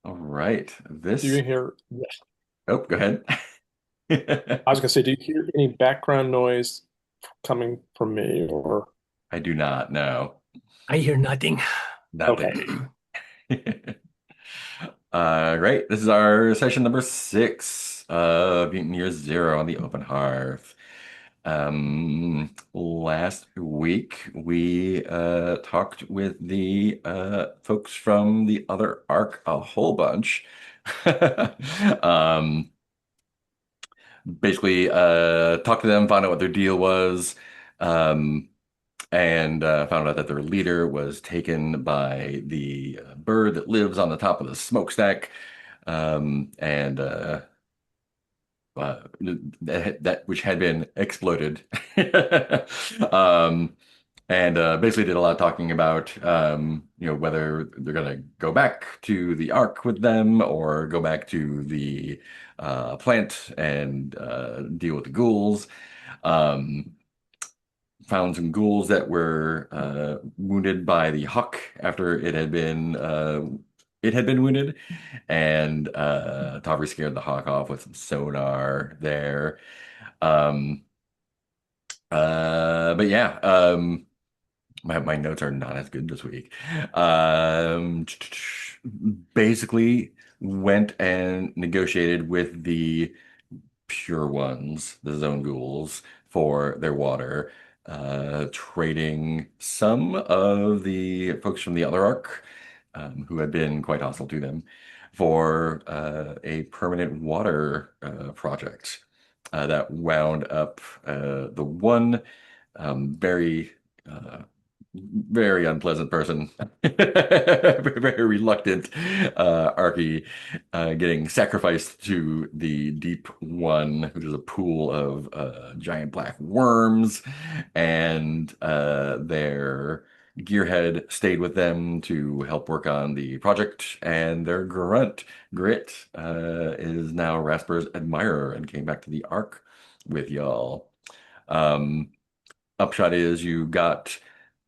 All right. Do you This, hear? oh, go ahead. I was gonna say, do you hear any background noise coming from me or? I do not know. I hear nothing. Okay. Nothing. Great. This is our session number 6 of Mutant Year Zero on the Open Hearth. Last week we talked with the folks from the other arc a whole bunch. Um, Basically talked to them, found out what their deal was, um, and found out that their leader was taken by the bird that lives on the top of the smokestack, and that which had been exploded. Um, and basically did a lot of talking about whether they're gonna go back to the Ark with them or go back to the plant and deal with the ghouls. Um, Found some ghouls that were wounded by the hawk after it had been wounded, and Tavri scared the hawk off with some sonar there. Um, but yeah, my notes are not as good this week. Um, Basically went and negotiated with the pure ones, the zone ghouls, for their water, trading some of the folks from the other arc, who had been quite hostile to them, for a permanent water project that wound up the one very very unpleasant person, very reluctant Archie, getting sacrificed to the Deep One, which is a pool of giant black worms, and their gearhead stayed with them to help work on the project, and their Grit, is now Rasper's admirer and came back to the Ark with y'all. Um, Upshot is you got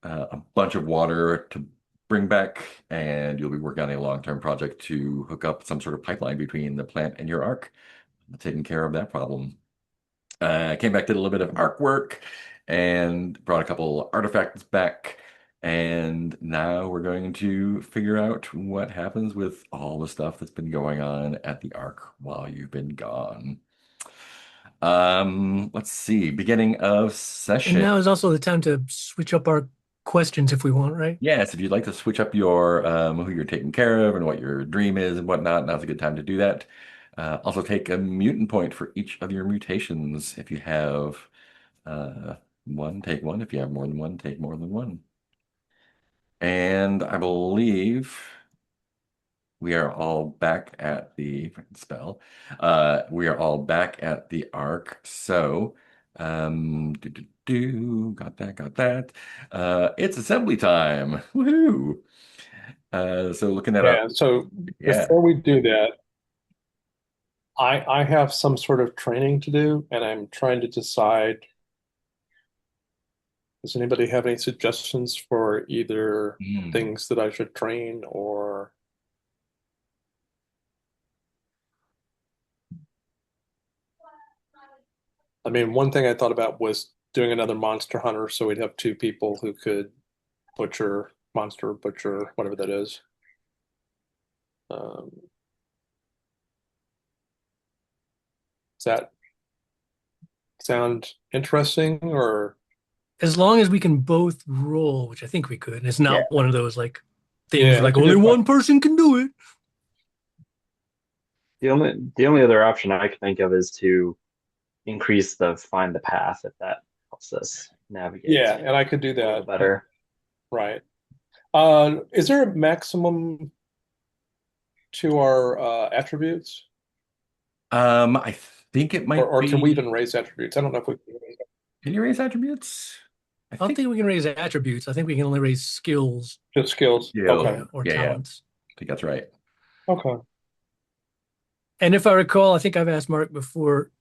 a bunch of water to bring back, and you'll be working on a long-term project to hook up some sort of pipeline between the plant and your arc, taking care of that problem. Came back, did a little bit of arc work, and brought a couple artifacts back. And now we're going to figure out what happens with all the stuff that's been going on at the Ark while you've been gone. Let's see. Beginning of And session. now is also the time to switch up our questions if we want, right? Yes, if you'd like to switch up your who you're taking care of and what your dream is and whatnot, now's a good time to do that. Also take a mutant point for each of your mutations. If you have one, take one. If you have more than one, take more than one. And I believe we are all back at the if I can spell. We are all back at the arc. So, got that, got that. It's assembly time. Woohoo! So looking that up, Yeah. So yeah. before we do that, I have some sort of training to do, and I'm trying to decide, does anybody have any suggestions for either Hmm. things that I should train or I mean, one thing I thought about was doing another monster hunter so we'd have two people who could butcher, whatever that is. Um, does that sound interesting or As long as we can both roll, which I think we could. And it's Yeah. not one of those like things yeah, where we like could only do one person can do it. The only other option I could think of is to increase the find the path if that helps us navigate yeah, and I could do a little that. better. Right. Is there a maximum to our attributes? I think it Or might or can we be. even raise attributes? I don't know if we can raise Can you raise attributes? I I don't think. think we can raise attributes. I think we can only raise skills, just skills. Yeah. Okay. yeah, or Yeah. talents. I think that's right. Okay. And if I recall, I think I've asked Mark before,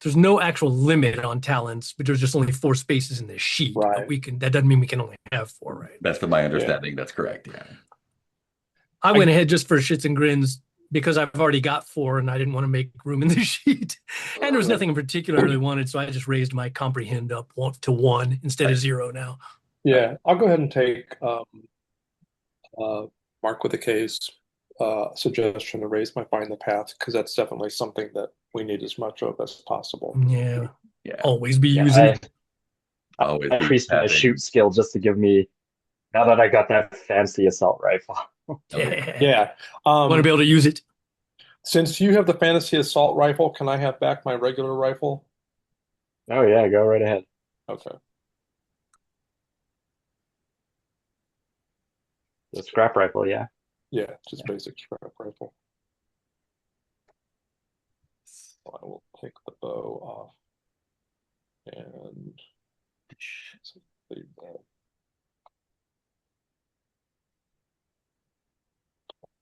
there's no actual limit on talents, but there's just only four spaces in this sheet. But Right. we can, that doesn't mean we can only have four, right? That's been my Yeah. understanding. That's correct. Yeah. I went ahead just for shits and grins because I've already got 4 and I didn't want to make room in the sheet. And there was nothing in particular I really wanted, so I just raised my comprehend up to 1 instead of 0 now. Yeah, I'll go ahead and take Mark with a case suggestion to raise my find the path because that's definitely something that we need as much of as possible. Yeah, Yeah. always be Yeah, using. Always I be increased my tapping. shoot skill just to give me, now that I got that fancy assault rifle. Yeah. Want to be able to use it. Since you have the fantasy assault rifle, can I have back my regular rifle? Oh yeah, go right ahead. Okay. The scrap rifle, yeah. Yeah, just basic scrap rifle. I will take the bow off and leave that.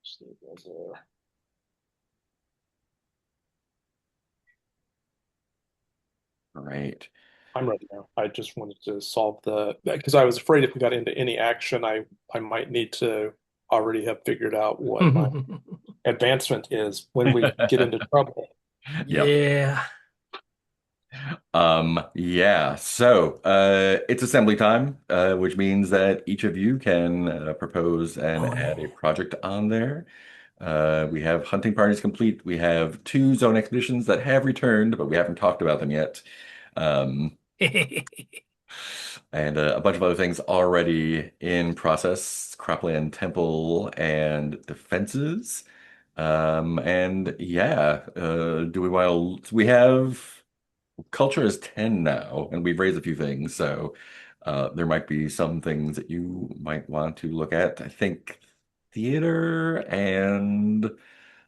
Just leave that there. All right. I'm ready now. I just wanted to solve because I was afraid if we got into any action, I might need to already have figured out what my advancement is when we get into trouble. Yep. Yeah. Yeah. So, it's assembly time, which means that each of you can propose and add a project on there. We have hunting parties complete. We have 2 zone expeditions that have returned, but we haven't talked about them yet. Um, and a bunch of other things already in process, Cropland Temple and defenses. And yeah, do we want to, we have culture is 10 now, and we've raised a few things, so there might be some things that you might want to look at. I think theater and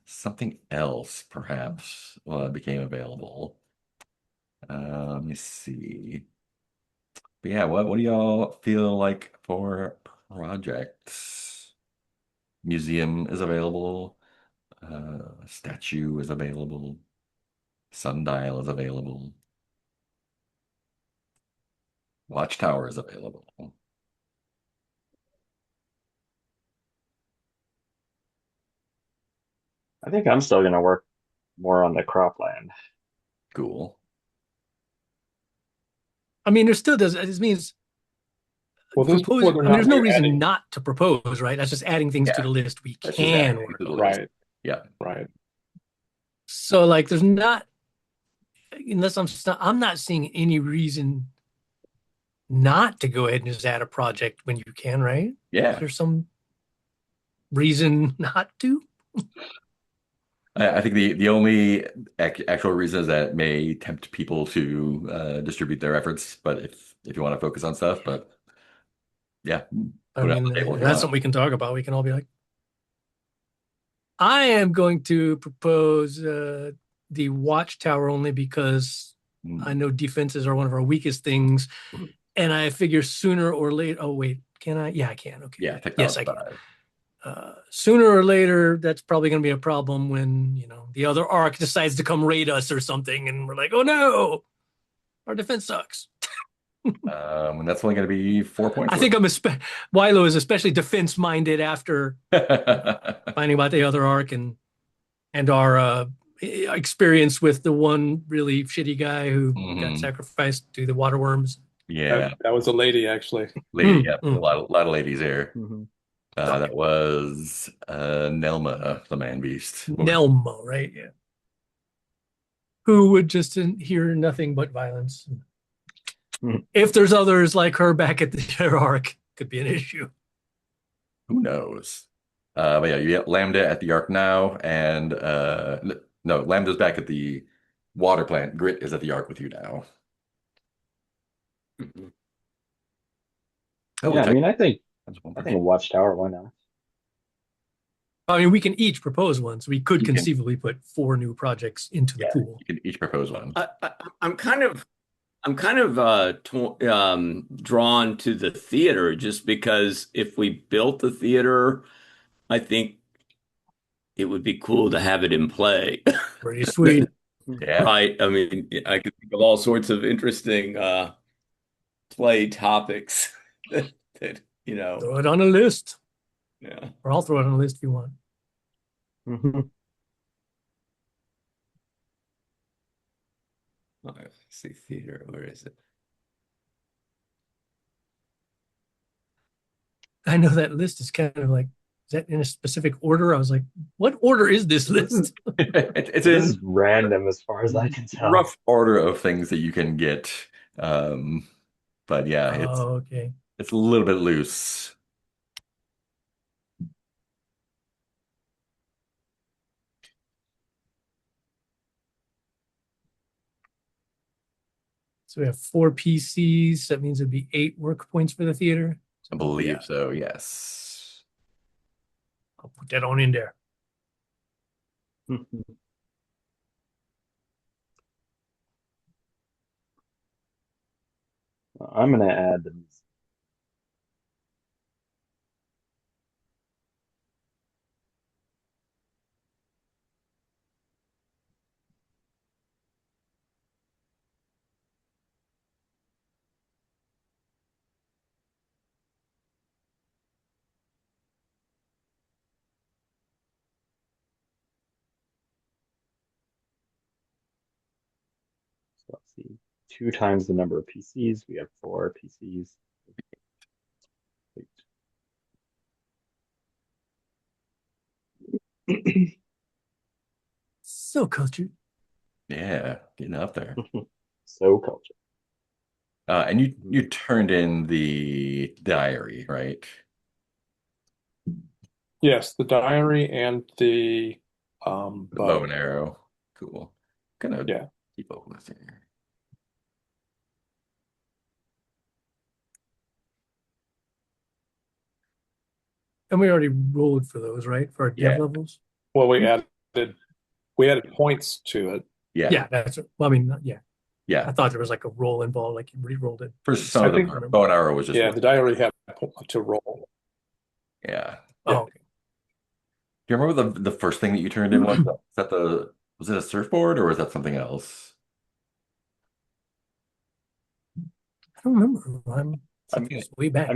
something else perhaps became available. Let me see. But yeah, what do y'all feel like for projects? Museum is available. Statue is available. Sundial is available. Watchtower is available. I think I'm still gonna work more on the cropland. Cool. I mean, there still does. This means Well, this propose. whether or I mean, not there's no we're reason adding, not to propose, right? That's just adding things to Yeah. the list we That's just can adding work to the on. list. right, Yeah. right. So, like, there's not, unless I'm not seeing any reason not to go ahead and just add a project when you can, right? Is Yeah. there some reason not to? I think the only actual reason is that it may tempt people to distribute their efforts, but if you want to focus on stuff, but yeah, I put it on mean, the table if you that's want. something we can talk about. We can all be like, I am going to propose the watchtower only because I know defenses are one of our weakest things. And I figure sooner or later, oh, wait, can I? Yeah, I can. Okay. Yeah, Yes, technology I can. 5. Sooner or later, that's probably going to be a problem when, the other arc decides to come raid us or something. And we're like, oh no, our defense sucks. And that's only going to be 4 points I think Wilo is especially defense minded after worth. finding about the other arc and our experience with the one really shitty guy who got Mhm. sacrificed to the water worms. Yeah, That was a lady, actually. lady. Yeah, Mm. a lot of ladies here. Mm-hmm. That was Nelma, the man beast. Nelmo, right? Yeah. Who would just hear nothing but violence. Mhm. If there's others like her back at the arc, could be an issue. Who knows? But yeah, you get Lambda at the Ark now, and no, Lambda's back at the water plant. Grit is at the Ark with you now. Oh, Yeah, I check. mean, I think That's one I per think a game. watchtower, why not? I mean, we can each propose one, so we could You can- conceivably put 4 new projects into the Yeah, pool. you can each propose one. I'm kind of drawn to the theater just because if we built the theater, I think it would be cool to have it in play. Pretty sweet. Yeah. Right? I mean, I could think of all sorts of interesting play topics that Throw it on a list. Yeah. Or I'll throw it on a list if you want. Mhm. Oh, let's see, theater. Where is it? I know that list is kind of like, is that in a specific order? I was like, what order is this list? It's This in is random as far as I can tell. rough order of things that you can get. Um, but yeah, Oh, okay. it's a little bit loose. So we have 4 PCs. That means it'd be 8 work points for the theater. I So yeah, believe so, yes. I'll put that on in there. I'm gonna add the so let's see. 2 times the number of PCs. We have 4 PCs. So cultured. Yeah, getting up there. So culture. And you turned in the diary, right? Yes, the diary and the The bow and bow. arrow. Cool. Gonna Yeah. keep open this here. And we already rolled for those, right? For our dev Yeah, levels. Well, we added points to it. yeah, Yeah, that's well, I mean, yeah. I yeah. thought there was like a roll involved, like you re-rolled it. For some I of the think, bow and arrow was just yeah, one. the diary had to roll. Yeah. Yeah. Oh, okay. Do you remember the first thing that you turned in was? Was that was it a surfboard or was that something else? I don't remember. I It mean, was way back.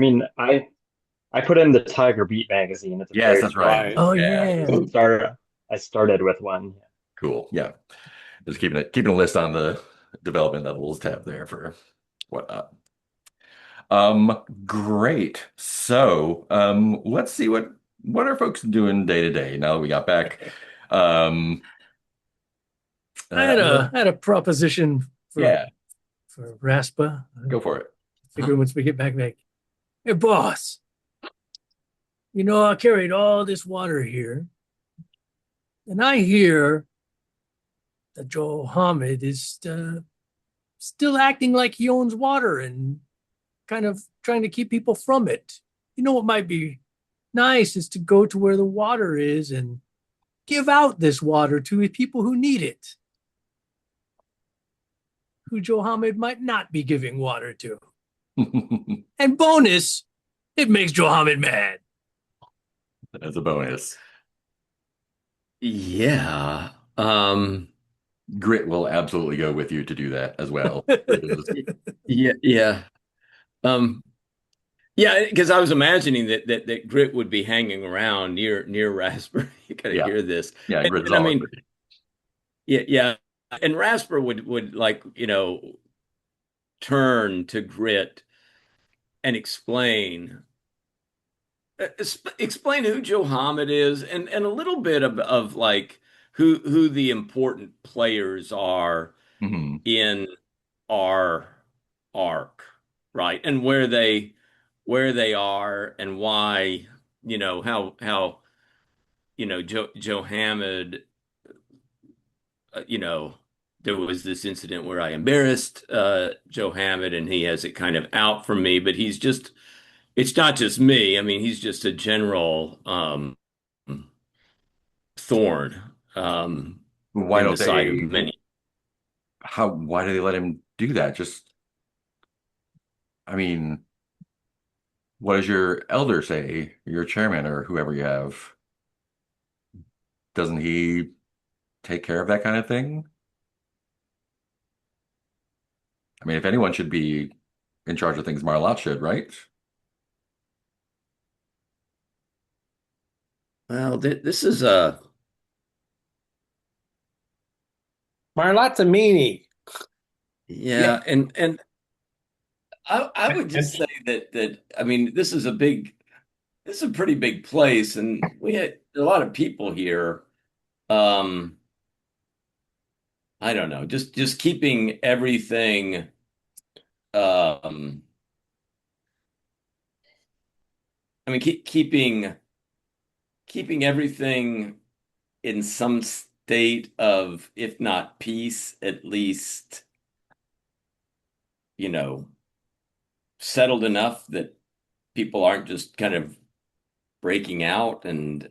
I put in the Tiger Beat magazine at the Yes, very that's right. Right. Oh Yeah. yeah. I started with one. Cool. Yeah. Just keeping a list on the development levels tab there for whatnot. Great. So, let's see what are folks doing day to day now that we got back. Um, uh, I had a proposition yeah, for Raspa. go for it. Figure once we get back, like, hey boss, I carried all this water here, and I hear that Johammed is still acting like he owns water and kind of trying to keep people from it. What might be nice is to go to where the water is and give out this water to people who need it, who Johammed might not be giving water to. And bonus, it makes Johammed mad. As a bonus. Yeah. Grit will absolutely go with you to do that as well. Yeah, yeah. Um, yeah, because I was imagining that Grit would be hanging around near Rasper. You gotta Yeah, hear this. yeah, Grit is And I always mean, with you. yeah, yeah. And Rasper would like, turn to Grit and explain who Joe Hammett is and a little bit of like who the important players are Mhm. in our arc, right? And where they are and why, how Joe Hammond, uh, you know, there was this incident where I embarrassed Joe Hammond and he has it kind of out for me, but it's not just me. I mean, he's just a general thorn Why in the don't side of they? many. Why do they let him do that? Just, I mean, what does your elder say? Your chairman or whoever you have? Doesn't he take care of that kind of thing? I mean, if anyone should be in charge of things, Marlot should, right? Well, this is a Marlatzamini. Yeah. yeah, and I would And just say that I mean this is a pretty big place, and we had a lot of people here. Um, I don't know, just keeping everything. Um, I mean, keeping everything in some state of, if not peace, at least, you know, settled enough that people aren't just kind of breaking out and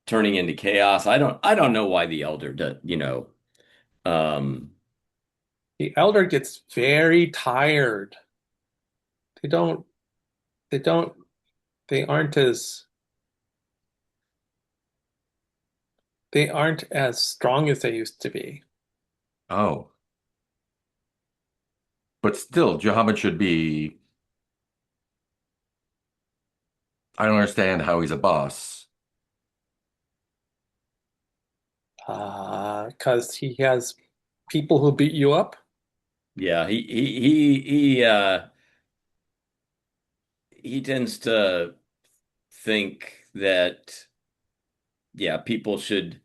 turning into chaos. I don't know why the elder does, um the elder gets very tired. They don't, they don't, they aren't as, they aren't as strong as they used to be. Oh, but still, Johammed should be. I don't understand how he's a boss. Because he has people who beat you up. yeah, he tends to think that yeah, people should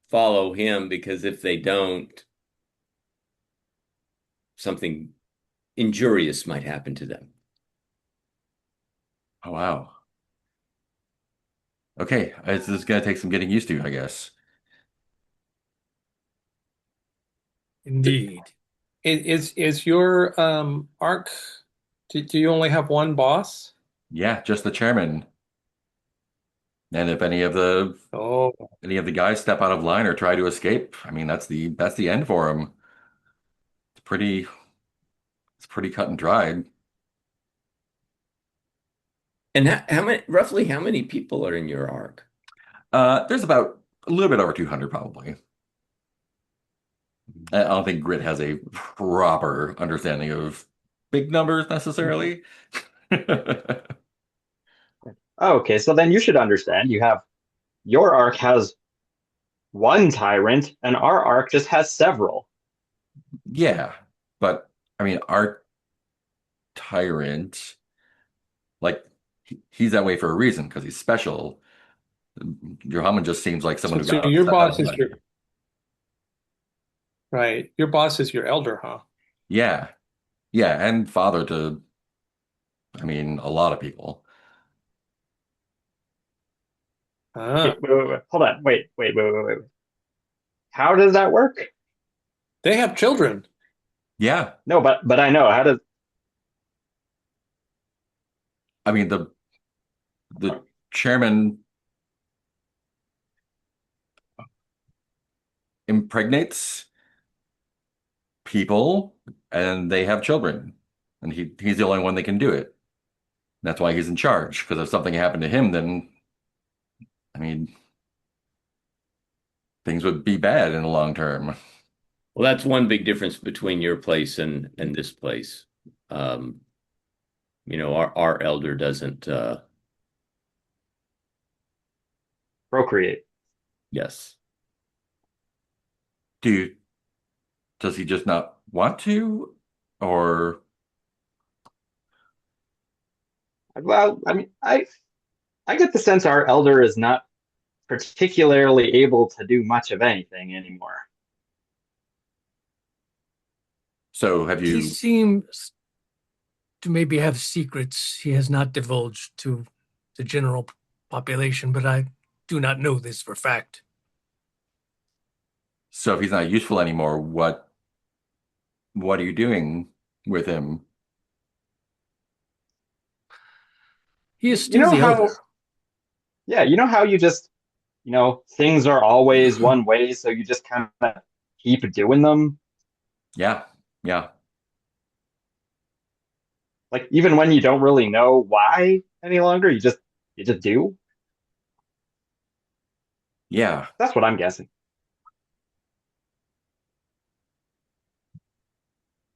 follow him because if they don't, something injurious might happen to them. Oh, wow. Okay, this is gonna take some getting used to, I guess. Indeed. Is your arc? Do you only have one boss? Yeah, just the chairman. And if Oh, any of the guys step out of line or try to escape, I mean that's the end for him. It's pretty it's pretty cut and dried. And roughly how many people are in your arc? There's about a little bit over 200 probably. I don't think Grit has a proper understanding of big numbers necessarily. Okay, so then you should understand. You have your arc has one tyrant, and our arc just has several. Yeah, but I mean, our tyrant, like, he's that way for a reason because he's special. Johammed just seems like someone who so got your stepped out of boss is line. your right. Your boss is your elder, huh? Yeah, yeah, and father to, I mean, a lot of people. Ah, Wait. Hold on. Wait. How does that work? they have children. Yeah, No, but I know how does. I mean the chairman impregnates people and they have children, and he's the only one that can do it. That's why he's in charge. Because if something happened to him, then I mean, things would be bad in the long term. Well, that's one big difference between your place and this place. Um, our elder doesn't Procreate. yes. Do you, does he just not want to, or Well, I mean, I get the sense our elder is not particularly able to do much of anything anymore. so have He you? seems to maybe have secrets he has not divulged to the general population, but I do not know this for fact. So if he's not useful anymore, what are you doing with him? He is You still know the how, elder. yeah, you know how you just, things are always one way, so you just kind of keep doing them. Yeah, yeah, Like even when you don't really know why any longer, you just do. yeah. That's what I'm guessing.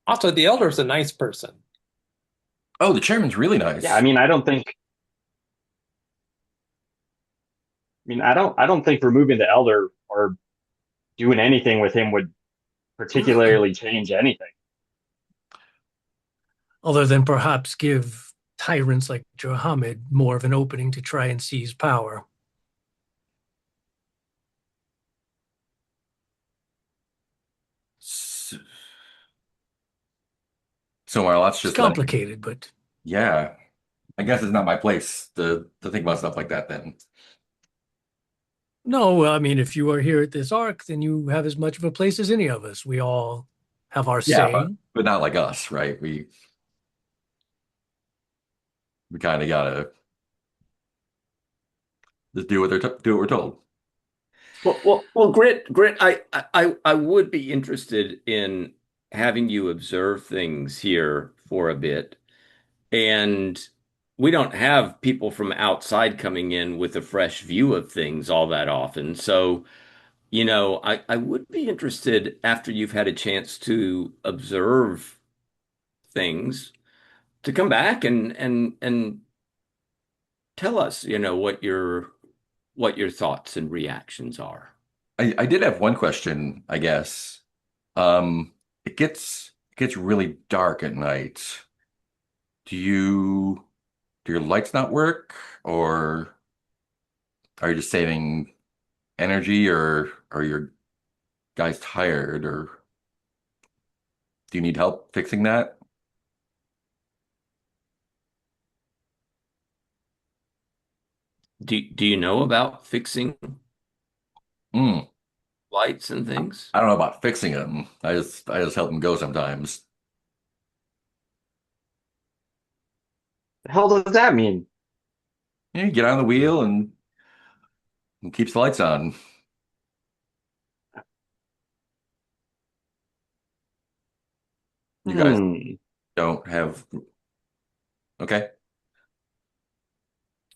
Also, the elder is a nice person. Oh, the chairman's really Yeah, I nice. mean, I don't think mean, I don't think removing the elder or doing anything with him would particularly change anything. Other than perhaps give tyrants like Johammed more of an opening to try and seize power. So, so well, let's It's just let him. complicated, but Yeah, I guess it's not my place to think about stuff like that then. no, I mean, if you are here at this arc, then you have as much of a place as any of us. We all have our Yeah, say. but not like us, right? We kind of gotta just do what we're told. Well, Grit. I would be interested in having you observe things here for a bit. And we don't have people from outside coming in with a fresh view of things all that often. So, I would be interested after you've had a chance to observe things to come back and tell us, what your thoughts and reactions are. I did have one question, I guess. It gets really dark at night. Do your lights not work, or are you just saving energy, or are your guys tired, or do you need help fixing that? Do you know about fixing Hmm. lights and things? I don't know about fixing them. I just help them go sometimes. The hell does that mean? Yeah, you get on the wheel and keeps the lights on. You guys Hmm. don't have okay.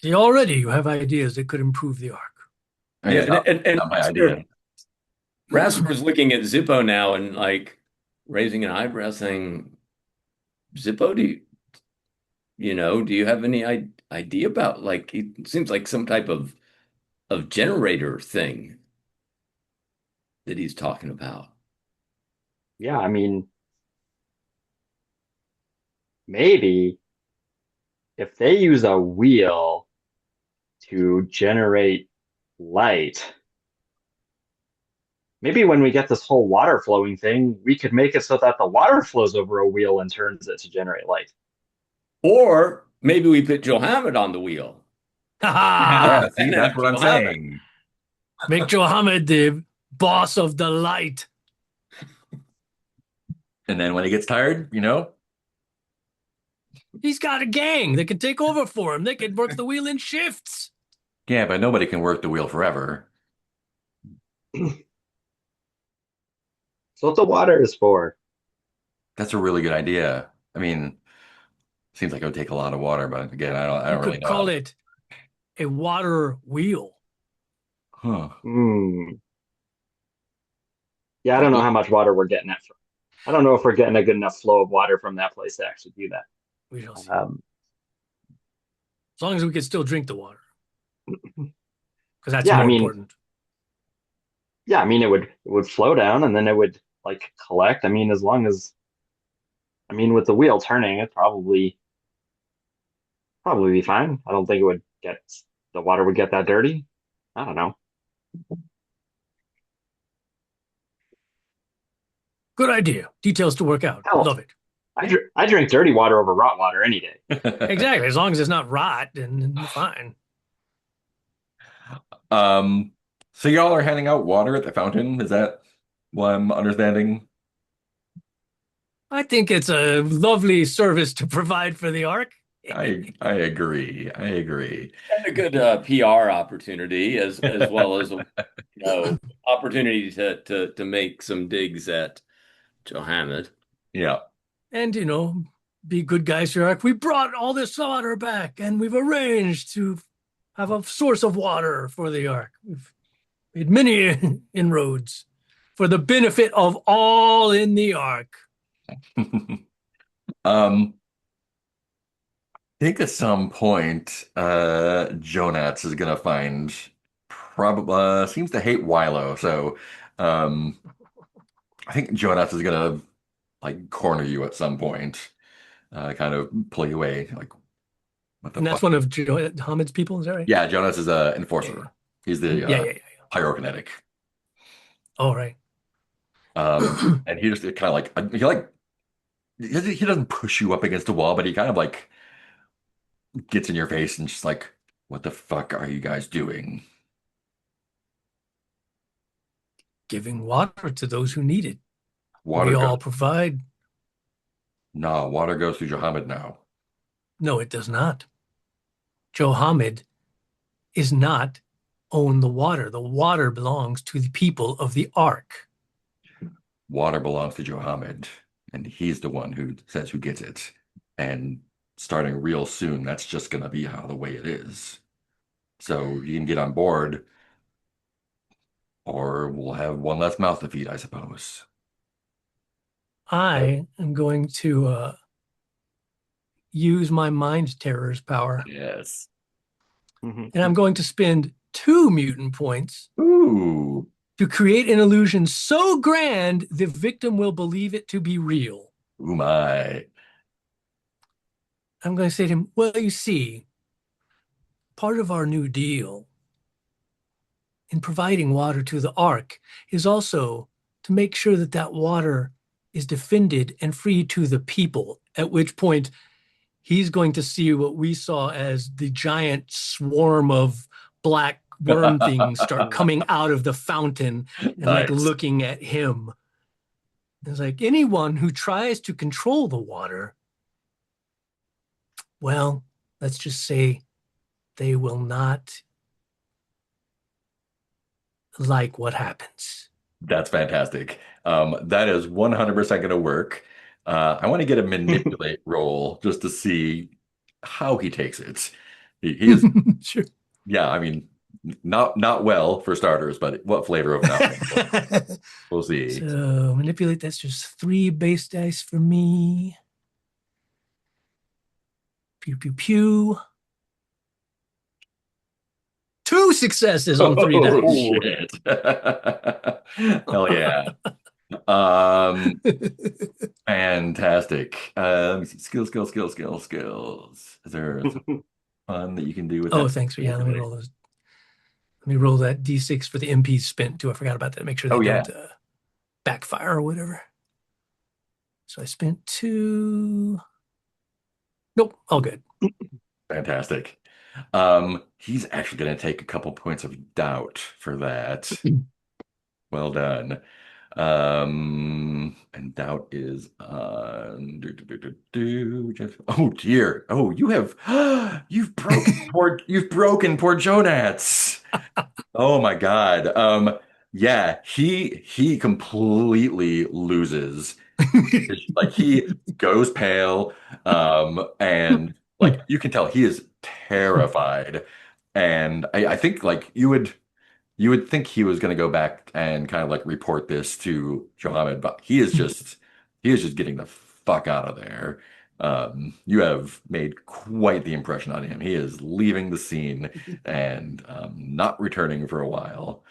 See, already you have ideas that could improve the arc. I mean, Yeah, it's and not my idea. Rasper's looking at Zippo now and like raising an eyebrow saying, Zippo, do you have any idea about like it seems like some type of generator thing that he's talking about. Yeah, I mean, maybe if they use a wheel to generate light, maybe when we get this whole water flowing thing, we could make it so that the water flows over a wheel and turns it to generate light. Or maybe we put Johammed on the wheel Ha Yeah, ha! see, and that's have what I'm Johammed. saying. Make Johammed the boss of the light. And then when he gets tired, He's got a gang that can take over for him. They can work the wheel in shifts. yeah, but nobody can work the wheel forever. So what the water is for. That's a really good idea. I mean, seems like it would take a lot of water, but again, I You don't really could know how call to. it a water wheel. Huh. Hmm. Yeah, I don't know how much water we're getting at. I don't know if we're getting a good enough flow of water from that place to actually do that. We shall see. Um, As long as we can still drink the water, because that's yeah, I more mean, important. yeah, I mean, it would flow down and then it would like collect. I mean, as long as I mean, with the wheel turning, it probably be fine. I don't think it would get the water would get that dirty. I don't know. Good idea. Details to work out. Hell, Love it. I drink dirty water over rot water any day. Exactly. As long as it's not rot, then you're fine. Um, so y'all are handing out water at the fountain. Is that what I'm understanding? I think it's a lovely service to provide for the arc. I agree. I agree. And a good PR opportunity as well as a opportunity to make some digs at Johammed. Yeah. And, be good guys for arc. We brought all this water back and we've arranged to have a source of water for the ark. We've made many inroads for the benefit of all in the ark. Um, I think at some point, Jonas is gonna find probably seems to hate Wilo. So um, I think Jonas is gonna like corner you at some point, kind of pull you away. Like, what the And that's fuck? one of Hamid's people, is that right? Yeah, Jonas is a Yeah, enforcer. He's the yeah, yeah, yeah. pyrokinetic. All right. And he just kind of like he doesn't push you up against the wall, but he kind of like gets in your face and just like, what the fuck are you guys doing? Giving water to those who need it. We Water goes. all provide. No, water goes through Johammed now. No, it does not. Johammed is not own the water. The water belongs to the people of the Ark. Water belongs to Johammed, and he's the one who says who gets it. And starting real soon, that's just gonna be how the way it is. So you can get on board, or we'll have one less mouth to feed, I suppose. I am going to use my mind terror's power, Yes. and I'm going to spend 2 mutant points Ooh. to create an illusion so grand the victim will believe it to be real. Ooh my. I'm going to say to him, well, you see, part of our New Deal in providing water to the Ark is also to make sure that that water is defended and free to the people, at which point he's going to see what we saw as the giant swarm of black worm things start coming out of the fountain and like Nice. looking at him. It's like anyone who tries to control the water, well, let's just say they will not like what happens. That's fantastic. That is 100% going to work. I want to get a manipulate roll just to see how he takes it. He is, Sure. yeah, I mean, not well for starters, but what flavor of not well? We'll see. So manipulate, that's just 3 base dice for me. Pew, pew, pew. 2 successes on 3 Oh dice. shit. Hell yeah. Um, Fantastic. Let me see. Skills. Is there some fun that you can do with Oh, that? thanks. Yeah, let me roll those. Let me roll that d6 for the MPs spent too. I forgot about that. Make sure they Oh yeah. don't backfire or whatever. So I spent 2. Nope, all good. Fantastic. He's actually going to take a couple points of doubt for that. Well done. And doubt is on oh dear. Oh, you have you've broken poor Jonats. Oh my God. Yeah, he completely loses. Like he goes pale, and like you can tell he is terrified. And I think like you would think he was going to go back and kind of like report this to Johammed, but he is just getting the fuck out of there. You have made quite the impression on him. He is leaving the scene and not returning for a while.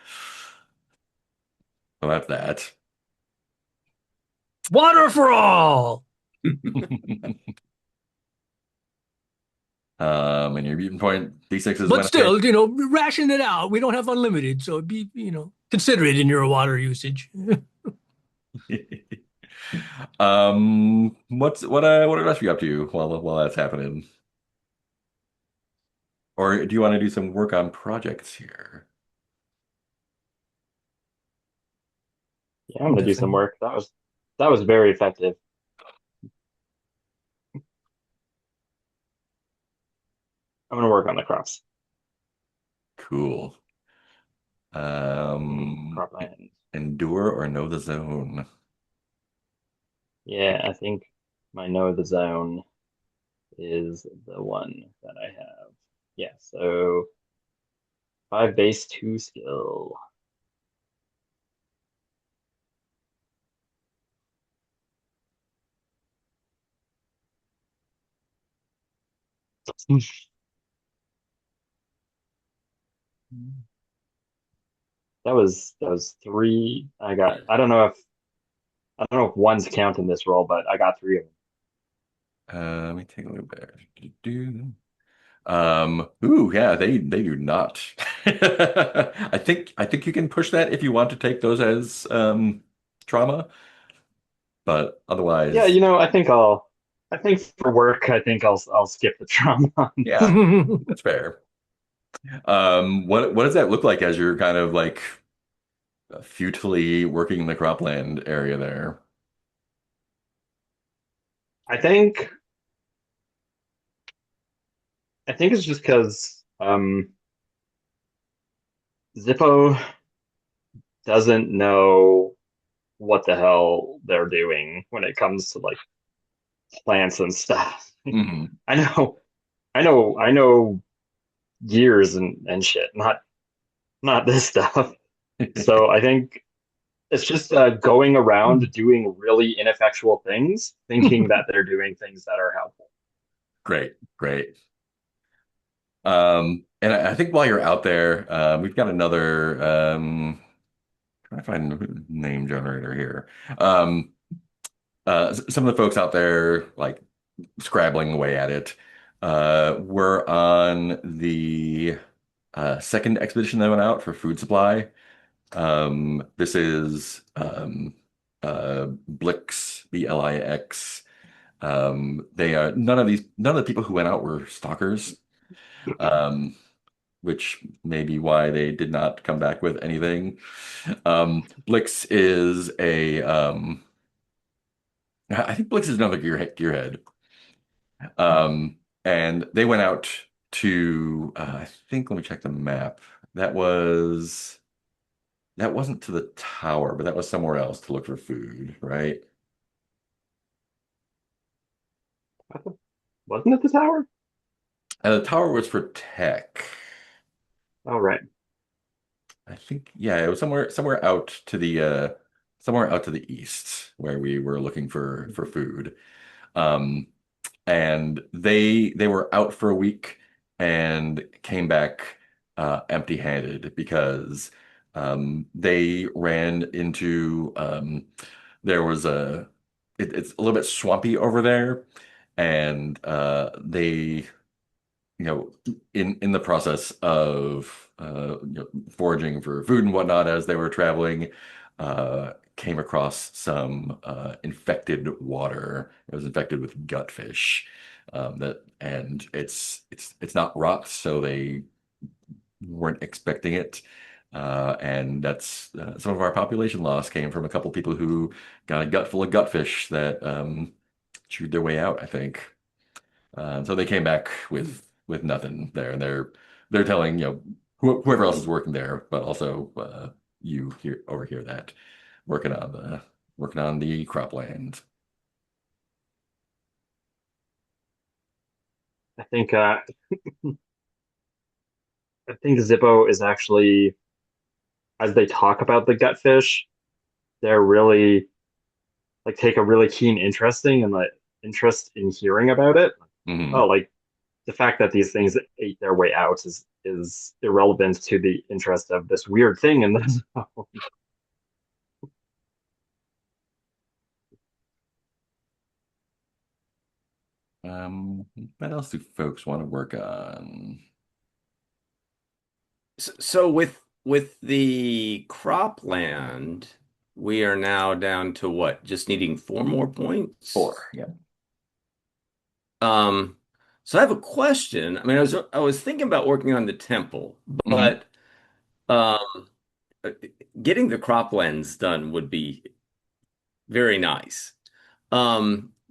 So that's that. Water for all. And your mutant point D6s But went away. still, ration it out. We don't have unlimited, so be, consider it in your water usage. What are the rest of you up to while that's happening? Or do you want to do some work on projects here? Yeah, I'm gonna do some Definitely. work. That was very effective. I'm gonna work on the crops. Cool. Cropland. Endure or know the zone? Yeah, I think my know the zone is the one that I have. Yeah, so 5 base, 2 skill. that was three. I don't know if one's counting this roll, but I got three of them. Let me take a look there. Do. Ooh, yeah, they do not. I think you can push that if you want to take those as trauma, but Yeah, otherwise, I think for work, I'll skip the trauma on this. yeah, that's fair. What does that look like as you're kind of like futilely working the cropland area there? I think I think it's just because Zippo doesn't know what the hell they're doing when it comes to like plants and stuff. Hmm. I know, I know gears and shit, not this stuff. So I think it's just going around doing really ineffectual things, thinking that they're doing things that are helpful. Great, great. And I think while you're out there, we've got another trying to find a name generator here. Um, some of the folks out there like scrabbling away at it. We're on the second expedition that went out for food supply. This is Blix, Blix. They are none of the people who went out were stalkers. Um, which may be why they did not come back with anything. Blix is I think Blix is another gearhead. And they went out to, I think, let me check the map. That was, that wasn't to the tower, but that was somewhere else to look for food, right? Wasn't it the tower? And the tower was for tech. Oh, right. I think, yeah, it was somewhere out to the somewhere out to the east where we were looking for food. Um, and they were out for a week and came back empty-handed because they ran into there was it's a little bit swampy over there, and they in the process of foraging for food and whatnot as they were traveling, came across some infected water. It was infected with gutfish. And it's not rot, so they weren't expecting it. And that's some of our population loss came from a couple people who got a gut full of gutfish that chewed their way out, I think. So they came back with nothing there, and they're telling whoever else is working there, but also you here over here that working on the cropland. I think uh, I think Zippo is actually, as they talk about the gutfish, they're really like take a really keen interest in hearing about it. Hmm. Oh, like the fact that these things ate their way out is irrelevant to the interest of this weird thing in this. What else do folks want to work on? So with the cropland, we are now down to what? Just needing four more points. Four, yeah. Um, so I have a question. I mean, I was thinking about working on the temple, Hmm. but um, uh, getting the croplands done would be very nice.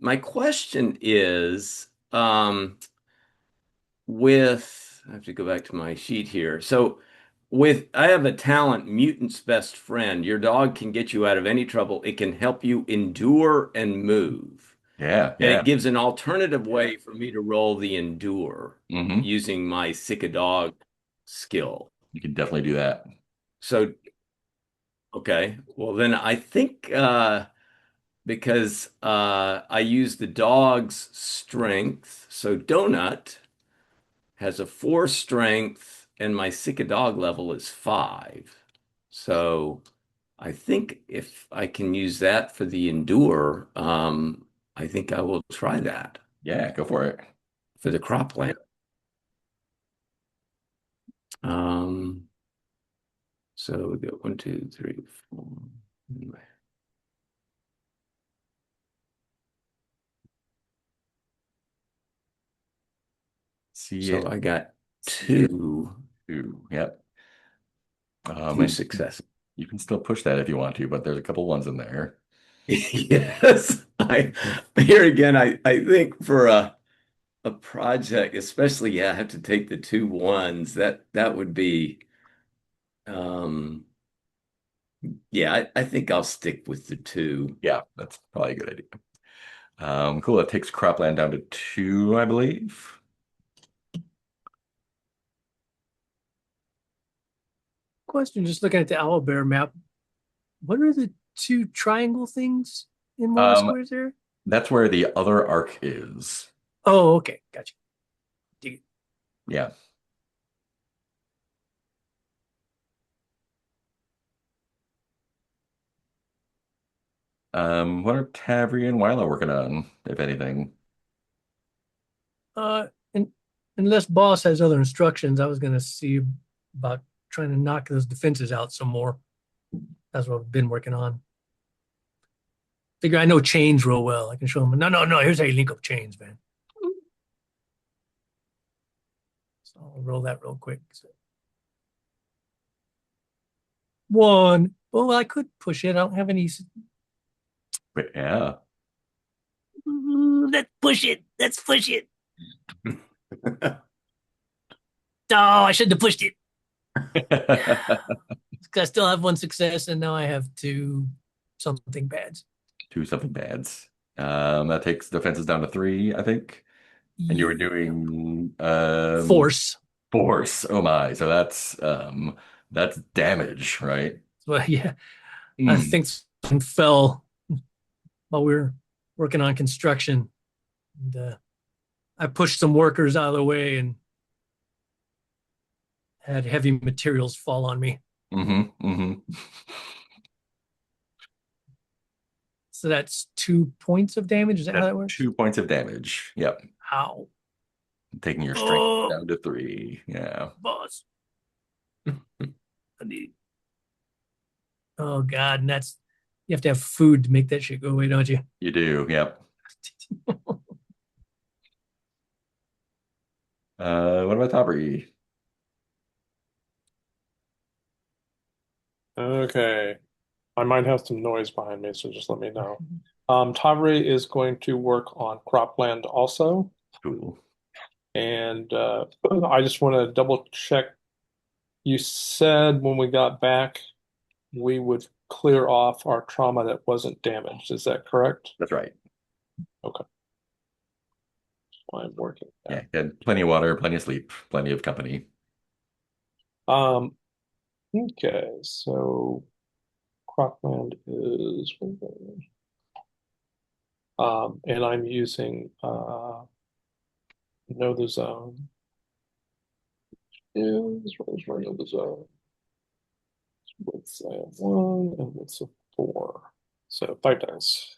My question is, I have to go back to my sheet here. So I have a talent, Mutant's best friend. Your dog can get you out of any trouble. It can help you endure and move. Yeah, And yeah. it gives an alternative way for me to roll the endure Hmm. using my sick a dog skill. You can definitely do that. So, okay. Well, then I think because I use the dog's strength, so Donut has a 4 strength, and my sick a dog level is 5. So I think if I can use that for the endure, I think I will try that Yeah, go for it. for the cropland. Um, so we got one, two, three, four. See So it. I got two, Ooh, yep. two And successes. you can still push that if you want to, but there's a couple ones in there. Yes, I here again. I think for a project, especially, yeah, I have to take the two ones. That would be, um, yeah. I think I'll stick with the two. Yeah, that's probably a good idea. Cool. That takes cropland down to two, I believe. Question, just looking at the owlbear map, what are the two triangle things in one of the Um, squares there? that's where the other arc is. Oh, okay, gotcha. Dig it. Yeah. What are Tavri and Wilo working on, if anything? And unless boss has other instructions, I was gonna see about trying to knock those defenses out some more. That's what I've been working on. Figure I know chains real well. I can show them. No, no, no. Here's how you link up chains, man. So I'll roll that real quick. So, one. Well, I could push it. I don't have any. But yeah. Let's push it. Let's push it. Oh, I shouldn't have pushed it. I still have one success, and now I have two something bads. Two something bads. That takes defenses down to three, I think. And you were Yeah. doing Force. force. Oh my. So that's damage, right? So yeah, I Hmm. think something fell while we were working on construction. And, I pushed some workers out of the way and had heavy materials fall on me. Mm-hmm. So that's 2 points of damage. Is that how That's that works? 2 points of damage. Yep. How? Taking your strength Oh, down to three. Yeah. boss. I need. Oh God, and that's you have to have food to make that shit go away, don't you? You do. Yep. What about Tavri? Okay. I might have some noise behind me, so just let me know. Tavri is going to work on cropland also. Cool. And I just want to double check. You said when we got back, we would clear off our trauma that wasn't damaged. Is that correct? That's right. Okay. I'm working Yeah. that. Had plenty of water, plenty of sleep, plenty of company. Um, okay, so cropland is and I'm using know the zone is where's know the zone. With a one and with a four. So 5 dice.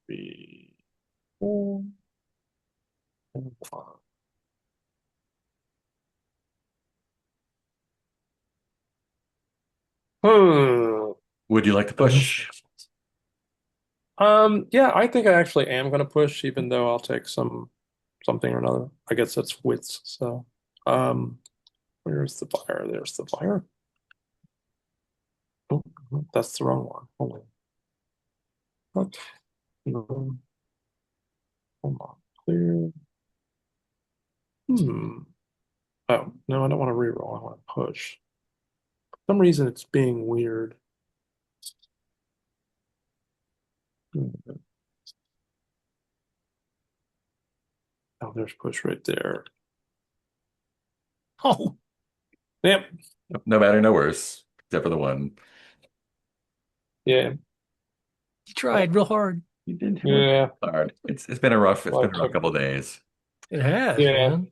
Three, four, and five. Hmm. Would you like to Bonus push? actions. Yeah, I think I actually am gonna push, even though I'll take something or another. I guess that's wits. So, um, where's the fire? There's the fire. Oh, that's the wrong one. Hold on. Okay. No, hold on. Clear. Hmm. Oh, no, I don't want to reroll. I want to push. For some reason it's being weird. Hmm. Oh, there's push right there. Oh, Yep. No better, no worse, except for the one. Yeah. you tried real hard. You did work Yeah. hard. It's been a rough Well, I couple took. of days. It has, Yeah. man.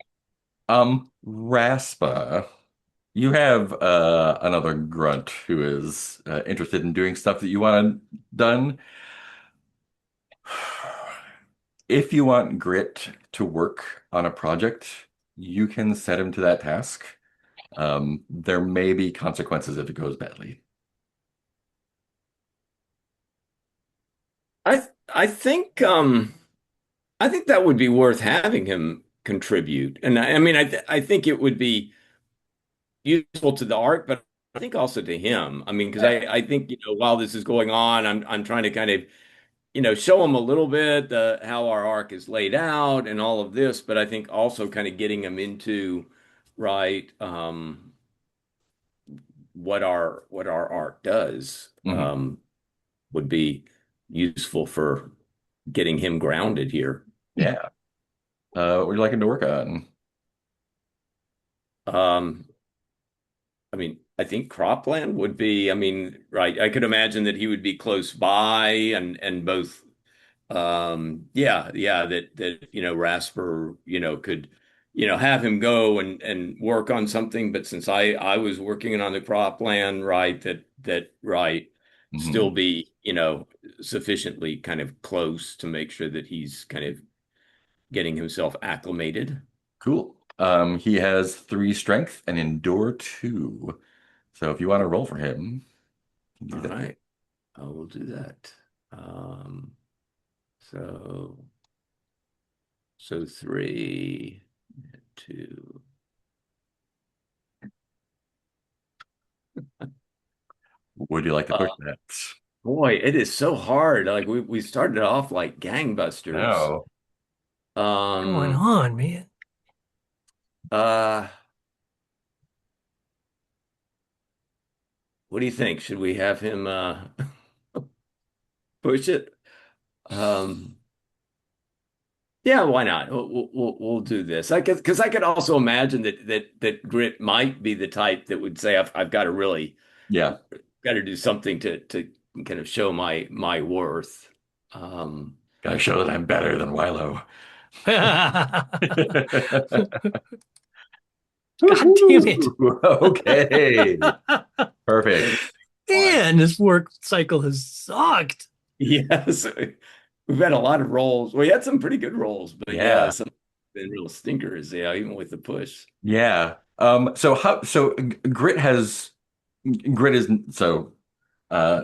Raspa, you have another grunt who is interested in doing stuff that you want done. If you want Grit to work on a project, you can set him to that task. There may be consequences if it goes badly. I think that would be worth having him contribute. And I mean I think it would be useful to the art, but I think also to him. I mean, because I think, while this is going on, I'm trying to kind of, show him a little bit how our arc is laid out and all of this, but I think also kind of getting him into, right, what our arc does, Mhm. would be useful for getting him grounded here. Yeah. What would you like him to work on? Um, I mean, I think cropland would be, I mean, right. I could imagine that he would be close by and both, yeah, that, Rasper, could, have him go and work on something. But since I was working on the cropland, right, right, still Mhm. be, sufficiently kind of close to make sure that he's kind of getting himself acclimated. Cool. He has three strength and endure two. So if you want to roll for him, you can All do that. right, I will do that. Um, so so three, two. Would you like to Uh, push that? Boy, it is so hard. Like we started off like gangbusters. No. What's going Um, on, man? uh, what do you think? Should we have him push it? Um, yeah, why not? We'll do this. Because I could also imagine that Grit might be the type that would say I've got to really Yeah. got to do something to kind of show my worth. Um, Gotta show that I'm better than Wilo. God damn it. Woohoo! Okay. Perfect. Boy. Man, this work cycle has sucked. Yes, we've had a lot of rolls. We had some pretty good rolls, but yeah, Yeah. some been real stinkers. Yeah, even with the push. Yeah. Grit is so uh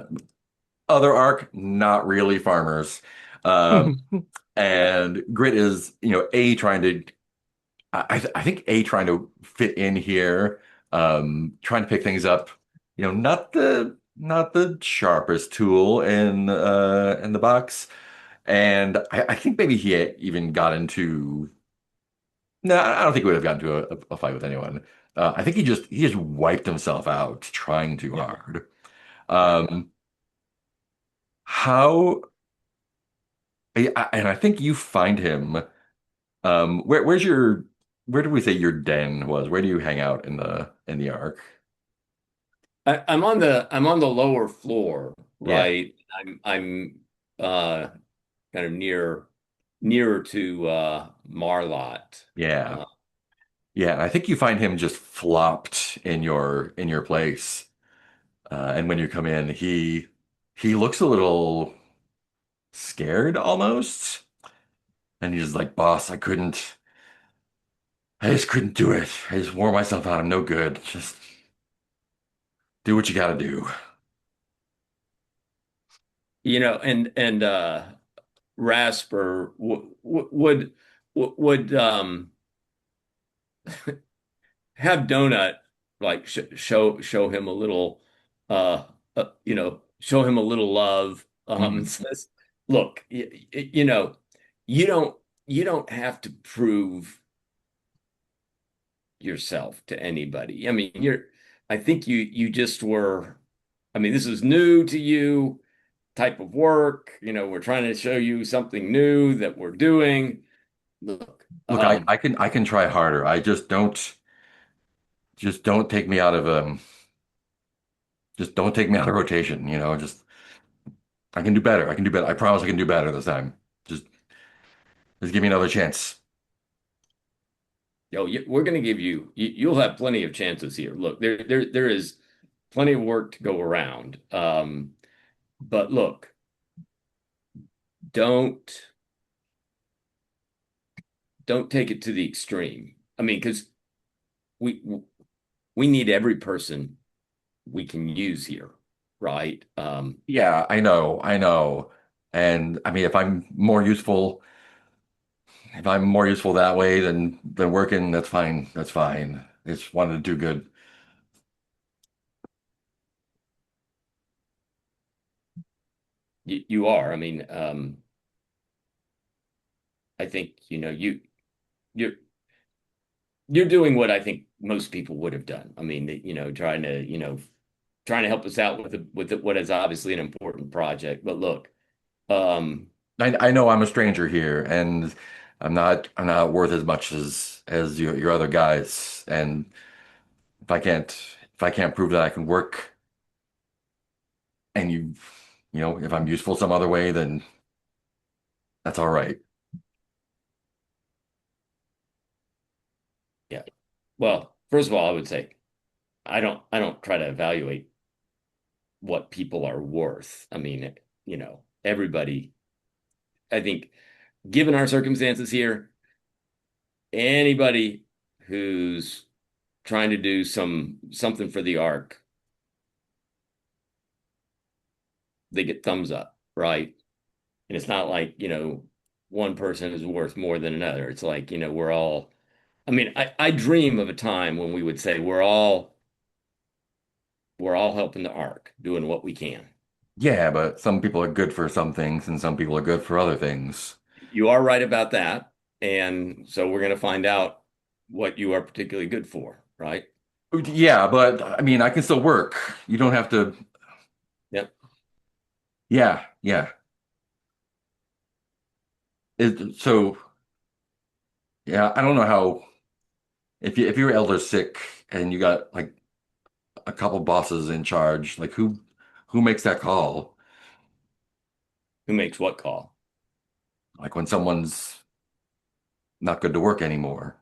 other arc, not really farmers. Um and Grit is, A trying to I think A trying to fit in here, trying to pick things up, not the sharpest tool in the box. And I think maybe he even got into no, I don't think he would have gotten to a fight with anyone. I think he just wiped himself out trying too Yeah, hard. right. Um, how and I think you find him. Where do we say your den was? Where do you hang out in the arc? I'm on the lower floor, Yeah, right? I'm kind of nearer to Marlot. yeah, Uh, yeah. I think you find him just flopped in your place. And when you come in, he looks a little scared almost, and he's like, "Boss, I just couldn't do it. I just wore myself out. I'm no good. Just do what you got to do." and Rasper would have Donut like show him a little show him a little love, Mhm. says, look, you don't have to prove yourself to anybody. I mean, I think you just were, I mean, this is new to you type of work. We're trying to show you something new that we're doing. Look, Look, I can try harder. I just don't take me out of just don't take me out of rotation. Just I can do better. I can do better. I promise I can do better this time. Just just give me another chance. we're going to give you, you'll have plenty of chances here. Look, there is plenty of work to go around. But look, don't don't take it to the extreme. I mean, because we we need every person we can use here, right? Yeah, I know. And I mean, if I'm more useful that way than working, that's fine. That's fine. I just wanted to do good. You are. I mean, I think you're you're doing what I think most people would have done. I mean, trying to help us out what is obviously an important project. But look, um, I know I'm a stranger here, and I'm not worth as much as your other guys. And if I can't if I can't prove that I can work, and if I'm useful some other way, then that's all right. yeah. Well, first of all, I would say I don't try to evaluate what people are worth. I mean, everybody. I think, given our circumstances here, anybody who's trying to do something for the arc, they get thumbs up, right? And it's not like, one person is worth more than another. It's like, we're all, I mean, I dream of a time when we would say we're all helping the arc, doing what we can. Yeah, but some people are good for some things, and some people are good for other things. You are right about that. And so we're going to find out what you are particularly good for, right? Yeah, but I mean, I can still work. You don't have to. Yep. Yeah, yeah. So yeah, I don't know how if your elder's sick and you got like a couple bosses in charge, like who makes that call? Who makes what call? Like when someone's not good to work anymore.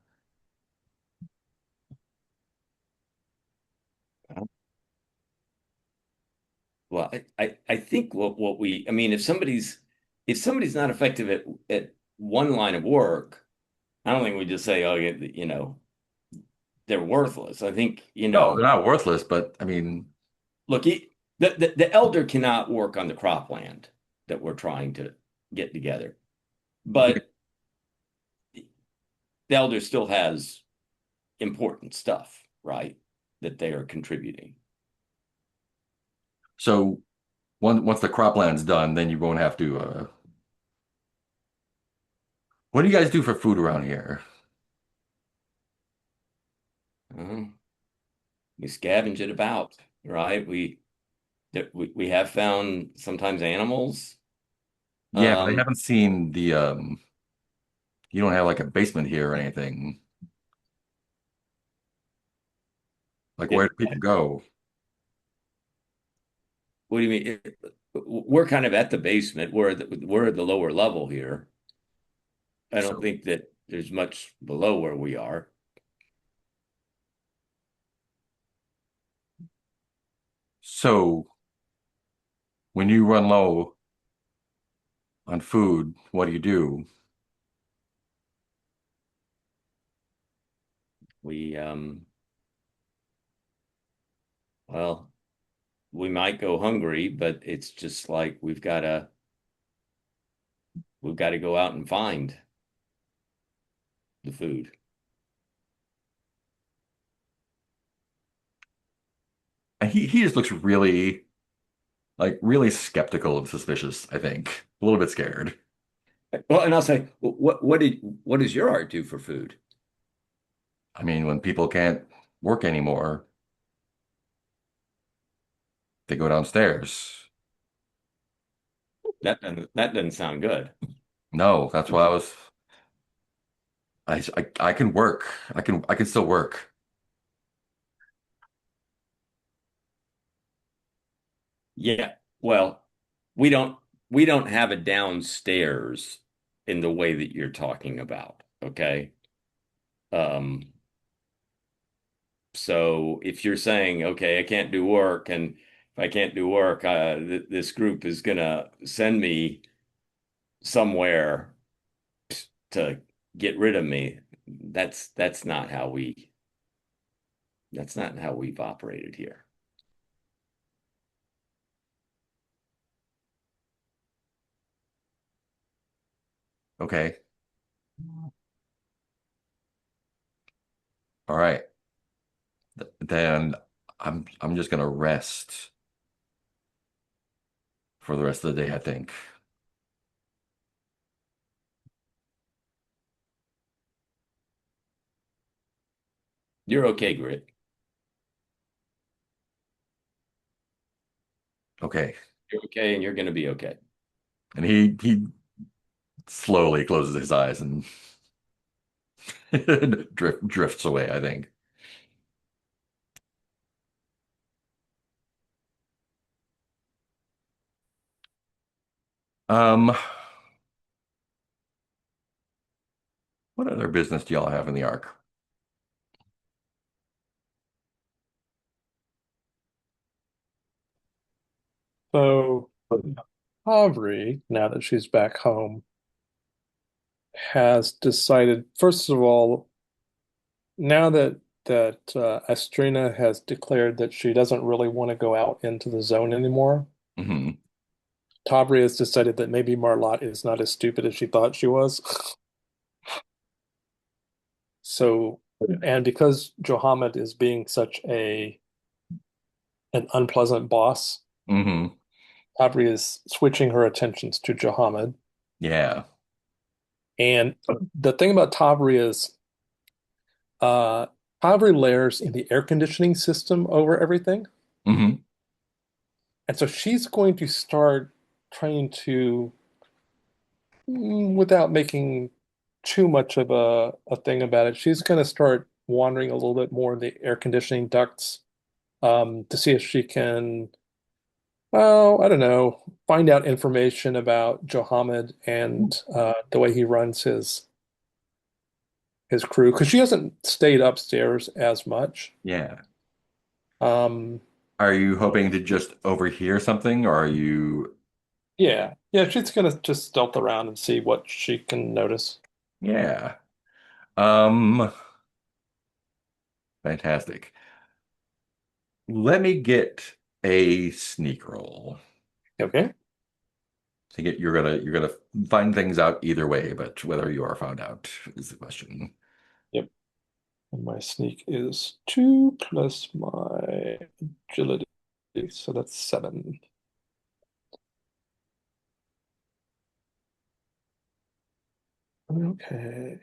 Well, I think I mean, if somebody's not effective at one line of work, I don't think we just say, oh, they're worthless. I think, No, they're not worthless, but I mean, look, the elder cannot work on the cropland that we're trying to get together, but the elder still has important stuff, right? That they are contributing. so once the cropland's done, then you won't have to. What do you guys do for food around here? Uh, we scavenge it about, right? We have found sometimes animals. Yeah, but I Um, haven't seen the. You don't have like a basement here or anything. Like yeah, where do people go? what do you mean? We're kind of at the basement. We're at the lower level here. I don't So think that there's much below where we are. so when you run low on food, what do you do? We well, we might go hungry, but it's just like we've got to go out and find the food. And he just looks really skeptical and suspicious, I think. A little bit scared. Well, and I'll say, what does your art do for food? I mean, when people can't work anymore, they go downstairs. That doesn't sound good. No, that's why I can work. I can still work. Yeah. Well, we don't have a downstairs in the way that you're talking about. Okay. Um, so if you're saying, okay, I can't do work, and if I can't do work, th this group is gonna send me somewhere to get rid of me. That's not how we've operated here. Okay. All right. Then I'm just gonna rest for the rest of the day, I think. You're okay, Grit. Okay. You're okay, and you're gonna be okay. And he slowly closes his eyes and drifts away, I think. Um, what other business do y'all have in the Ark? So Tavri, now that she's back home, has decided, first of all, now that Estrina has declared that she doesn't really want to go out into the zone anymore, Hmm. Tavri has decided that maybe Marlot is not as stupid as she thought she was. So, and because Johammed is being such a an unpleasant boss, Hmm. Tavri is switching her attentions to Johammed. Yeah. And the thing about Tavri is uh Tavri layers in the air conditioning system over everything. Hmm. And so she's going to start trying to, without making too much of a thing about it, she's going to start wandering a little bit more in the air conditioning ducts to see if she can, well, I don't know, find out information about Johammed and the way he runs his crew, because she hasn't stayed upstairs as much. Yeah. Um, Are you hoping to just overhear something, or are you? yeah, she's gonna just stealth around and see what she can notice. Yeah. Um, Fantastic. Let me get a sneak roll. Okay. To get you're gonna find things out either way, but whether you are found out is the question. Yep. And my sneak is 2 plus my agility, so that's 7. Okay.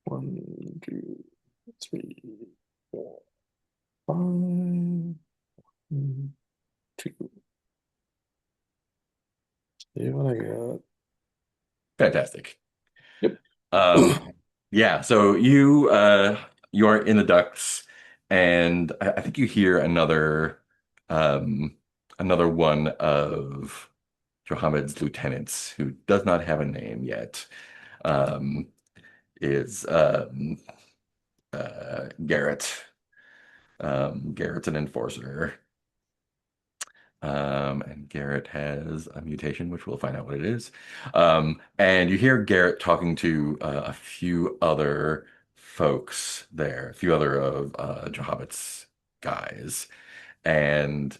1, 2, 3, 4, 5. 2. See what I got. Fantastic. Yep. Um, yeah, so you are in the ducts, and I think you hear um another one of Johammed's lieutenants who does not have a name yet. Um, is Garrett. Garrett's an enforcer. And Garrett has a mutation, which we'll find out what it is. And you hear Garrett talking to a few other folks there, a few other of Johabit's guys, and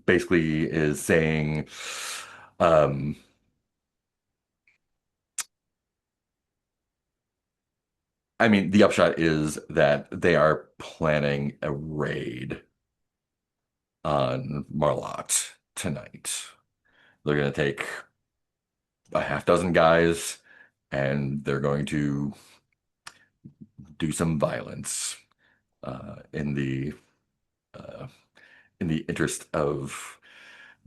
basically is saying, um, I mean, the upshot is that they are planning a raid on Marlot tonight. They're going to take a half dozen guys and they're going to do some violence uh, in the uh, in the interest of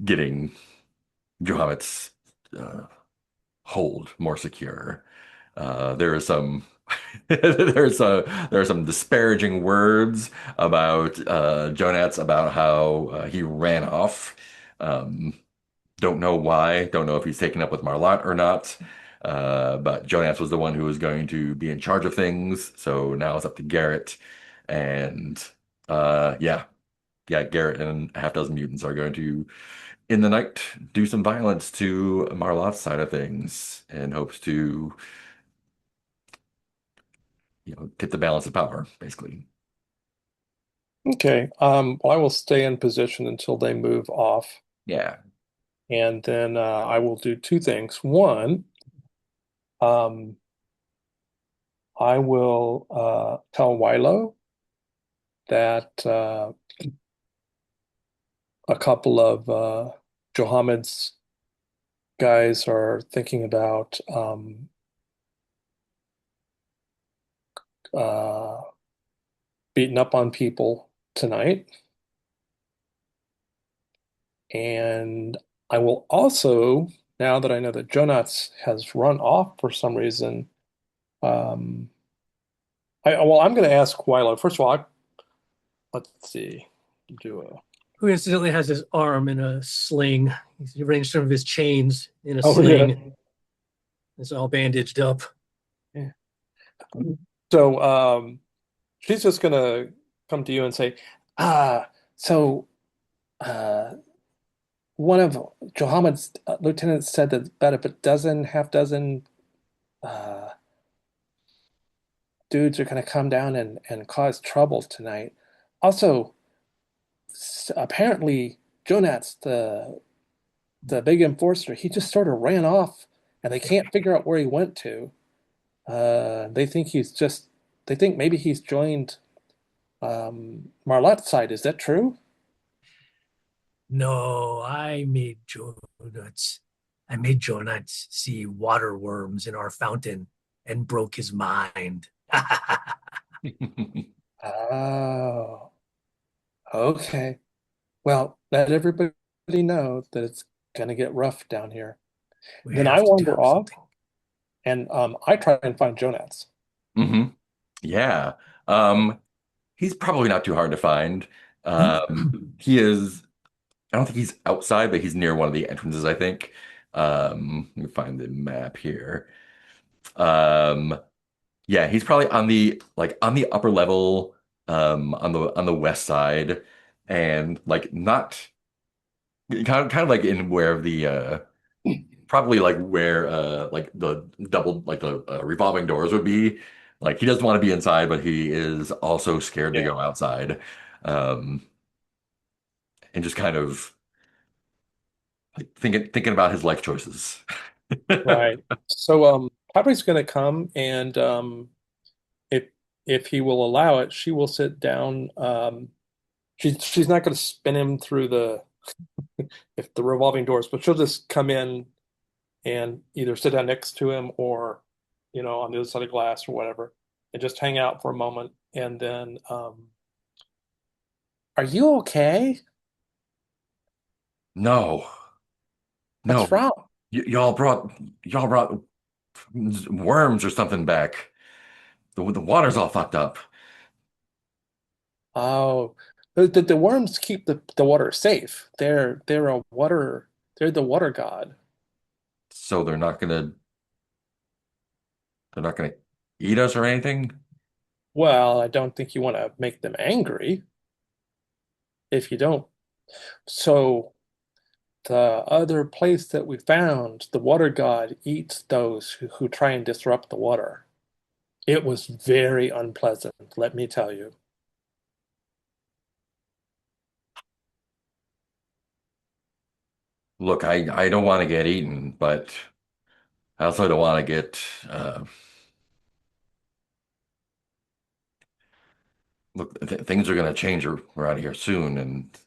getting Johamed's uh, hold more secure. There is some there are some disparaging words about Jonats about how he ran off. Um, don't know why. Don't know if he's taken up with Marlot or not. But Jonas was the one who was going to be in charge of things, so now it's up to Garrett. And yeah, yeah, Garrett and a half dozen mutants are going to, in the night, do some violence to Marlot's side of things in hopes to, tip the balance of power, basically. Okay. Well, I will stay in position until they move off, Yeah. and then I will do two things. One, um, I will tell Wilo that a couple of Johammed's guys are thinking about uh, beating up on people tonight. And I will also, now that I know that Jonas has run off for some reason, um, I'm going to ask Wilo. First of all, let's see, do a. Who incidentally has his arm in a sling. He's arranged some of his chains in a Oh yeah. sling. It's all bandaged up. Yeah. So she's just gonna come to you and say, so uh, one of Johamed's lieutenants said that about a half dozen uh, dudes are gonna come down and cause trouble tonight. Also, apparently Jonas, the big enforcer, he just sort of ran off, and they can't figure out where he went to. They think they think maybe he's joined Marlette's side. Is that true? No, I made Jonuts. I made Jonuts see water worms in our fountain and broke his mind. Oh, okay. Well, let everybody know that it's gonna get rough down here. We Then I have to do wander off, something. and I try and find Jonas. hmm Yeah. Um, he's probably not too hard to find. He is, I don't think he's outside, but he's near one of the entrances, I think. Let me find the map here. Um, yeah, he's probably on the upper level, on the west side, and like not kind of like in where the probably like where like the double like the revolving doors would be. Like he doesn't want to be inside, but he is also scared to Yeah, go outside. Um, and just kind of like thinking about his life choices. right. So Tavri's gonna come, and if he will allow it, she will sit down. She's not gonna spin him through the if the revolving doors, but she'll just come in and either sit down next to him or, on the other side of glass or whatever, and just hang out for a moment. And then, are you okay? No, What's no, wrong? y y'all brought worms or something back. The water's all fucked up, Oh, the worms keep the water safe. They're the water god. so they're not gonna eat us or anything. Well, I don't think you want to make them angry if you don't. So the other place that we found, the water god eats those who try and disrupt the water. It was very unpleasant, let me tell you. Look, I don't want to get eaten, but I also don't want to get look, things are going to change around here soon, and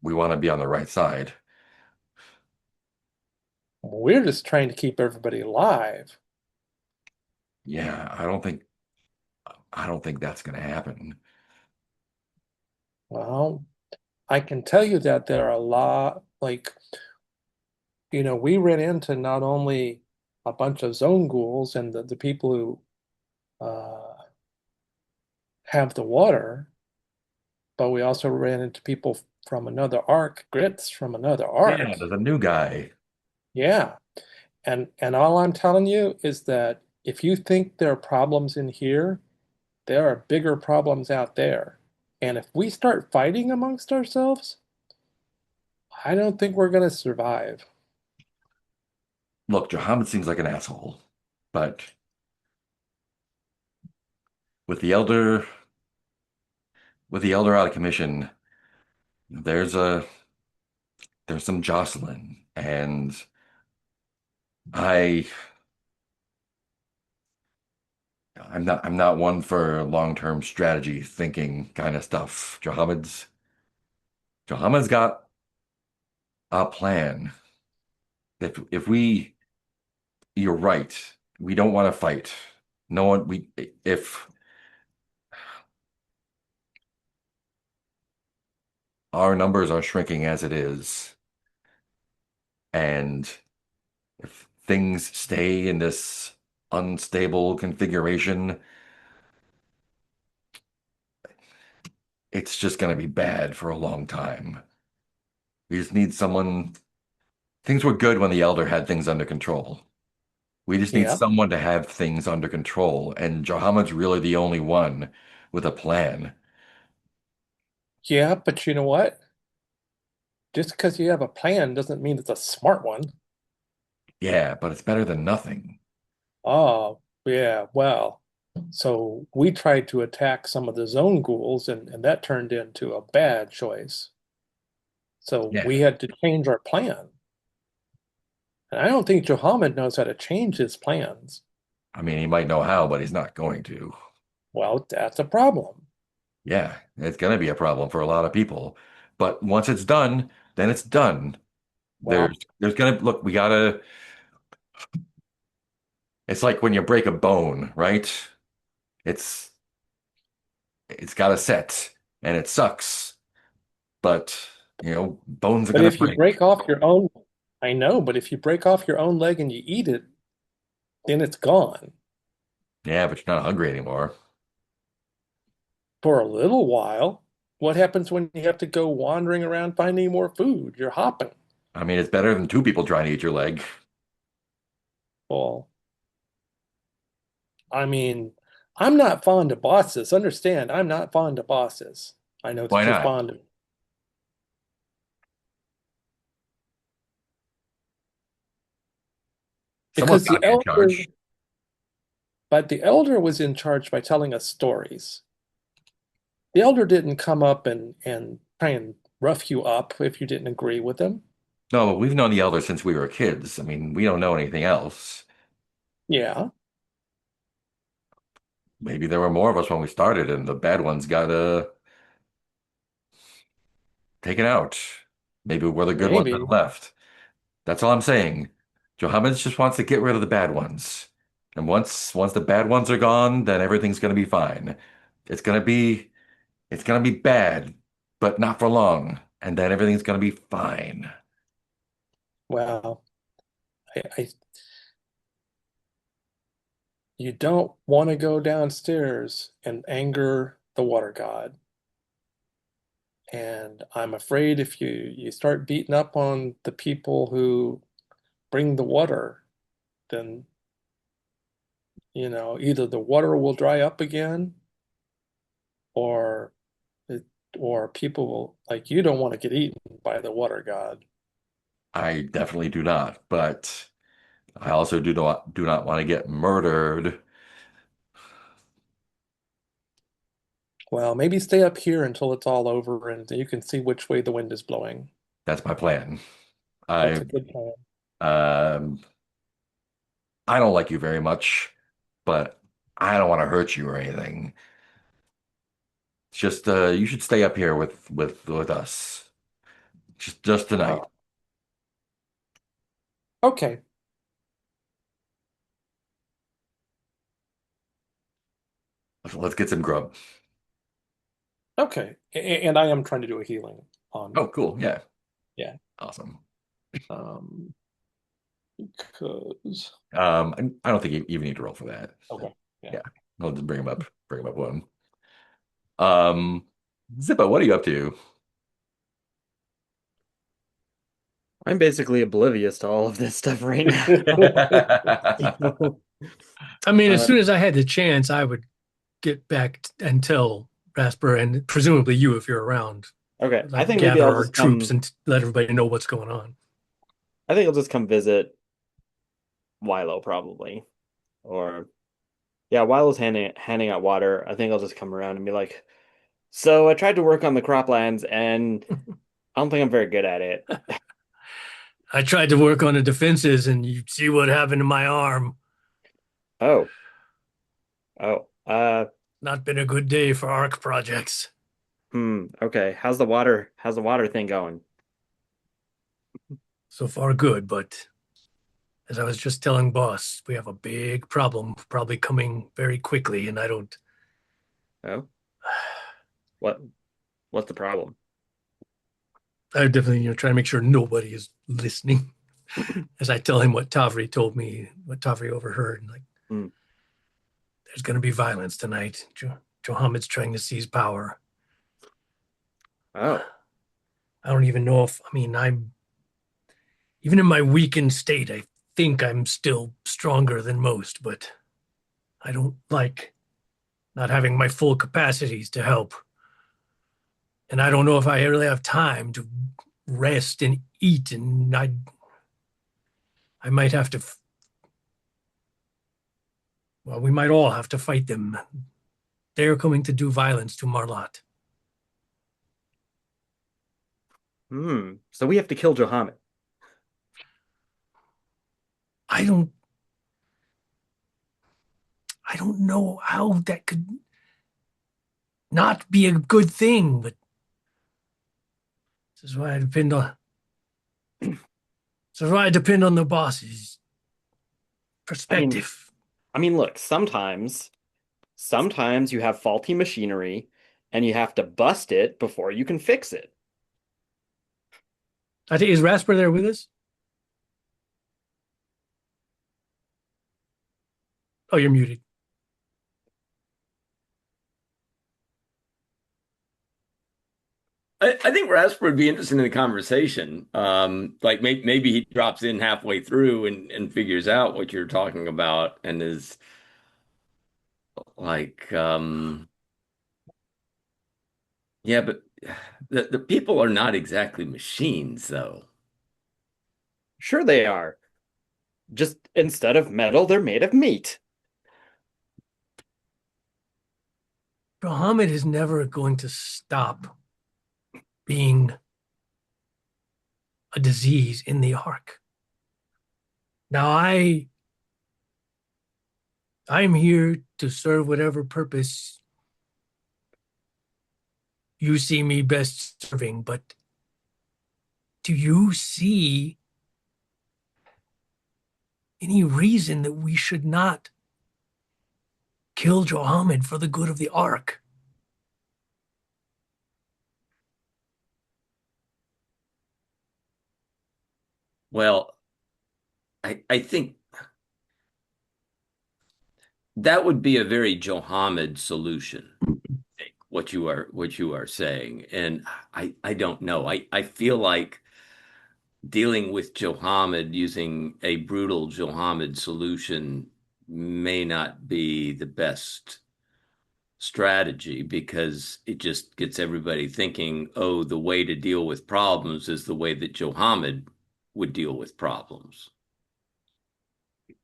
we want to be on the right side. We're just trying to keep everybody alive. Yeah, I don't think that's going to happen. Well, I can tell you that there are a lot, we ran into not only a bunch of zone ghouls and the people who uh, have the water, but we also ran into people from another arc, grits from another Yeah, arc. there's a new guy. Yeah. And all I'm telling you is that if you think there are problems in here, there are bigger problems out there. And if we start fighting amongst ourselves, I don't think we're going to survive. Look, Johammed seems like an asshole, but with the elder with the elder out of commission, there's a there's some jostling, and I I'm not one for long-term strategy thinking kind of stuff. Johammed's got a plan. If we You're right. We don't want to fight. No one we if our numbers are shrinking as it is, and if things stay in this unstable configuration, it's just going to be bad for a long time. We just need someone. Things were good when the Elder had things under control. We just need Yeah. someone to have things under control, and Johammad's really the only one with a plan. Yeah, but you know what? Just because you have a plan doesn't mean it's a smart one. Yeah, but it's better than nothing. Oh, yeah, well, so we tried to attack some of the zone ghouls, and that turned into a bad choice. So Yeah, we had to change our plan. And I don't think Johammed knows how to change his plans. I mean, he might know how, but he's not going to. Well, that's a problem. Yeah, it's going to be a problem for a lot of people. But once it's done, then it's done. Well, There's going to look, we gotta, it's like when you break a bone, right? It's it's got to set and it sucks, but bones are but going to if you break. break off your own, I know, but if you break off your own leg and you eat it, then it's gone Yeah, but you're not hungry anymore. for a little while. What happens when you have to go wandering around finding more food? You're hopping. I mean, it's better than two people trying to eat your leg. Well, I mean, I'm not fond of bosses. Understand, I'm not fond of bosses. I know Why that you're not? fond of Someone's because got to the be in elder, charge. but the elder was in charge by telling us stories. The elder didn't come up and try and rough you up if you didn't agree with him. No, but we've known the Elder since we were kids. I mean, we don't know anything else. Yeah, Maybe there were more of us when we started, and the bad ones got taken out. Maybe we're the good ones that maybe. left. That's all I'm saying. Johannes just wants to get rid of the bad ones. And once the bad ones are gone, then everything's gonna be fine. It's gonna be it's gonna be bad, but not for long. And then everything's gonna be fine. Well, you don't want to go downstairs and anger the water god. And I'm afraid if you start beating up on the people who bring the water, then either the water will dry up again, or it, or people will like you don't want to get eaten by the water god. I definitely do not, but I also do not want to get murdered. Well, maybe stay up here until it's all over and you can see which way the wind is blowing. That's my plan. That's I a good plan. um I don't like you very much, but I don't want to hurt you or anything. It's just you should stay up here with us. Just tonight. Uh, okay, Let's get some grub. okay. And I am trying to do a healing on, Oh, cool. Yeah. yeah. Awesome. Um, because I don't think you even need to roll for that. okay, yeah. Yeah. I'll just bring him up. Bring him up one. Um, Zippo, what are you up to? I'm basically oblivious to all of this stuff right now. I mean, as Uh, soon as I had the chance, I would get back and tell Rasper and presumably you if you're around, okay, I like think maybe I'll gather our just troops come. and let everybody know what's going on. I think I'll just come visit Wilo probably, or yeah, Wilo's handing out water. I think I'll just come around and be like, so I tried to work on the croplands, and I don't think I'm very good at it. I tried to work on the defenses, and you see what happened to my arm. Oh, oh, Not been a good day for ARC projects. okay. How's the water thing going? So far, good, but as I was just telling Boss, we have a big problem probably coming very quickly, and I don't. Oh, what, what's the problem? I definitely, try to make sure nobody is listening as I tell him what Tavri told me, what Tavri overheard. And like, Hmm. there's going to be violence tonight. Johammed's trying to seize power. Oh, I don't even know if, I mean, I'm even in my weakened state, I think I'm still stronger than most, but I don't like not having my full capacities to help. And I don't know if I really have time to rest and eat. And I might have to, well, we might all have to fight them. They're coming to do violence to Marlot. so we have to kill Johammed. I don't, I don't know how that could not be a good thing, but this is why I depend on, this is why I depend on the boss's I mean, perspective. look, sometimes you have faulty machinery and you have to bust it before you can fix it. I think, is Rasper there with us? Oh, you're muted. I think Rasper would be interested in the conversation. Like maybe he drops in halfway through and figures out what you're talking about and is like, yeah, but the people are not exactly machines, though. Sure they are. Just instead of metal, they're made of meat. Muhammad is never going to stop being a disease in the ark. Now I'm here to serve whatever purpose you see me best serving, but do you see any reason that we should not kill Johammed for the good of the ark? Well, I think that would be a very Johammed solution, what you are saying. And I don't know. I feel like dealing with Johammed using a brutal Johammed solution may not be the best strategy because it just gets everybody thinking, oh, the way to deal with problems is the way that Johammed would deal with problems.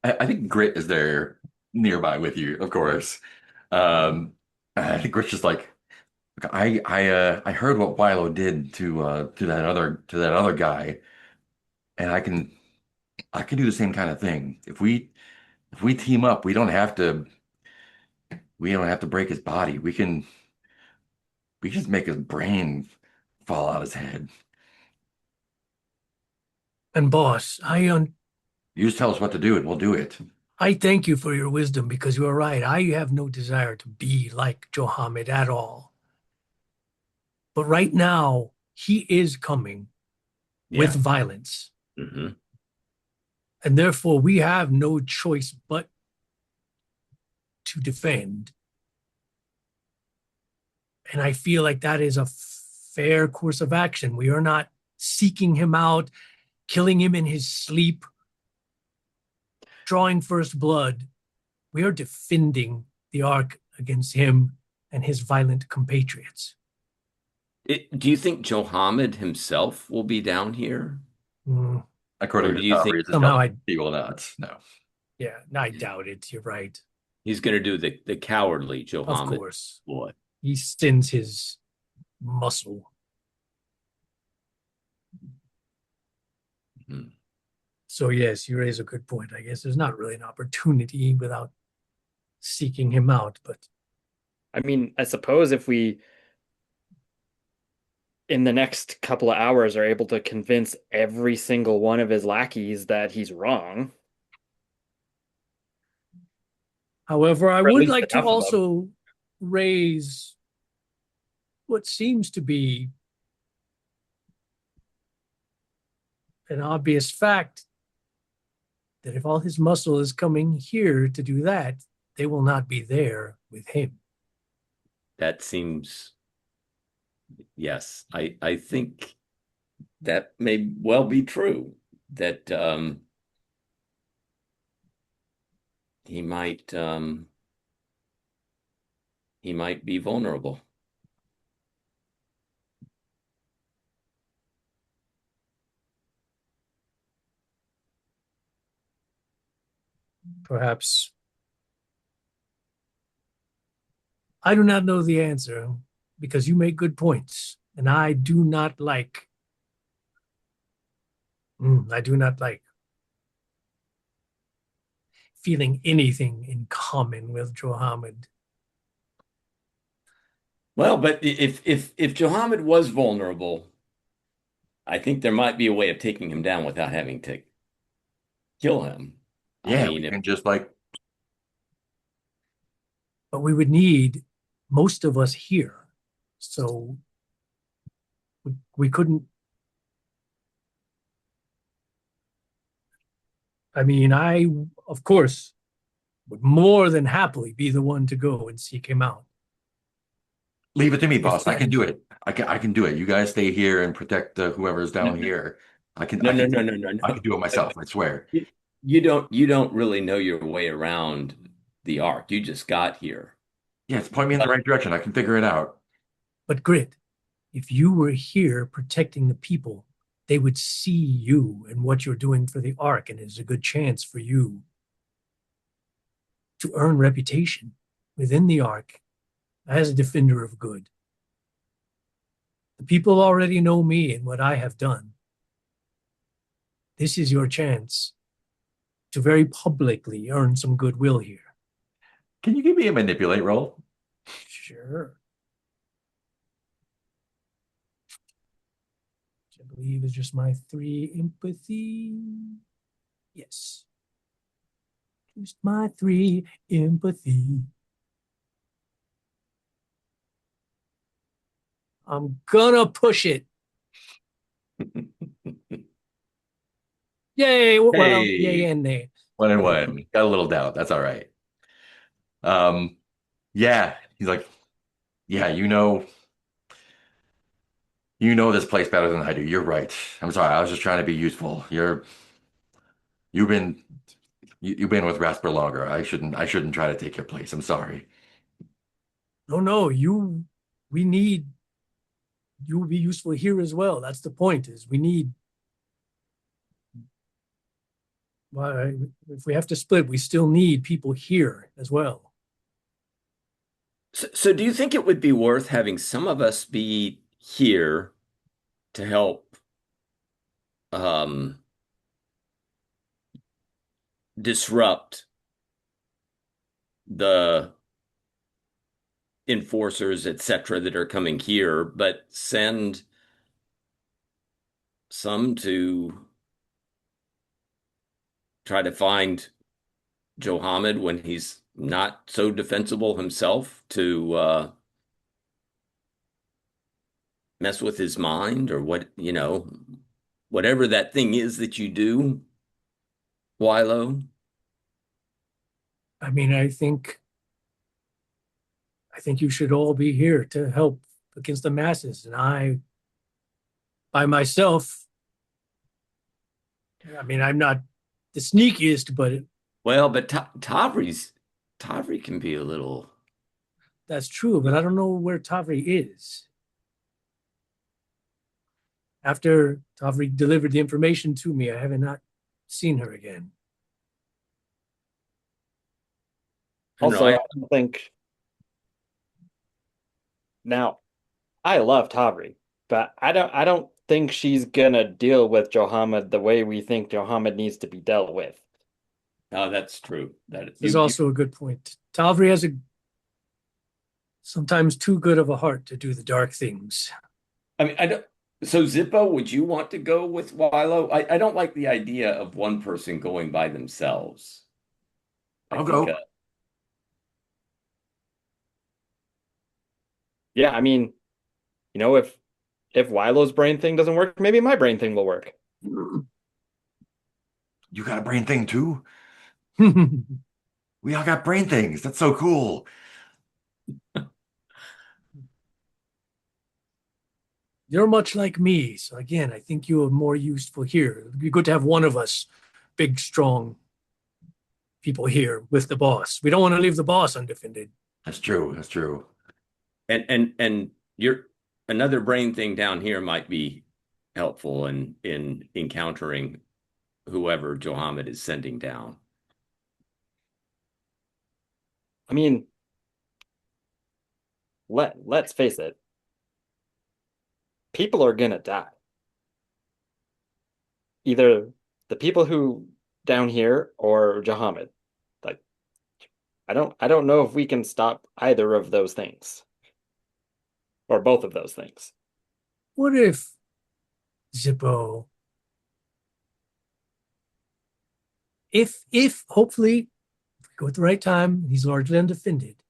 I think Grit is there nearby with you, of course. I think Grit's just like, I heard what Wilo did to that other guy, and I can do the same kind of thing. If we team up, we don't have to break his body. We can just make his brain fall out his head. And boss, You just tell us what to do and we'll do it. I thank you for your wisdom because you are right. I have no desire to be like Johammed at all. But right now, he is coming with Yeah. violence. Hmm. And therefore, we have no choice but to defend. And I feel like that is a fair course of action. We are not seeking him out killing him in his sleep, drawing first blood. We are defending the Ark against him and his violent compatriots. Do you think Johammed himself will be down here? Mm, According Or to do you think Tavri, it's somehow telling people not. No. yeah, I doubt it. You're right. he's going to do the cowardly Of Johammed course. boy? He sends his muscle. Hmm. So yes, you raise a good point. I guess there's not really an opportunity without seeking him out, but I mean, I suppose if we, in the next couple of hours, are able to convince every single one of his lackeys that he's wrong, however, I or at would least like to enough of them. also raise what seems to be an obvious fact that if all his muscle is coming here to do that, they will not be there with him. That seems, yes, I think that may well be true. That he might he might be vulnerable. Perhaps I do not know the answer because you make good points, and I do not like. I do not like feeling anything in common with Johammed. Well, but if Johammed was vulnerable, I think there might be a way of taking him down without having to kill him. I Yeah, we mean, if can just like, But we would need most of us here. So we couldn't. I mean, I, of course, would more than happily be the one to go and seek him out. leave it to me, If boss. I that, can do it. I can do it. You guys stay here and protect whoever's no, down here. I can no, I no, can no, no, no, I no. can do it myself, I swear. You, you don't really know your way around the arc. You just got here. Yeah, it's point me in the But right direction. I can figure it out. but Grit, if you were here protecting the people, they would see you and what you're doing for the Ark, and it's a good chance for you to earn reputation within the Ark as a defender of good. The people already know me and what I have done. This is your chance to very publicly earn some goodwill here. Can you give me a manipulate roll? Sure. Which I believe is just my 3 empathy. Yes. Just my 3 empathy. I'm gonna push it. Yay! Well, yay Hey, and nay. one and one. Got a little doubt. That's all right. Um, yeah. He's like, yeah, you know this place better than I do. You're right. I'm sorry. I was just trying to be useful. You've been you've been with Rasper longer. I shouldn't try to take your place. I'm sorry. No, we need you will be useful here as well. That's the point. Is we need. Well, if we have to split, we still need people here as well. so do you think it would be worth having some of us be here to help um, disrupt the enforcers, etc., that are coming here, but send some to try to find Johammed when he's not so defensible himself to mess with his mind or whatever that thing is that you do, Wilo? I mean, I think you should all be here to help against the masses, and I, by myself, I mean, I'm not the sneakiest, but Well, but Tavri can be a little. that's true. But I don't know where Tavri is. After Tavri delivered the information to me, I have not seen her again. I don't know. Also, I don't think now I love Tavri, but I don't think she's gonna deal with Johammed the way we think Johammed needs to be dealt with. Oh, that's true. There's also a good point. Tavri has a sometimes too good of a heart to do the dark things. I mean, I don't. So Zippo, would you want to go with Wilo? I don't like the idea of one person going by themselves. I I'll think, go. Yeah, I mean, if Wilo's brain thing doesn't work, maybe my brain thing will work. You got a brain thing too? We all got brain things. That's so cool. You're much like me. So again, I think you are more useful here. It'd be good to have one of us, big, strong people here with the boss. We don't want to leave the boss undefended. That's true. That's true. and your another brain thing down here might be helpful in encountering whoever Johammed is sending down. I mean, let's face it, people are gonna die. Either the people who down here or Johammed. Like, I don't know if we can stop either of those things. Or both of those things. What if Zippo, if hopefully if we go at the right time, he's largely undefended.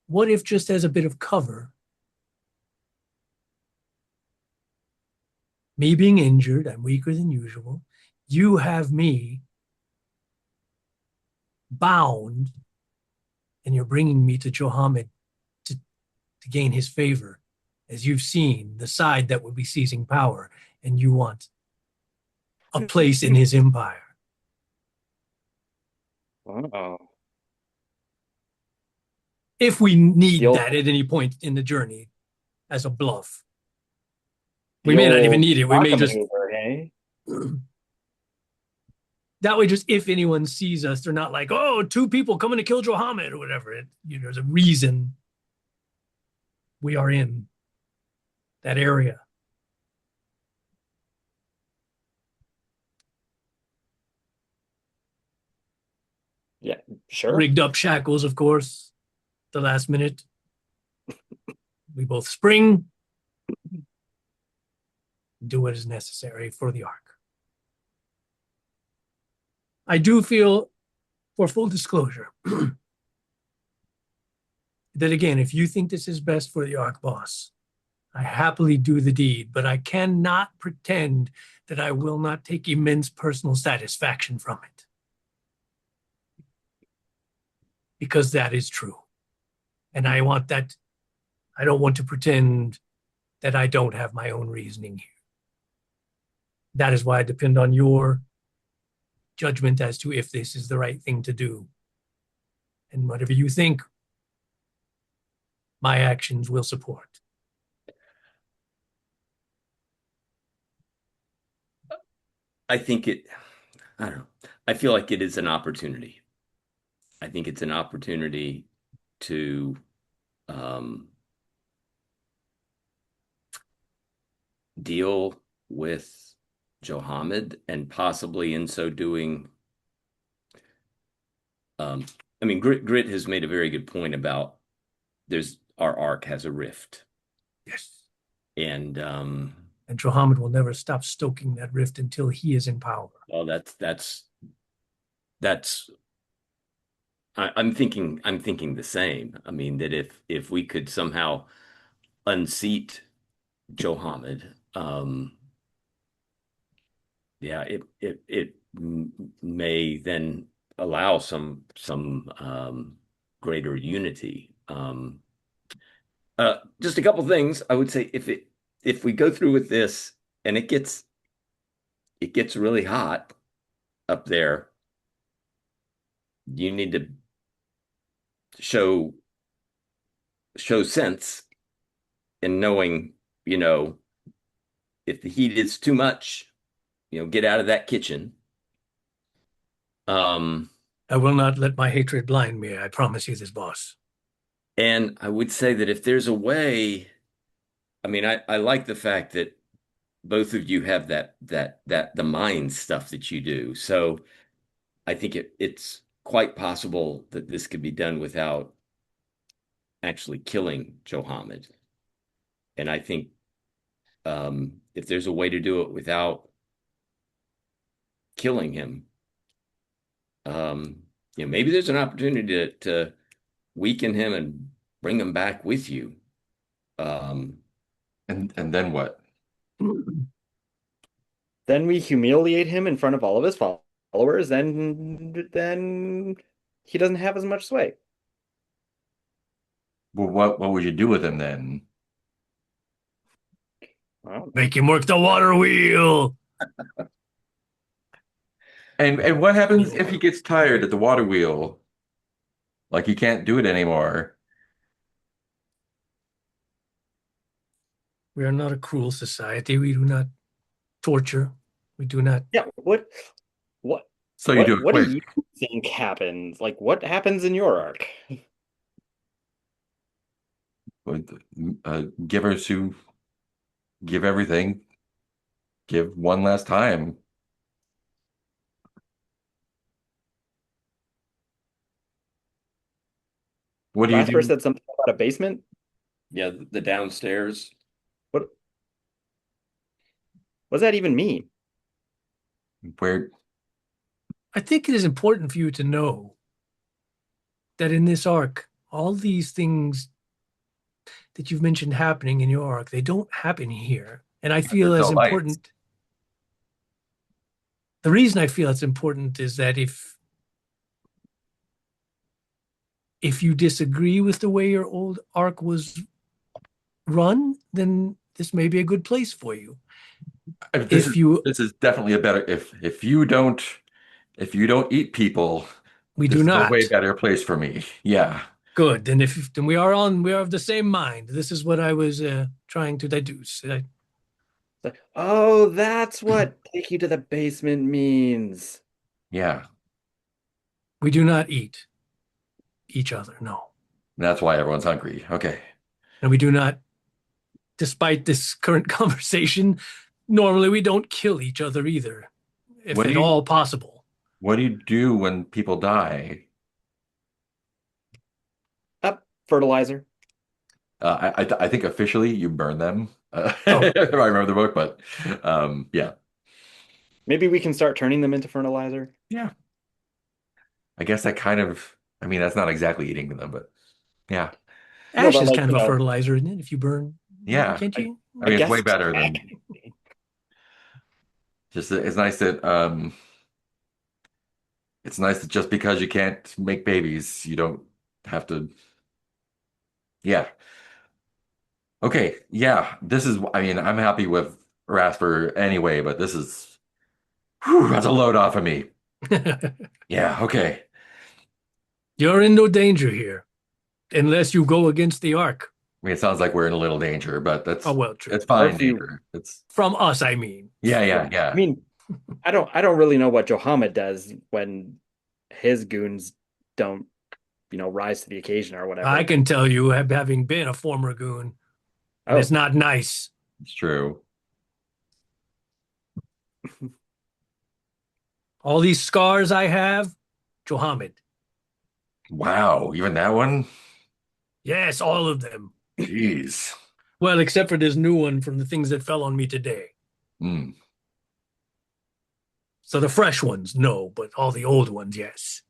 What if just as a bit of cover, me being injured, I'm weaker than usual, you have me bound, and you're bringing me to Johammed to gain his favor. As you've seen, the side that would be seizing power, and you want a place in his empire. Oh. If we need The old, that at any point in the journey as a bluff. the We may not even old need it. We may Waka just maneuver, eh? that way, just if anyone sees us, they're not like, oh, two people coming to kill Johammed or whatever. There's a reason we are in that area. Yeah, sure. Rigged up shackles, of course, the last minute. We both spring, do what is necessary for the arc. I do feel, for full disclosure, that again, if you think this is best for the arc boss, I happily do the deed, but I cannot pretend that I will not take immense personal satisfaction from it. Because that is true. And I want that, I don't want to pretend that I don't have my own reasoning here. That is why I depend on your judgment as to if this is the right thing to do. And whatever you think, my actions will support. I think I don't know. I feel like it is an opportunity. I think it's an opportunity to um, deal with Johammed and possibly in so doing. I mean, Grit has made a very good point about there's our arc has a rift. Yes. And And Johammed will never stop stoking that rift until he is in power. well, that's I'm thinking the same. I mean that if we could somehow unseat Johammed, yeah, it may then allow some greater unity. Just a couple things I would say if we go through with this and it gets it gets really hot up there, you need to show show sense in knowing, you know, if the heat is too much, get out of that kitchen. Um, I will not let my hatred blind me. I promise you this, boss. and I would say that if there's a way, I mean, I like the fact that both of you have that the mind stuff that you do. So I think it's quite possible that this could be done without actually killing Johammed. And I think if there's a way to do it without killing him, um, maybe there's an opportunity to weaken him and bring him back with you. Um, And then what? Then we humiliate him in front of all of his followers, and then he doesn't have as much sway. Well, what would you do with him then? Well, Make him work the water wheel. And what happens if he gets tired at the water wheel? Like he can't do it anymore. We are not a cruel society. We do not torture. We do not. yeah, what, So you do it what do quick. you think happens? Like, what happens in your arc? Give her to give everything. Give one last time. What do you Rasper do? said something about a basement. yeah, the downstairs. What does that even mean? Where I think it is important for you to know that in this arc, all these things that you've mentioned happening in your arc, they don't happen here. And I feel there's no as lights? important. The reason I feel it's important is that if you disagree with the way your old arc was run, then this may be a good place for you. This is If you, this is definitely a better if you don't eat people, we this do is a way not. better place for me. Yeah. Good. Then we are of the same mind. This is what I was trying to deduce. Like, oh, that's what take you to the basement means. Yeah. We do not eat each other, no. That's why everyone's hungry. Okay. And we do not, despite this current conversation, normally we don't kill each other either, if What do at you all possible. what do you do when people die? Up, fertilizer. I think officially you burn them. Oh, If I remember the book, but yeah. Maybe we can start turning them into fertilizer. Yeah. I guess that kind of I mean that's not exactly eating them, but yeah. No, ash but is like, kind of a fertilizer, isn't it? If you burn, Yeah. can't I, you? I I mean it's guess way it's better than technically. just it's nice that just because you can't make babies, you don't have to yeah. Okay, yeah. This is I mean, I'm happy with Rasper anyway, but this is whew, that's a load off of me. Yeah, okay. You're in no danger here, unless you go against the arc. I mean, it sounds like we're in a little danger, but Oh, well, true. it's Or fine if you, danger. It's From us, I mean. yeah, yeah. yeah, I yeah. mean, I don't really know what Johammed does when his goons don't, rise to the occasion or I whatever. can tell you, having been a former goon, and it's Oh, not nice. It's true. All these scars I have, Johammed. Wow, even that one? Yes, all of them. Jeez. Well, except for this new one from the things that fell on me today. Hmm. So the fresh ones, no, but all the old ones, yes.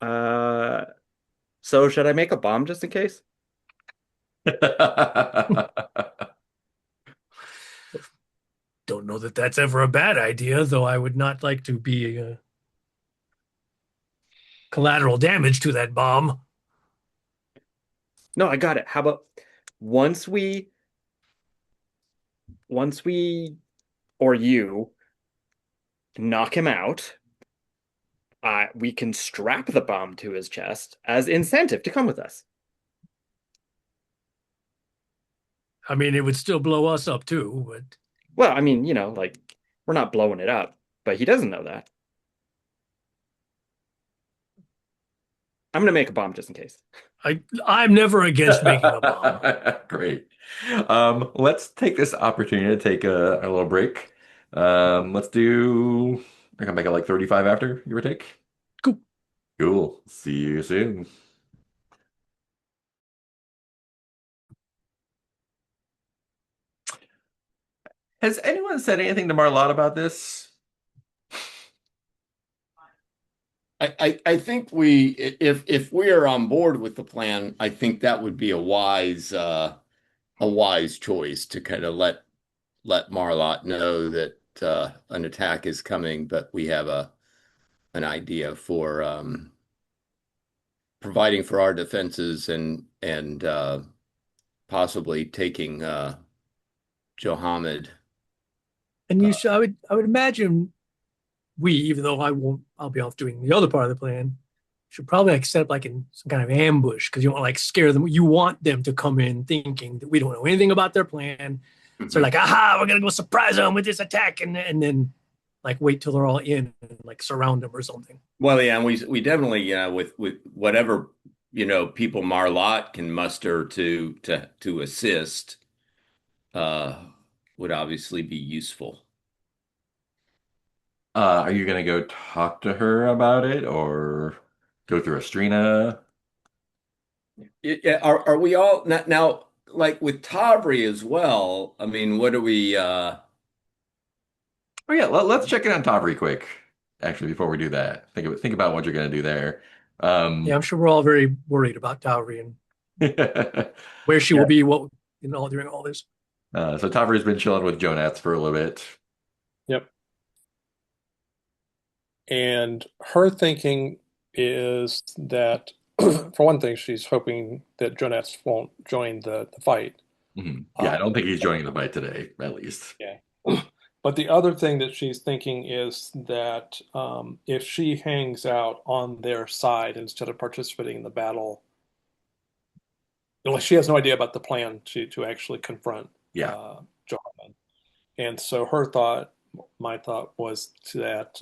uh, so should I make a bomb just in case? Don't know that that's ever a bad idea, though I would not like to be collateral damage to that bomb. No, I got it. How about once we once we or you knock him out, we can strap the bomb to his chest as incentive to come with us. I mean, it would still blow us up too, but Well, I mean, like we're not blowing it up, but he doesn't know that. I'm gonna make a bomb just in case. I'm never against making a bomb. Great. Let's take this opportunity to take a little break. Let's do, I can make it like 35 after, give or take. Cool. Cool. See you soon. Has anyone said anything to Marlotte about this? I think we if we are on board with the plan, I think that would be a wise choice to kind of let Marlot know that an attack is coming, but we have a an idea for providing for our defenses and possibly taking Johammed. And Uh, I would imagine even though I'll be off doing the other part of the plan, should probably like set up like in some kind of ambush because you want to like scare them. You want them to come in thinking that we don't know anything about their plan. So like, aha, we're gonna go surprise them with this attack, and then like wait till they're all in and like surround them or something. Well, yeah, and we definitely, with whatever, people Marlot can muster to assist, uh, would obviously be useful. Are you gonna go talk to her about it or go through Estrina? Yeah, are we all now, like with Tavri as well? I mean, what do we Oh yeah, let's check in on Tavri quick. Actually, before we do that, think about what you're gonna do there. Yeah, Um, I'm sure we're all very worried about Tavri and yeah. where she will be, what during all this. So Tavri's been chilling with Jonats for a little bit. Yep. And her thinking is that, for one thing, she's hoping that Jonas won't join the fight. Yeah, I don't think he's But joining the fight today, at least. yeah. But the other thing that she's thinking is that if she hangs out on their side instead of participating in the battle, she has no idea about the plan to actually confront Yeah. Johammed. And so my thought was that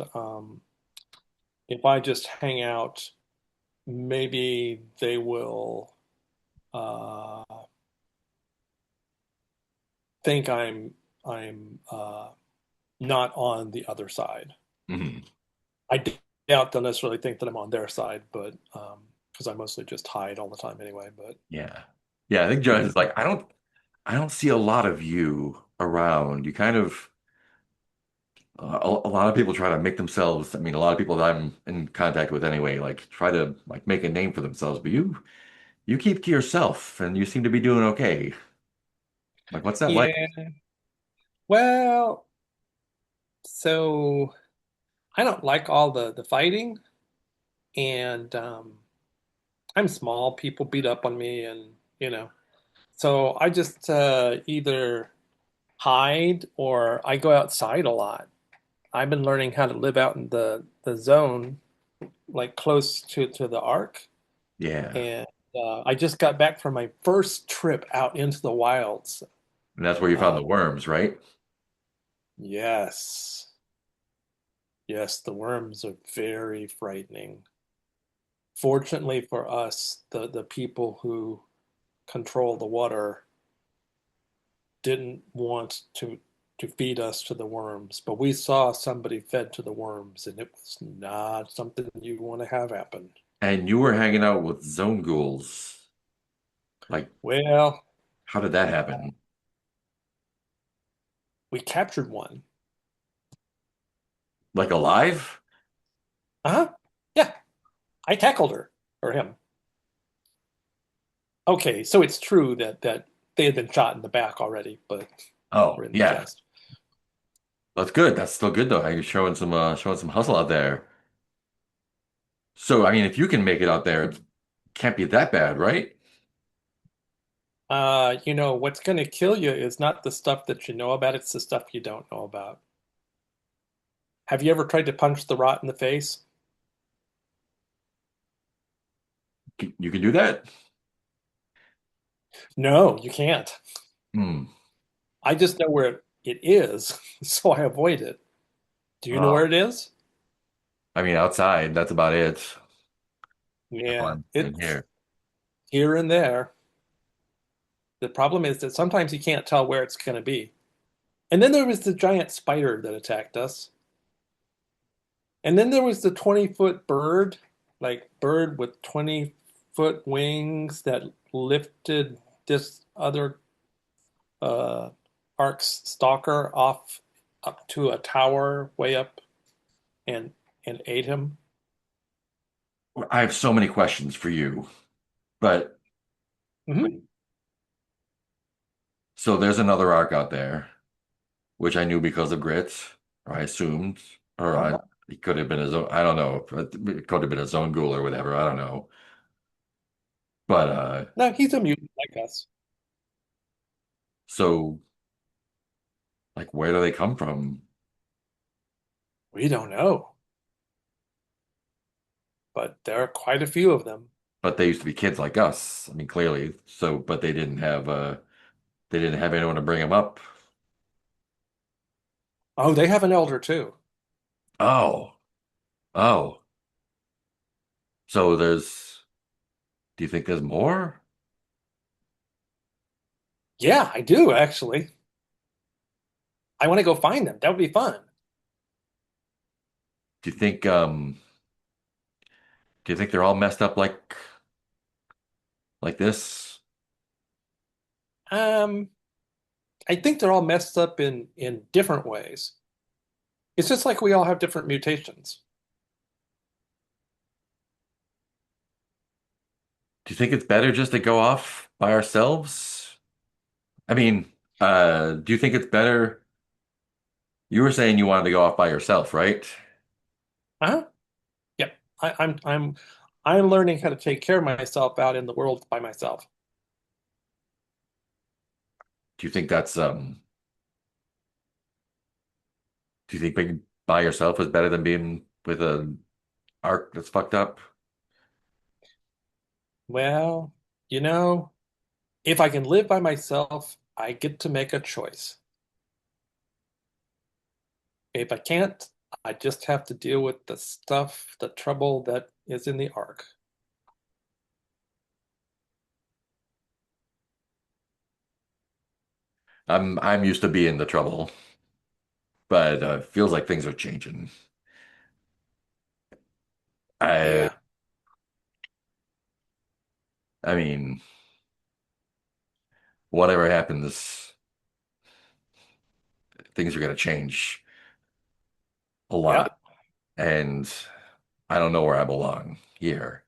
if I just hang out, maybe they will uh, think I'm not on the other side. hmm I doubt they'll necessarily think that I'm on their side, but because I mostly just hide all the time anyway. But Yeah. Yeah, I think Jonats is like, I don't see a lot of you around. You kind of a lot of people try to make themselves, I mean, a lot of people that I'm in contact with anyway, like try to like make a name for themselves, but you keep to yourself and you seem to be doing okay. Like, what's that like? yeah, well, so I don't like all the fighting, and I'm small. People beat up on me, and so I just either hide or I go outside a lot. I've been learning how to live out in the zone, like close to the arc, Yeah. and I just got back from my first trip out into the wilds. And that's where you found Uh, the worms, right? yes, yes, the worms are very frightening. Fortunately for us, the people who control the water didn't want to feed us to the worms, but we saw somebody fed to the worms, and it was not something you want to have happen. And you were hanging out with zone ghouls. Like, Well, how did that happen? we captured one. Like alive? Uh-huh. Yeah, I tackled her or him. Okay, so it's true that they had been shot in the back already, but Oh, we're in the yeah. chest. That's good. That's still good though. You're showing some hustle out there. So, I mean, if you can make it out there, it can't be that bad, right? What's going to kill you is not the stuff that you know about, it's the stuff you don't know about. Have you ever tried to punch the rot in the face? You can do that? No, you can't. Hmm. I just know where it is, so I avoid it. Do you know where Oh, it is? I mean, outside, that's about it. If Yeah, I'm in it's here. here and there. The problem is that sometimes you can't tell where it's going to be. And then there was the giant spider that attacked us. And then there was the 20-foot bird, like bird with 20-foot wings that lifted this other uh, Ark's stalker off up to a tower way up and ate him. I have so many questions for you, but Mhm. so there's another arc out there, which I knew because of Grit, or I assumed, or I, it could have been his own, I don't know, it could have been his own ghoul or whatever, I don't know. But No, he's a mutant like us. so like where do they come from? We don't know, but there are quite a few of them. But they used to be kids like us. I mean, clearly. So, but they didn't have anyone to bring them up. Oh, they have an elder too. Oh, oh. So do you think there's more? Yeah, I do actually. I want to go find them. That would be fun. Do you think do you think they're all messed up like this? Um, I think they're all messed up in different ways. It's just like we all have different mutations. Do you think it's better just to go off by ourselves? I mean, do you think it's better? You were saying you wanted to go off by yourself, right? Huh? Yep. I'm learning how to take care of myself out in the world by myself. Do you think that's do you think being by yourself is better than being with an arc that's fucked up? Well, you know, if I can live by myself, I get to make a choice. If I can't, I just have to deal with the stuff, the trouble that is in the arc. I'm used to being the trouble, but feels like things are changing. I Yeah. I mean, whatever happens, things are going to change a lot, Yep. and I don't know where I belong here.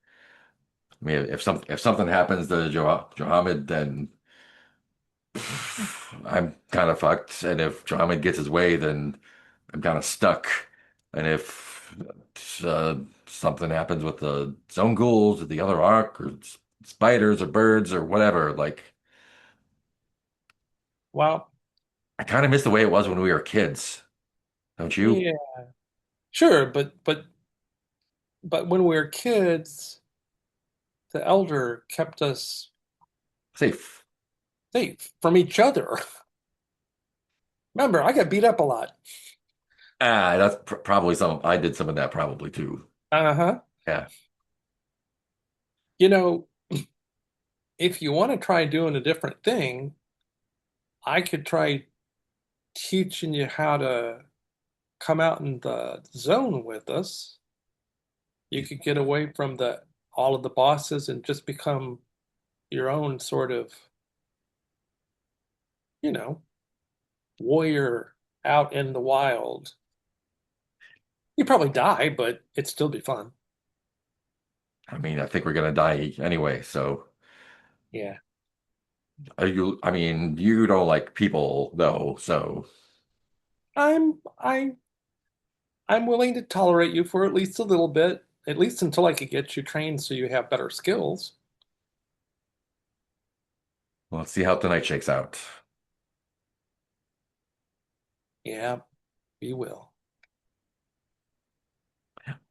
I mean, if something happens to Johammed, then I'm kind of fucked, and if Johammed gets his way, then I'm kind of stuck. And if uh, something happens with the zone ghouls or the other arc or spiders or birds or whatever, like Well, I kind of miss the way it was when we were kids, don't you? yeah, sure, but when we were kids, the elder kept us Safe. safe from each other. Remember, I got beat up a lot. That's probably some. I did some of that probably too. Uh-huh. Yeah. You know, if you want to try doing a different thing, I could try teaching you how to come out in the zone with us. You could get away from the all of the bosses and just become your own sort of, you know, warrior out in the wild. You'd probably die, but it'd still be fun. I mean, I think we're gonna die anyway. So, Yeah. are you? I mean, you don't like people though. So, I'm I I'm willing to tolerate you for at least a little bit, at least until I could get you trained so you have better skills. Well, let's see how tonight shakes out. Yeah, we will.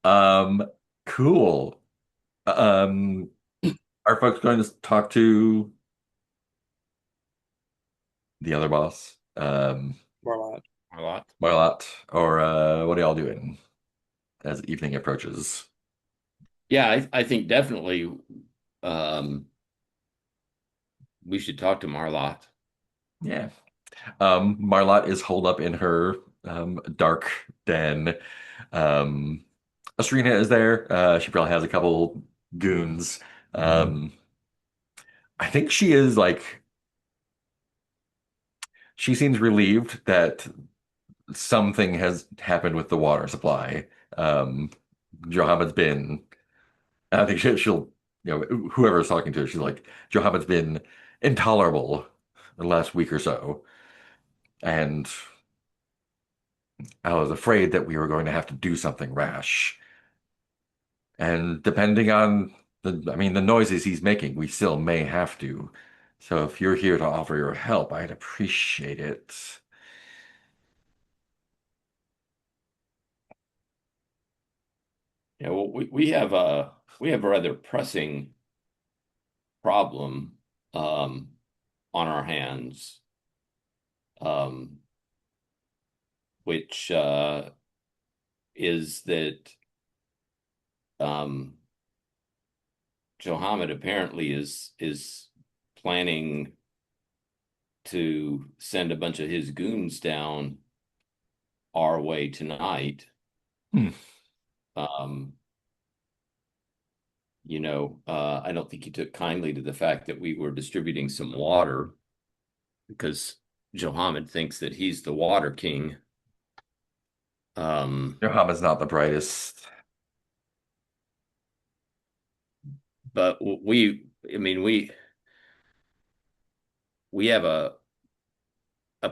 Um, cool. Um, are folks going to talk to the other boss, Marlot. A lot. Marlot, or what are y'all doing as evening approaches? Yeah, I think definitely um, we should talk to Marlot. Yeah. Marlot is holed up in her dark den. Um, Astrina is there. She probably has a couple goons. Um, I think she is like she seems relieved that something has happened with the water supply. Um, Johamed's been, I think she'll, whoever's talking to her, she's like, Johamed's been intolerable the last week or so. And I was afraid that we were going to have to do something rash. And depending on the noises he's making, we still may have to. So if you're here to offer your help, I'd appreciate it. Yeah, well, we have a rather pressing problem on our hands, um, which is that um, Johammed apparently is planning to send a bunch of his goons down our way tonight. Hmm. Um, I don't think he took kindly to the fact that we were distributing some water because Johammed thinks that he's the water king. Um, Johamed's not the brightest. but I mean, we have a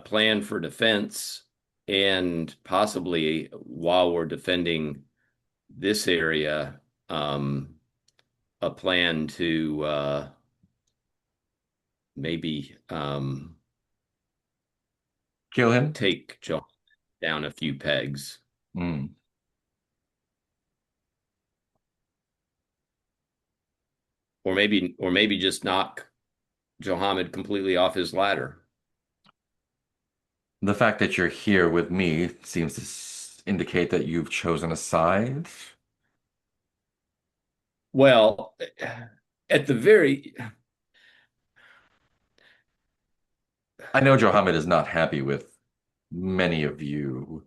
plan for defense, and possibly while we're defending this area, a plan to maybe Kill him? take John down a few pegs, Hmm. or maybe just knock Johammed completely off his ladder. The fact that you're here with me seems to indicate that you've chosen a side. Well, at the very I know Johammed is not happy with many of you.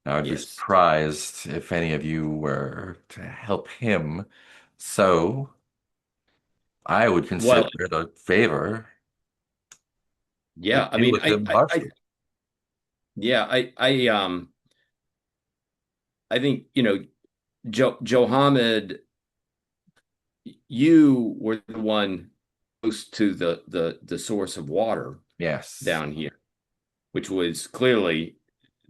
I'd be yes, surprised if any of you were to help him. So I would consider well, it a favor to yeah. I deal mean, with him harshly. yeah, I think Johammed, you were the one close to the source of water Yes. down here, which was clearly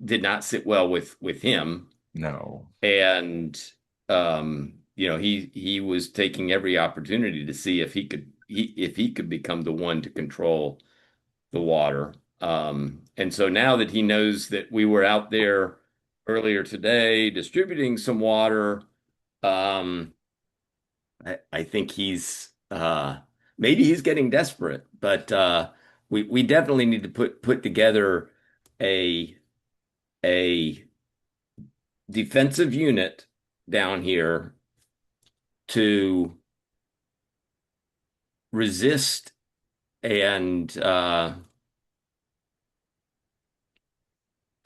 did not sit well with him. No. And he was taking every opportunity to see if he could become the one to control the water. And so now that he knows that we were out there earlier today distributing some water, um, I think he's maybe he's getting desperate, but we definitely need to put together a a defensive unit down here to resist and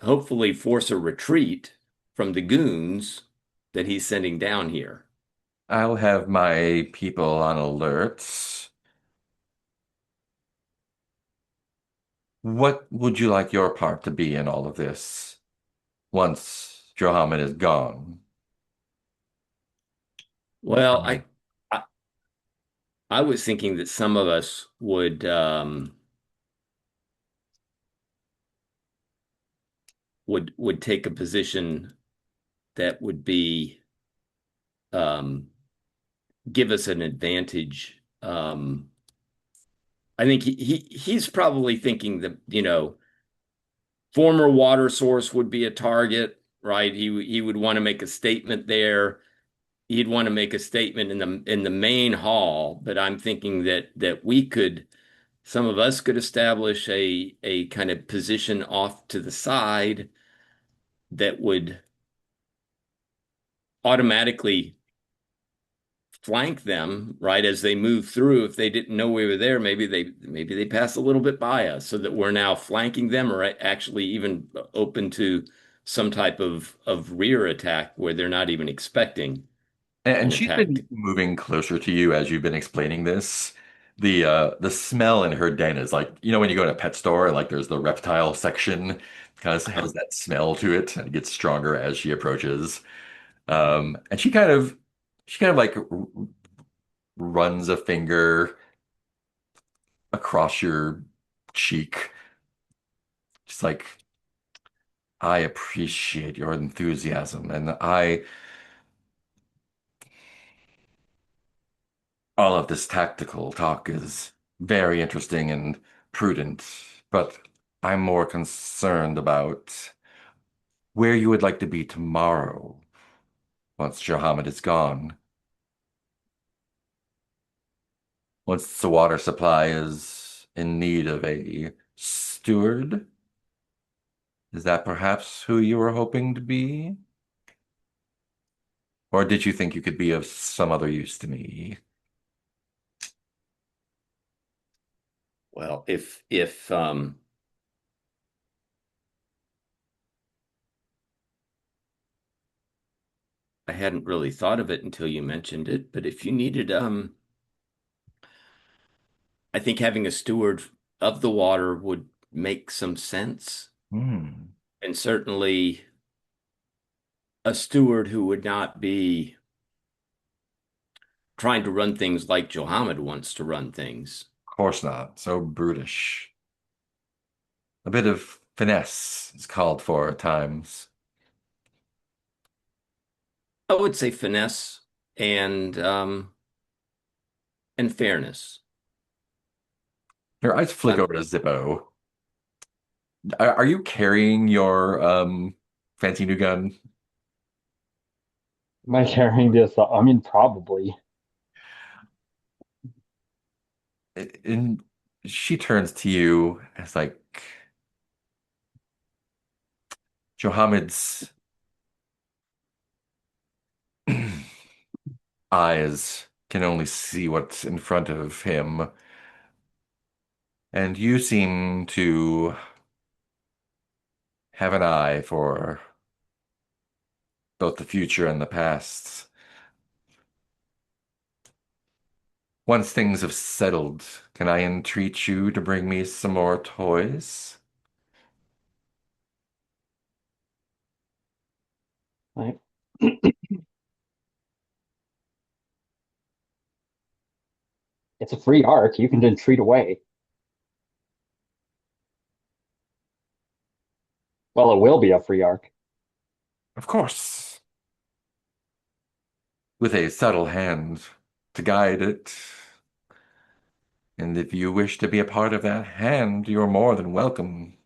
hopefully force a retreat from the goons that he's sending down here. I'll have my people on alert. What would you like your part to be in all of this once Johammed is gone? Well, Um, I I was thinking that some of us would take a position that would be um, give us an advantage, I think he's probably thinking that, former water source would be a target, right? He would want to make a statement there. He'd want to make a statement in the main hall, but I'm thinking that we could, some of us could establish a kind of position off to the side that would automatically flank them, right, as they move through. If they didn't know we were there, maybe they pass a little bit by us, so that we're now flanking them, or actually even open to some type of rear attack where they're not even expecting And an she's attack. been moving closer to you as you've been explaining this. The smell in her den is like, when you go to a pet store, like there's the reptile section, kind of has that smell to it, and it gets stronger as she approaches. And she kind of like runs a finger across your cheek. Just like, I appreciate your enthusiasm, and all of this tactical talk is very interesting and prudent, but I'm more concerned about where you would like to be tomorrow once Johammed is gone. Once the water supply is in need of a steward, is that perhaps who you were hoping to be? Or did you think you could be of some other use to me? Well, if I hadn't really thought of it until you mentioned it, but if you needed, I think having a steward of the water would make some sense. Hmm. And certainly a steward who would not be trying to run things like Johammed wants to run things. Of course not. So brutish. A bit of finesse is called for at times. I would say finesse and and fairness. Your eyes flick Um, over to Zippo. Are you carrying your fancy new gun? Am I carrying this? I mean, probably. And she turns to you as like Johammed's eyes can only see what's in front of him, and you seem to have an eye for both the future and the past. Once things have settled, can I entreat you to bring me some more toys? Right? It's a free arc. You can just treat away. Well, it will be a free arc. Of course, with a subtle hand to guide it. And if you wish to be a part of that hand, you're more than welcome.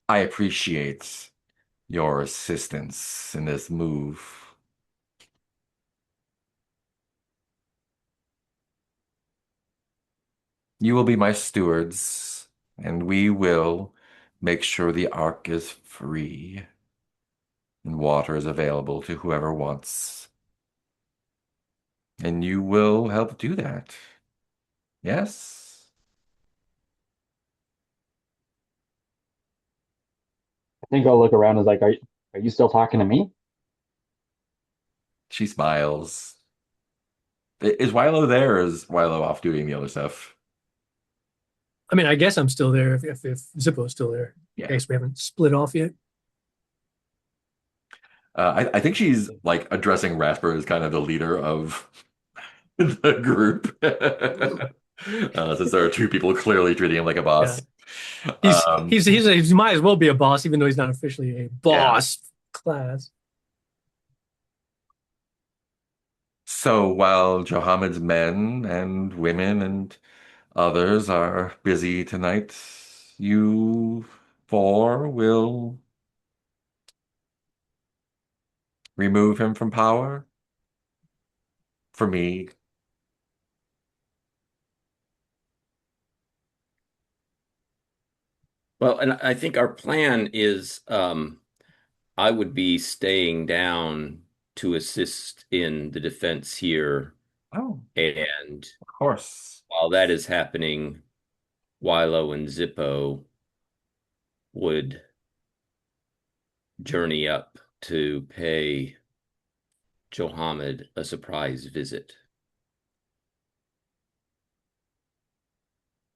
I appreciate your assistance in this move. You will be my stewards, and we will make sure the Ark is free and water is available to whoever wants. And you will help do that. Yes? I think I'll look around and like, are you still talking to me? She smiles. Is Wilo there, or is Wilo off doing the other stuff? I mean, I guess I'm still there if Zippo's still there. Yeah. I guess we haven't split off yet. I think she's like addressing Rasper as kind of the leader of the group. Since there are two people clearly treating him like a Yeah. boss. He's Um, he might as well be a boss, even though he's not officially a yeah. boss class. So while Johamed's men and women and others are busy tonight, you four will remove him from power for me. Well, and I think our plan is I would be staying down to assist in the defense here. Oh, And of course. while that is happening, Wilo and Zippo would journey up to pay Johammed a surprise visit.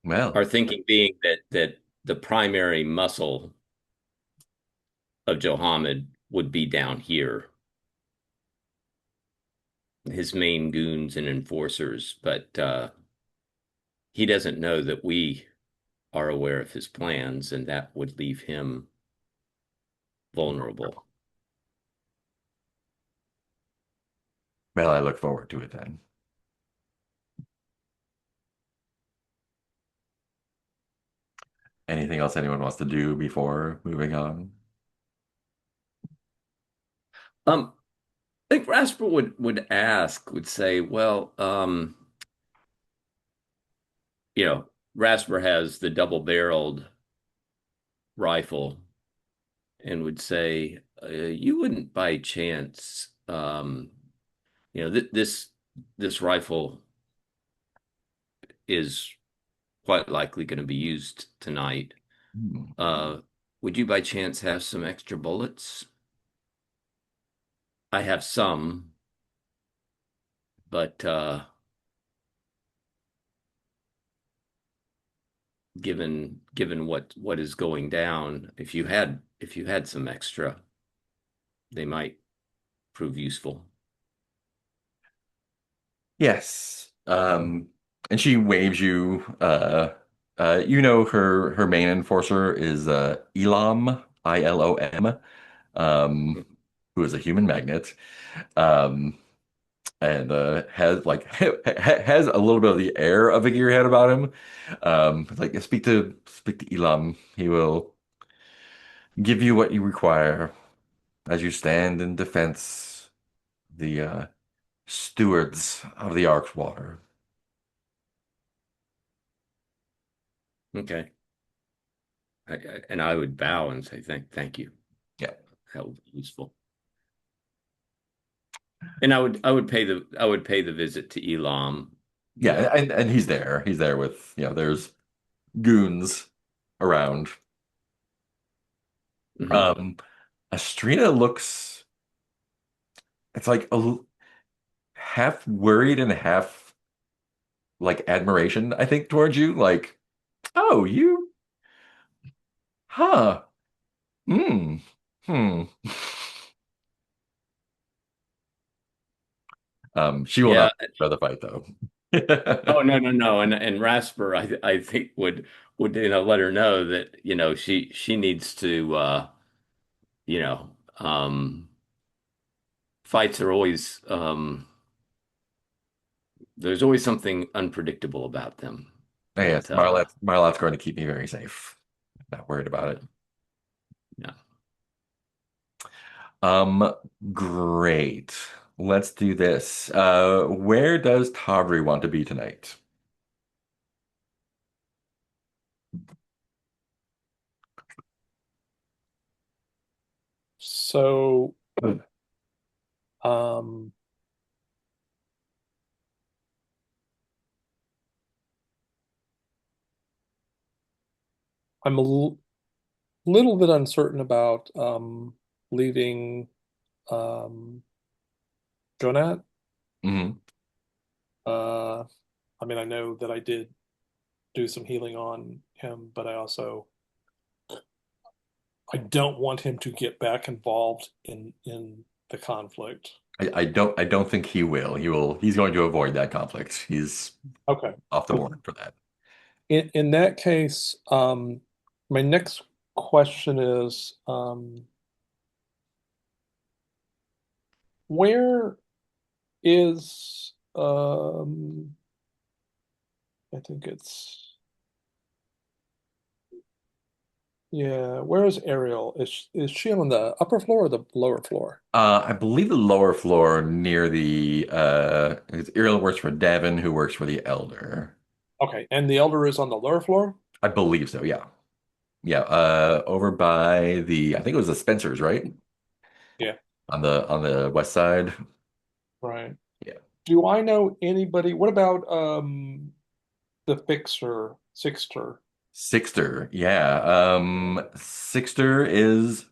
Well, Our thinking being that the primary muscle of Johammed would be down here, his main goons and enforcers, but he doesn't know that we are aware of his plans, and that would leave him vulnerable. well, I look forward to it then. Anything else anyone wants to do before moving on? I think Rasper would say, well, Rasper has the double-barreled rifle and would say, you wouldn't by chance, this rifle is quite likely going to be used tonight. Hmm. Uh, would you by chance have some extra bullets? I have some, but given what is going down, if you had some extra, they might prove useful. Yes. And she waves you. You know her main enforcer is Elam, Ilom, um, who is a human magnet. Um, and has like has a little bit of the air of a gearhead about him. Like speak to Elam. He will give you what you require as you stand in defense the stewards of the Ark's water. Okay. And I would bow and say thank you. Yeah. That would be useful. And I would pay the visit to Elam, you Yeah, know. and he's there. He's there with, there's goons around. Mhm. Um, Astrina looks, it's like half worried and half like admiration, I think, towards you. Like, oh, you, huh, hmm, hmm. She will Yeah. not try the fight though. Oh, no. And Rasper, I think would let her know that, she needs to you know, fights are always there's always something unpredictable about them. Yes, But Marlotte's going to keep me very safe. Not worried about it. yeah. Um, Great. Let's do this. Where does Tavri want to be tonight? So, um, I'm little bit uncertain about leaving um, Jonat. Hmm. Uh, I mean, I know that I did do some healing on him, but I don't want him to get back involved in the conflict. I don't think he will. He's going to avoid that conflict. He's Okay. off the board for that. In that case, my next question is, where is I think it's yeah. Where is Ariel? Is she on the upper floor or the lower floor? I believe the lower floor near the Iriel works for Devin, who works for the Elder. Okay, and the Elder is on the lower floor? I believe so, yeah. Yeah, over by the I think it was the Spencers, right? Yeah, On the west side. right. Yeah. Do I know anybody? What about the Fixer, Sixter? Sixter, yeah. Sixter is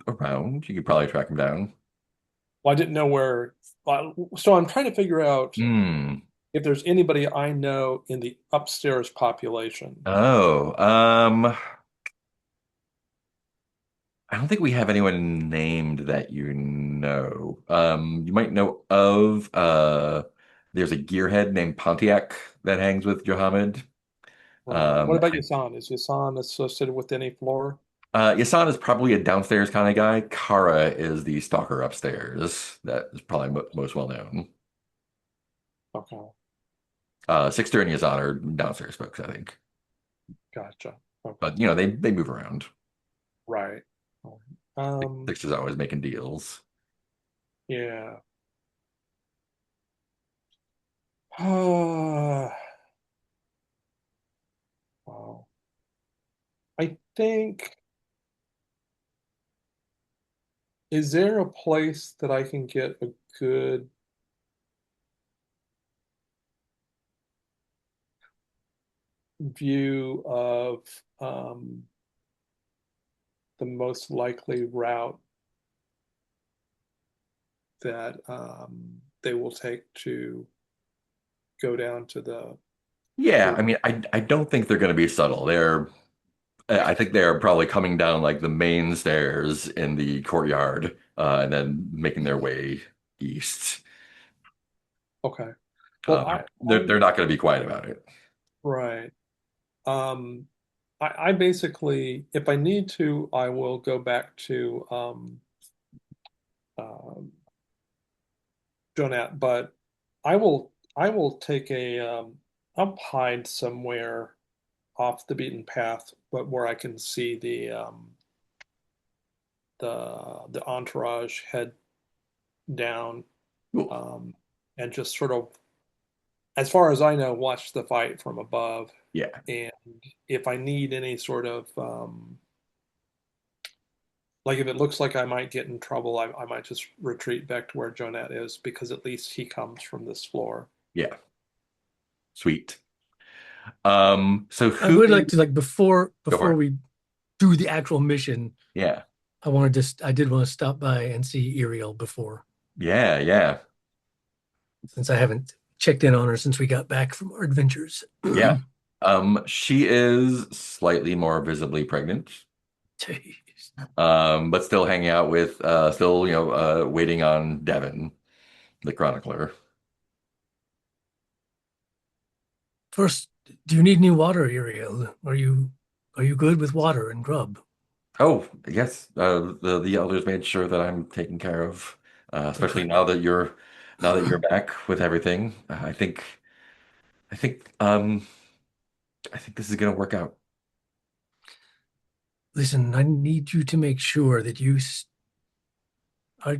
around. You could probably track him down. Well, I didn't know where. So I'm trying to figure out Hmm. if there's anybody I know in the upstairs population. Oh, I don't think we have anyone named that you know. You might know of there's a gearhead named Pontiac that hangs with Johammed. Right. What about I, Yasan? Is Yasan associated with any floor? Yasan is probably a downstairs kind of guy. Kara is the stalker upstairs. That is probably mo most well known. Okay, Sixter and Yasan are downstairs folks, I think. gotcha. Okay, But they move around. right. Sixter's always making deals. Yeah. Wow. I think, is there a place that I can get a good view of the most likely route that they will take to go down to the Yeah, I pool? mean, I don't think they're going to be subtle. I think they're probably coming down like the main stairs in the courtyard, and then making their way east. Okay. Well, They're not going to be quiet about it. right. Um, I basically, if I need to, I will go back to um, Jonat, but I will take I'll hide somewhere off the beaten path, but where I can see the entourage head down, Cool. um, and just sort of, as far as I know, watch the fight from above. Yeah, And if I need any sort of like if it looks like I might get in trouble, I might just retreat back to where Jonat is because at least he comes from this floor. yeah, sweet. So I who would is like to like before go for before it? we do the actual mission, Yeah, I did want to stop by and see Iriel before, yeah, yeah, since I haven't checked in on her since we got back from our adventures. yeah. She is slightly more visibly pregnant, Jeez. but still hanging out with, still waiting on Devin, the chronicler. First, do you need any water, Iriel? Are you good with water and grub? Oh, yes. The elders made sure that I'm taken care of, Oh, especially good. now that you're back with everything. I think I think this is gonna work out. Listen, I need you to make sure that are,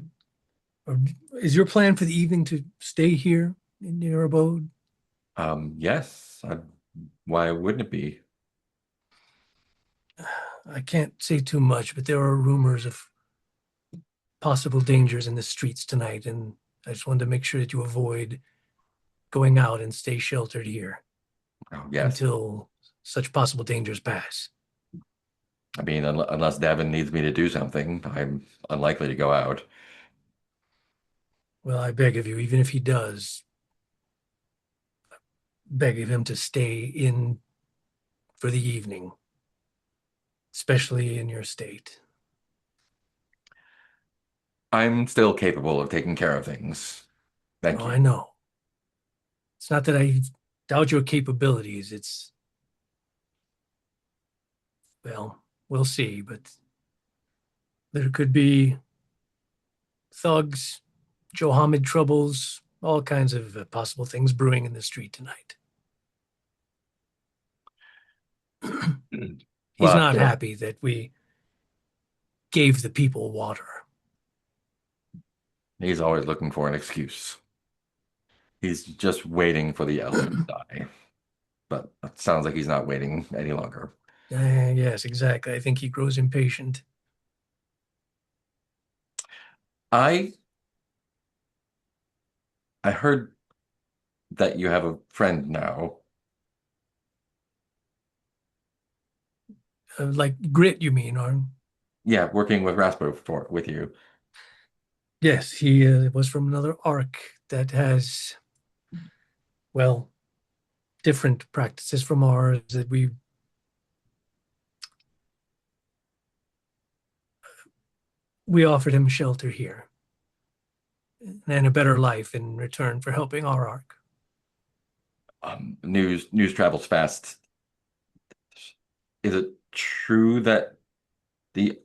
are. Is your plan for the evening to stay here in your abode? Yes. Why wouldn't it be? I can't say too much, but there are rumors of possible dangers in the streets tonight, and I just wanted to make sure that you avoid going out and stay sheltered here Oh, yes. until such possible dangers pass. I mean, unless Devin needs me to do something, I'm unlikely to go out. Well, I beg of you, even if he does, beg of him to stay in for the evening, especially in your state. I'm still capable of taking care of things. Thank Oh, you. I know. It's not that I doubt your capabilities. Well, we'll see, but there could be thugs Johammed troubles, all kinds of possible things brewing in the street tonight. He's Well, not happy that we gave the people water. he's always looking for an excuse. He's just waiting for the elder to die. But it sounds like he's not waiting any longer. Yes, exactly. I think he grows impatient. I I heard that you have a friend now. Like Grit, you mean, or Yeah, working with Rasper with you. yes, he was from another arc that has, well, different practices from ours that we offered him shelter here and a better life in return for helping our arc. News travels fast. Is it true that the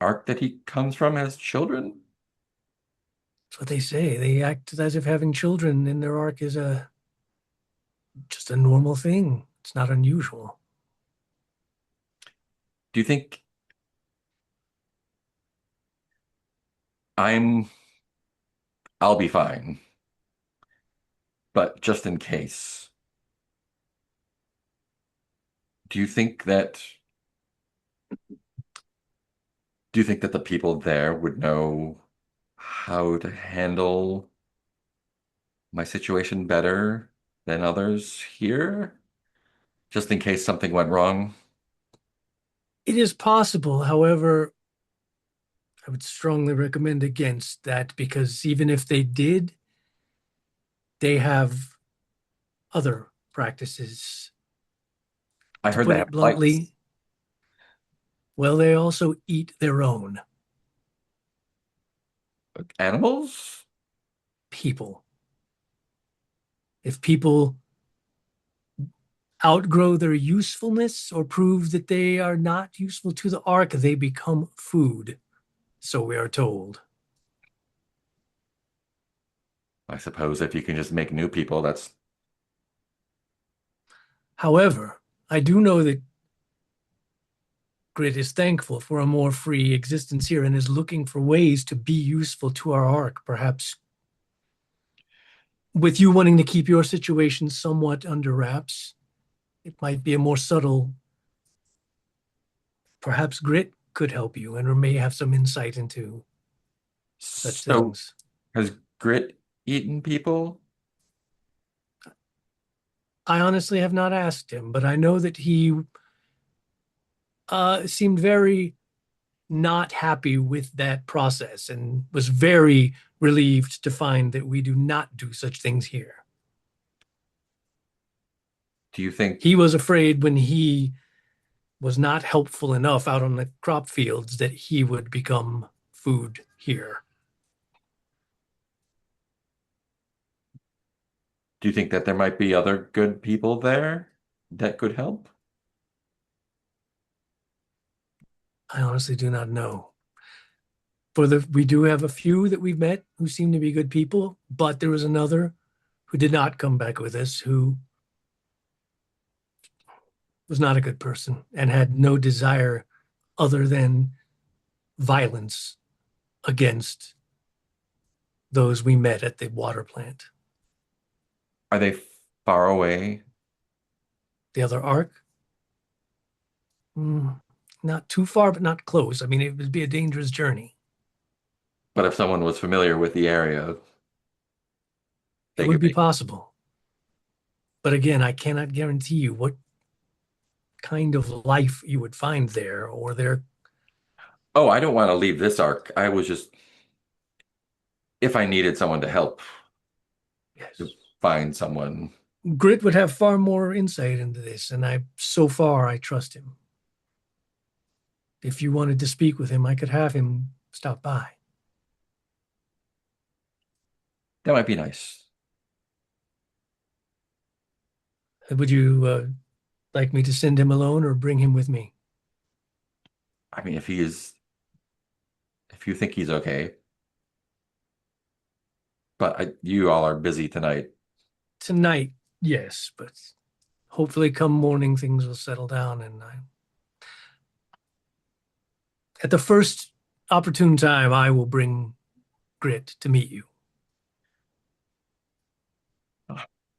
arc that he comes from has children? That's what they say. They act as if having children in their arc is just a normal thing. It's not unusual. Do you think I'm I'll be fine, but just in case, do you think that do you think that the people there would know how to handle my situation better than others here? Just in case something went wrong? It is possible, however, I would strongly recommend against that because even if they did, they have other practices. I To heard they put have it lights. bluntly, well, they also eat their own Animals? people. If people outgrow their usefulness or prove that they are not useful to the ark, they become food. So we are told. I suppose if you can just make new people, that's However, I do know that Grit is thankful for a more free existence here and is looking for ways to be useful to our ark. Perhaps with you wanting to keep your situation somewhat under wraps, it might be a more subtle. Perhaps Grit could help you and may have some insight into such so. things. Has Grit eaten people? I honestly have not asked him, but I know that he seemed very not happy with that process and was very relieved to find that we do not do such things here. Do you think He was afraid when he was not helpful enough out on the crop fields that he would become food here. do you think that there might be other good people there that could help? I honestly do not know. We do have a few that we've met who seem to be good people, but there was another who did not come back with us who was not a good person and had no desire other than violence against those we met at the water plant. Are they far away? The other arc, mm, not too far, but not close. I mean, it would be a dangerous journey. But if someone was familiar with the area, It they would could be be. possible. But again, I cannot guarantee you what kind of life you would find there or their. Oh, I don't want to leave this arc. I was just, if I needed someone to help to Yes. find someone. Grit would have far more insight into this, and so far I trust him. If you wanted to speak with him, I could have him stop by. That might be nice. Would you like me to send him alone or bring him with me? I mean, if you think he's okay, but you all are busy tonight. Tonight, yes, but hopefully come morning things will settle down and at the first opportune time I will bring Grit to meet you.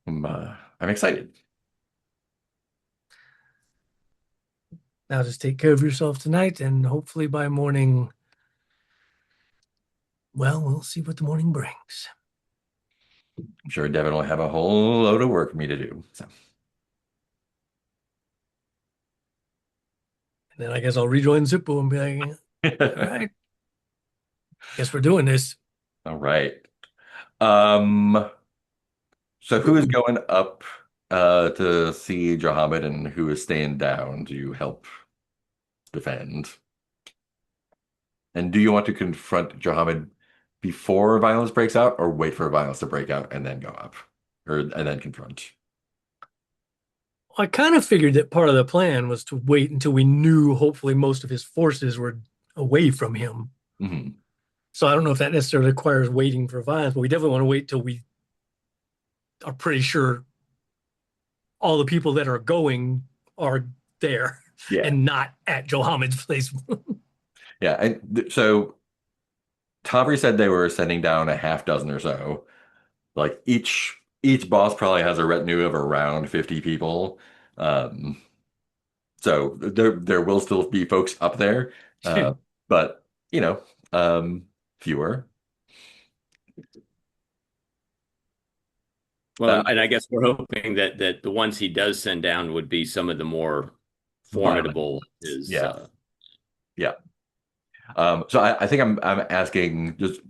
I'm excited. Now just take care of yourself tonight and hopefully by morning, well, we'll see what the morning brings. I'm sure Devin will have a whole load of work for me to do. So. And then I guess I'll rejoin Zippo and be like, all right, guess we're doing this. All right. Um, so who is going up to see Johammed and who is staying down to help defend? And do you want to confront Johammed before violence breaks out or wait for violence to break out and then go up? Or and then confront? I kind of figured that part of the plan was to wait until we knew hopefully most of his forces were away from him. Hmm. So I don't know if that necessarily requires waiting for violence, but we definitely want to wait till we are pretty sure all the people that are going are there Yeah. and not at Johammed's place. Yeah. And so Tavri said they were sending down a half dozen or so. Like each boss probably has a retinue of around 50 people. Um, so there will still be folks up there, but you know, fewer. Well, and I guess we're hoping that the ones he does send down would be some of the more Violent. formidable. Is Yeah, yeah. So I think I'm asking just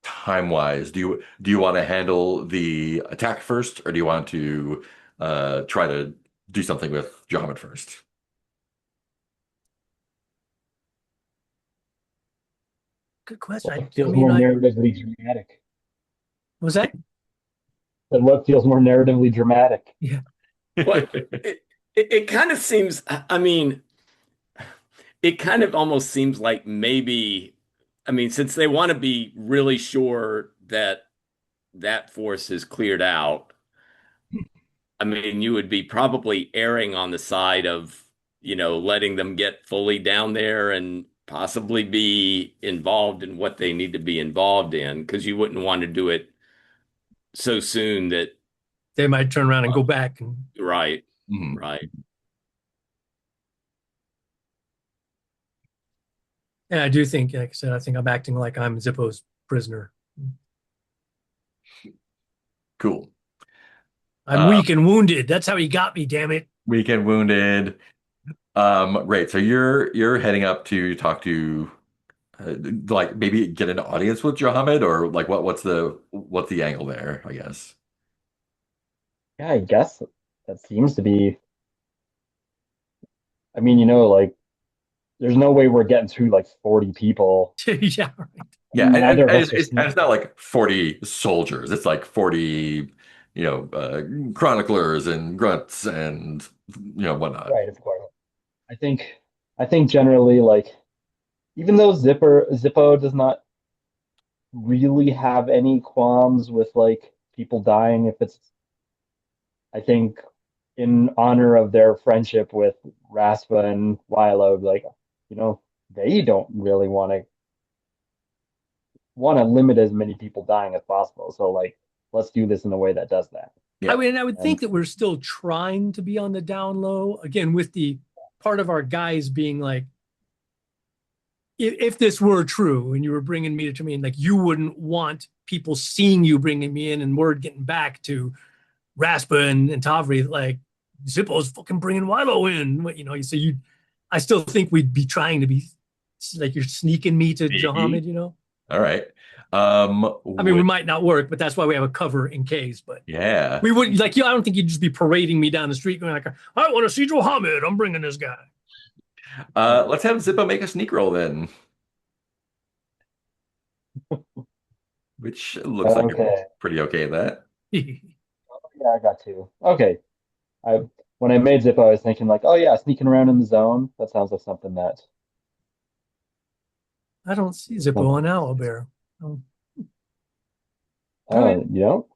time wise, do you want to handle the attack first, or do you want to try to do something with Johammed first? Good question. What I feels mean, more narratively dramatic? was that? And what feels more narratively dramatic? Yeah. what it kind of seems. I mean, it kind of almost seems like maybe. I mean, since they want to be really sure that that force is cleared out, I mean, you would be probably erring on the side of, letting them get fully down there and possibly be involved in what they need to be involved in, because you wouldn't want to do it so soon that, They might turn around and go back. And right, Mhm. right. I do think, like I said, I think I'm acting like I'm Zippo's prisoner. Cool. I'm weak and wounded. That's how he got me, damn it. Weak and wounded. Right. So you're heading up to talk to like maybe get an audience with Johammed or like what's the angle there, I guess. Yeah, I guess that seems to be. I mean, like there's no way we're getting through like 40 people. Yeah, right. Yeah, and, Neither of and us it's, are it's, and sneaky. it's not like 40 soldiers. It's like 40, chroniclers and grunts and whatnot. Right, of course. I think I think generally like even though Zippo does not really have any qualms with like people dying if it's I think in honor of their friendship with Raspa and Wilo, like, you know, they don't really want to limit as many people dying as possible. So like let's do this in a way that does that. Yeah. I would And think that we're still trying to be on the down low again, with the part of our guys being like, if this were true and you were bringing me to me, like you wouldn't want people seeing you bringing me in and word getting back to Raspa and Tavri, like Zippo's fucking bringing Wilo in. So I still think we'd be trying to be like you're sneaking me to Maybe. Johammed. All right. I mean, we might not work, but that's why we have a cover in case. But Yeah. we wouldn't like you. I don't think you'd just be parading me down the street going like, I want to see Johammed. I'm bringing this guy. Let's have Zippo make a sneak roll then, which looks like it's okay. pretty okay at that. Yeah, I got two. Okay. I when I made Zippo, I was thinking like, oh yeah, sneaking around in the zone. That sounds like something that I don't see Zippo on Owlbear. Oh. Go ahead. You know?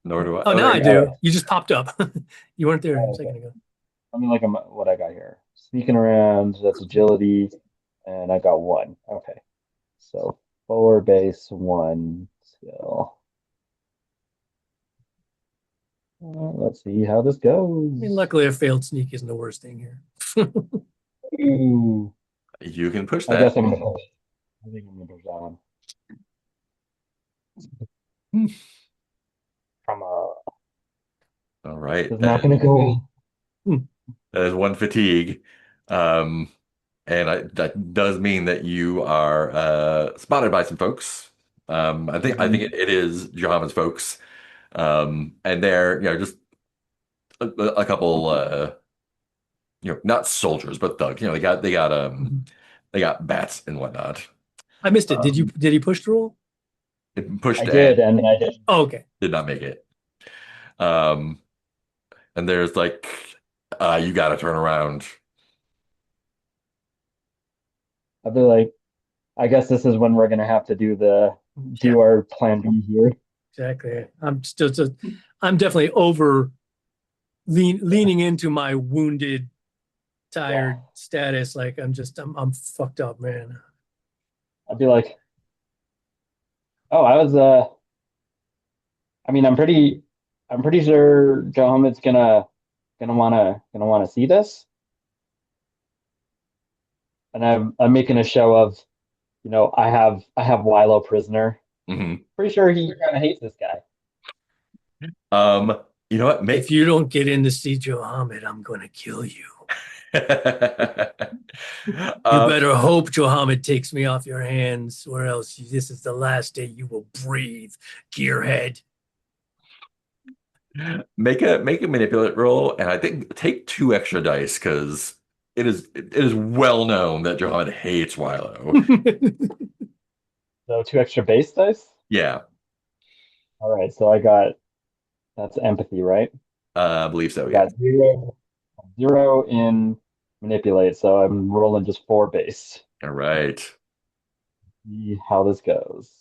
Nor do I. Oh, Oh, now there I you go. All right. do. You just popped up. You weren't there a Oh, second okay. ago. I mean, like, what I got here. Sneaking around, that's agility, and I got one. Okay. So 4 base, one skill. Let's see how this I mean, goes. luckily, a failed sneak isn't the worst thing here. Ooh, You can push I guess that. I'm gonna push. I think I'm gonna push that one. Come on. All right. It's not gonna go well. That is one fatigue. Um, and that does mean that you are spotted by some folks. I think Mhm. it is Johamed's folks. And they're, just a couple not soldiers, but thugs. They got bats and whatnot. I missed it. Um, Did he push the roll? It pushed I and did, and I did. Oh, okay. did not make it. Um, and there's like, you got to turn around. I'd be like, I guess this is when we're gonna have to Yeah, do our plan B here. exactly. I'm definitely over leaning into my wounded, Yeah. tired status. Like I'm fucked up, man. I'd be like, oh, I mean, I'm pretty sure Johamed's gonna wanna see this, and I'm making a show of, I have Wilo prisoner. hmm Pretty sure he kind of hates this guy. Um, you know what? If you don't get in to see Johammed, I'm gonna kill you. You uh, better hope Johammed takes me off your hands, or else this is the last day you will breathe, gearhead. make a manipulate roll, and I think take two extra dice because it is well known that Johann hates Wilo. So 2 extra base dice. Yeah, All right, so that's empathy, right? I believe so. I Yeah. got zero in manipulate, so I'm rolling just 4 base. All right. See how this goes.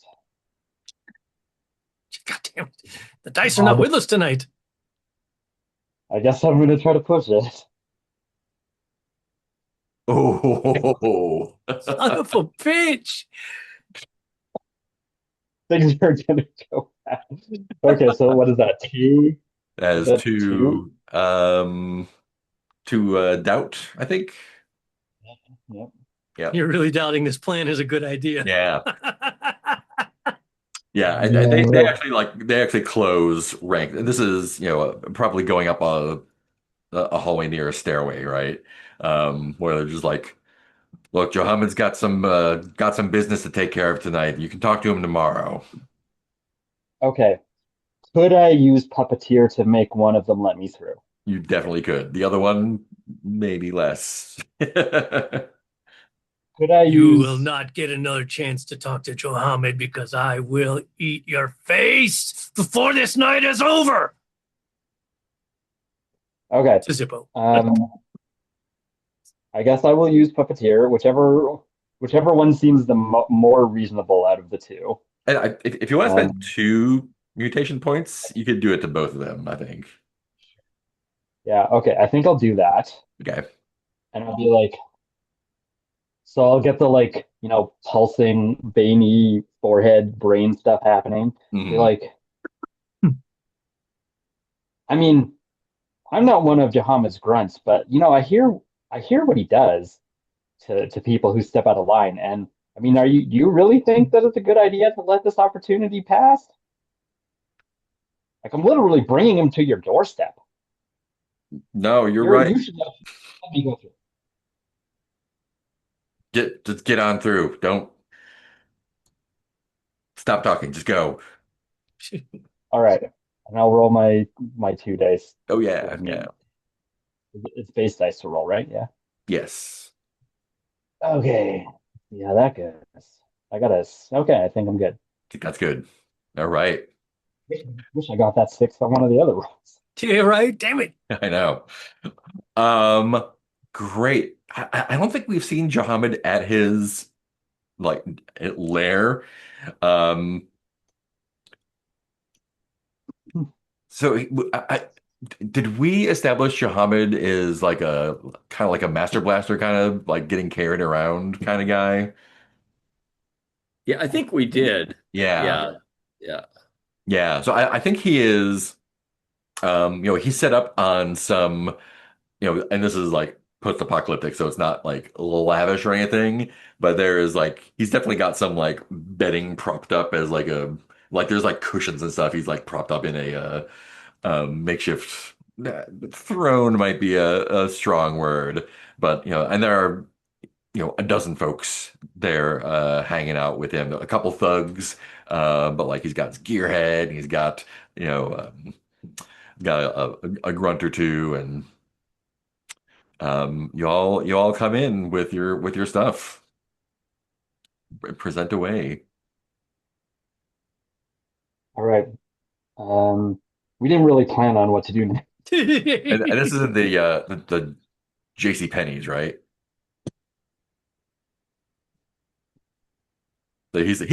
God damn it. The dice are not God, with us tonight. I guess I'm gonna try to push it. Oh, Son of a bitch. Things are gonna go bad. Okay, so what is that? Two? that Is is that two? to doubt, I think. Yep. Yeah. You're really doubting this plan is a good idea. Yeah. Yeah, and Yeah, they actually close rank. And this is, probably going up a hallway near a stairway, right? Where they're just like, look, Johamed's got some business to take care of tonight. You can talk to him tomorrow. okay. Could I use puppeteer to make one of them let me through? You definitely could. The other one, maybe less. Could I You will use not get another chance to talk to Johammed because I will eat your face before this night is over. Okay. To Zippo. Um, I guess I will use puppeteer, whichever one seems the mo more reasonable out of the two. And if you want to spend Um, two mutation points, you could do it to both of them, I think. yeah, okay, I think I'll do that. Okay. And I'll be like, so I'll get the pulsing, veiny forehead, brain stuff happening. Be hmm like, I mean, I'm not one of Jahamed's grunts, but I hear what he does to people who step out of line. And I mean, do you really think that it's a good idea to let this opportunity pass? Like I'm literally bringing him to your doorstep. No, you're You're right. you should let me go through. Just get on through. Don't stop talking. Just go. All right, and I'll roll my 2 dice Oh yeah, with me. yeah. It's base dice to roll, right? Yeah. Yes. Okay. Yeah, that goes. Okay, I think I'm good. That's good. All right. Wish I got that 6 on one of the other rolls. Yeah, right? Damn it. I know. Um, Great. I don't think we've seen Johammed at his like lair. Um, So did we establish Shahamid is like a kind of like a master blaster, kind of like getting carried around kind of guy? Yeah, I think we did. Yeah. Yeah. Yeah. Yeah. So I think he is, he's set up on some, and this is like post-apocalyptic, so it's not like lavish or anything, but there is like, he's definitely got some like bedding propped up as like there's like cushions and stuff. He's like propped up in makeshift throne might be a strong word, but and there are a dozen folks there hanging out with him. A couple thugs, but like he's got his gearhead, and he's got you know got a grunt or two, and you all come in with your stuff, present away. All right. We didn't really plan on what to do next. And this isn't the JC Penney's, right? So he's in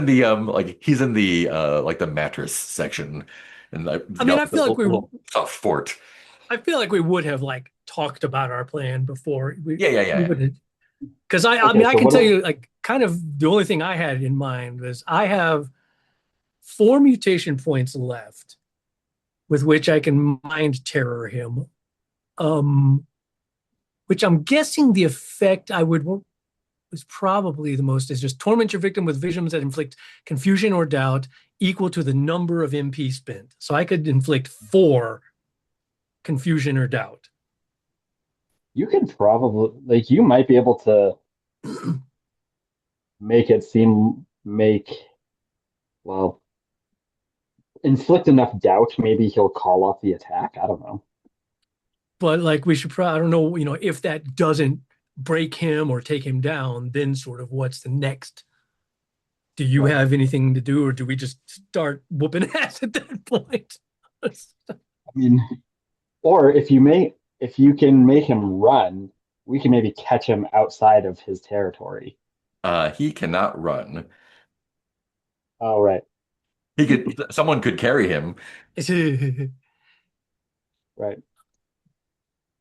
the he's in the like the mattress section, and he's I mean, got I this feel like little soft fort. we would have like talked about our plan before Yeah, yeah, yeah, we yeah. would, because I Okay, mean, I so can what tell do you like kind of the only thing I had in mind was I have 4 mutation points left with which I can mind terror him. Um, which I'm guessing the effect I would want was probably the most is just torment your victim with visions that inflict confusion or doubt equal to the number of MP spent. So I could inflict 4 confusion or doubt. you could probably like you might be able to make it seem make well inflict enough doubt maybe he'll call off the attack. I don't know. But like we should probably, I don't know, if that doesn't break him or take him down, then sort of what's the next? Do you Right. have anything to do, or do we just start whooping ass at that point? I mean, or if you can make him run, we can maybe catch him outside of his territory. He cannot run. Oh, right, Someone could carry him. right.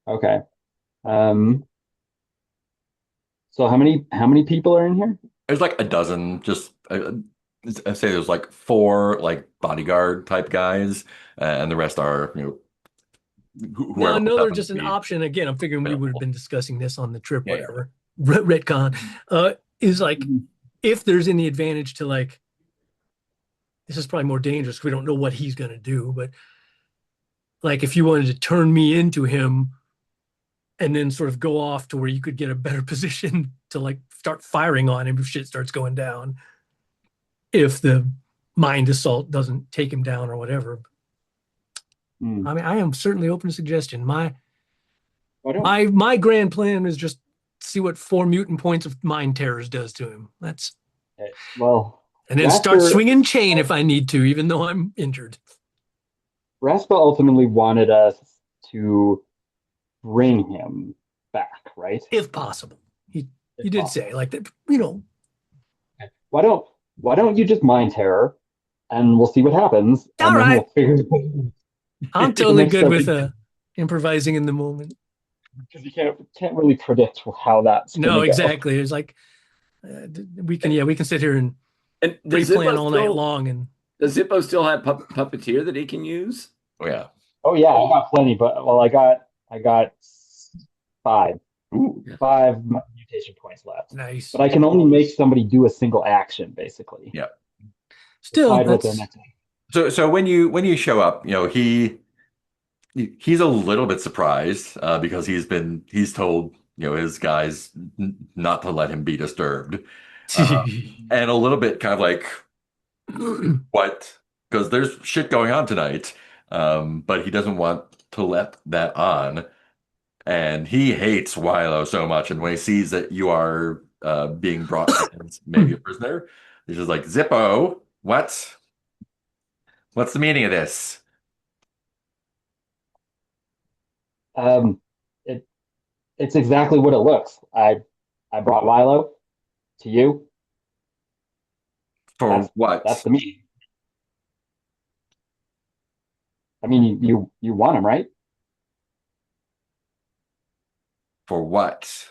Okay. Um, so how many people are in here? There's like a dozen, just I say there's like four like bodyguard type guys, and the rest are Now, whoever else another happens just to an be option. Again, I'm figuring we would have available. been discussing this on the trip, Yeah, yeah. whatever. Retcon is like if there's any advantage to like this is probably more dangerous. We don't know what he's going to do, but like if you wanted to turn me into him and then sort of go off to where you could get a better position to like start firing on him if shit starts going down, if the mind assault doesn't take him down or whatever. Hmm. I mean, I am certainly open to suggestion. My Why don't my grand plan is just see what 4 mutant points of mind terrors does to him. That's okay, well, and then start Rasper swinging chain if I need to, even though I'm injured. Raspa ultimately wanted us to bring him back, right? If possible. He If did say possible. like that. Okay. Why don't you just mind terror and we'll see what happens All and then right, we'll figure I'm the totally next good step with improvising in the moment. because you can't really predict how that's No, gonna go. exactly. It's like we can sit here and And pre-plan all night long and does Zippo still have puppeteer that he can use? Oh yeah. Oh yeah, I got plenty, but well, I got five Ooh. Yeah. five mutation points left, nice. but I can only make somebody do a single action, basically. Yeah. Still, Decide what their that's next. So when you show up, he's a little bit surprised because he's told his guys not to let him be disturbed, and a little bit kind of like what, because there's shit going on tonight, but he doesn't want to let that on, and he hates Wilo so much, and when he sees that you are being brought as maybe a prisoner, he's just like, Zippo, what's the meaning of this? Um, it it's exactly what it looks. I brought Wilo to you. For That's what? the meaning. I mean, you want him, right? For what?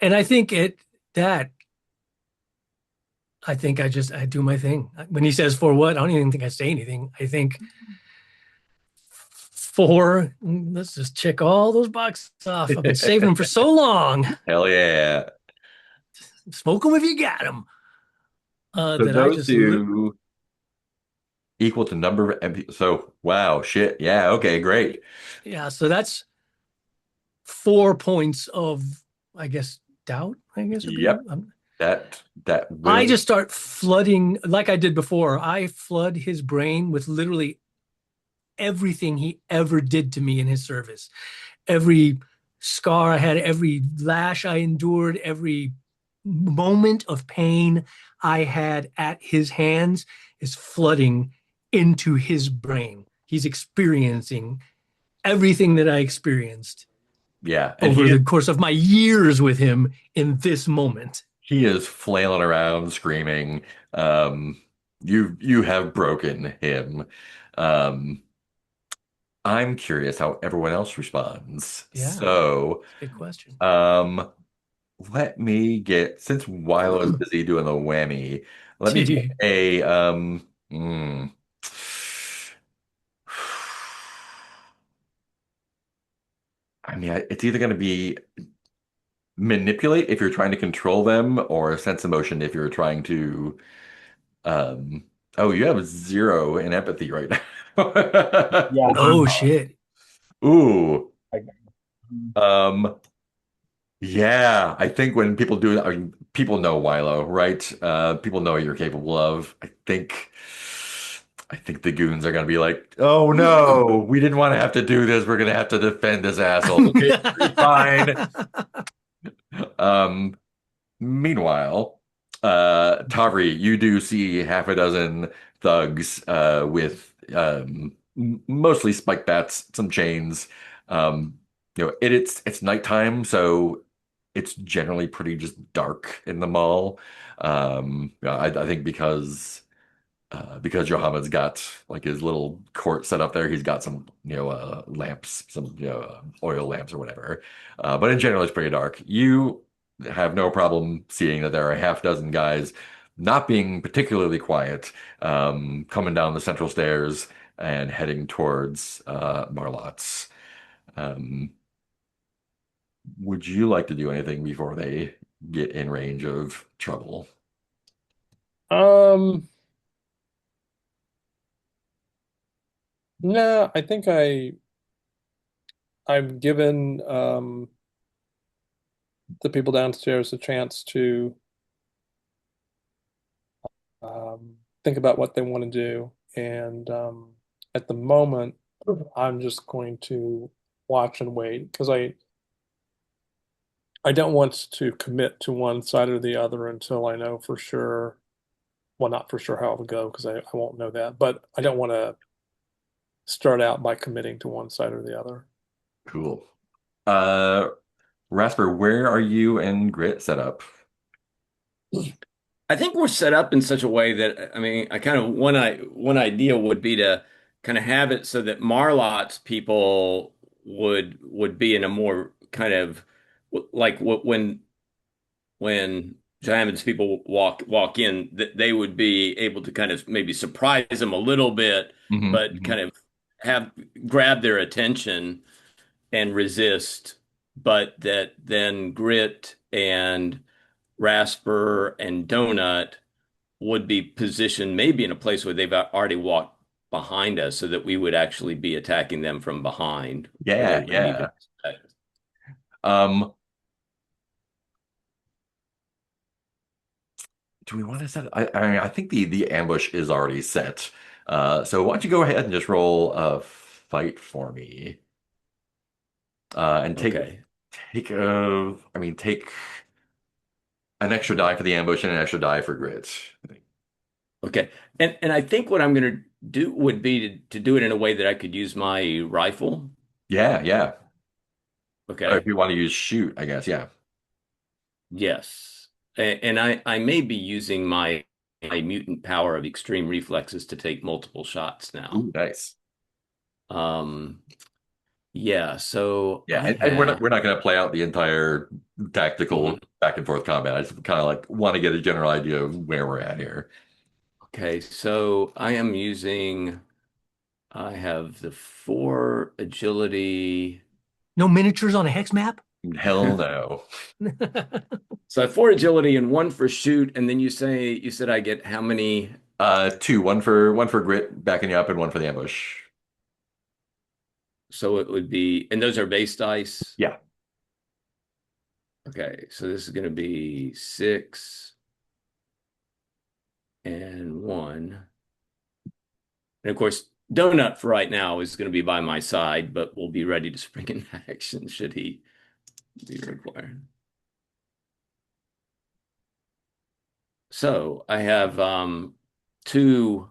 And I think it that I think I do my thing. When he says for what, I don't even think I say anything. I think for let's just check all those boxes off. I've been saving them for so long. Hell yeah. Smoke them if you got them. So That I those just two equal to number of MP. So wow, shit. Yeah, okay, great. yeah. So that's 4 points of I guess doubt. I guess would be. Yep. That I will. just start flooding like I did before. I flood his brain with literally everything he ever did to me in his service. Every scar I had, every lash I endured, every moment of pain I had at his hands is flooding into his brain. He's experiencing everything that I experienced Yeah, and over the course of my years with him in this moment. he is flailing around screaming. Um, you have broken him. Um, I'm curious how everyone else responds. Yeah, So, it's a good question. um, let me get since Wilo is busy doing the whammy, let me get a I mean, it's either going to be manipulate if you're trying to control them, or sense emotion if you're trying to um oh, you have zero in empathy right now. Yeah. Oh shit. Ooh. I- Um yeah, I think when people do I mean people know Wilo, right? People know what you're capable of. I think the goons are gonna be like, oh no, we didn't want to have to do this. We're gonna have to defend this asshole. Okay, fine. Um Meanwhile, Tavri, you do see half a dozen thugs with mostly spike bats, some chains. It's nighttime, so it's generally pretty just dark in the mall. I think because Johamed's got like his little court set up there. He's got some, lamps, some, oil lamps or whatever. But in general, it's pretty dark. You have no problem seeing that there are a half dozen guys not being particularly quiet, coming down the central stairs and heading towards Marlot's. Um, would you like to do anything before they get in range of trouble? Um, no, I think I've given the people downstairs a chance to think about what they want to do. And at the moment, I'm just going to watch and wait because I don't want to commit to one side or the other until I know for sure. Well, not for sure how it'll go because I won't know that, but I don't want to start out by committing to one side or the other. Cool. Uh, Rasper, where are you and Grit set up? I think we're set up in such a way that I mean, I kind of one idea would be to kind of have it so that Marlot's people would be in a more kind of like when Johammed's people walk in, that they would be able to kind of maybe surprise them a little bit, Hmm. but kind of have grab their attention and resist, but that then Grit and Rasper and Donut would be positioned maybe in a place where they've already walked behind us so that we would actually be attacking them from behind where they Yeah, wouldn't even yeah. expect. Um, do we want to set? I mean, I think the ambush is already set. So why don't you go ahead and just roll a fight for me? And Okay. take an extra die for the ambush and an extra die for grit. I think. Okay. And I think what I'm going to do would be to do it in a way that I could use my rifle. Yeah, yeah. Or if Okay. you want to use shoot, I guess. Yeah. Yes. And I may be using my my mutant power of extreme reflexes to take multiple shots now. Ooh, nice. Um, yeah, so Yeah, I and have we're not going to play out the entire tactical Mhm. back and forth combat. I just kind of like want to get a general idea of where we're at here. Okay, so I have the 4 agility. No miniatures on a hex map? Hell no. So I have 4 agility and 1 for shoot, and then you said I get how many? Two, one for grit backing you up, and one for the ambush. So it would be, and those are base dice. Yeah, Okay, so this is going to be 6 and 1. And of course, Donut for right now is going to be by my side, but we'll be ready to spring into action should he be required. So I have two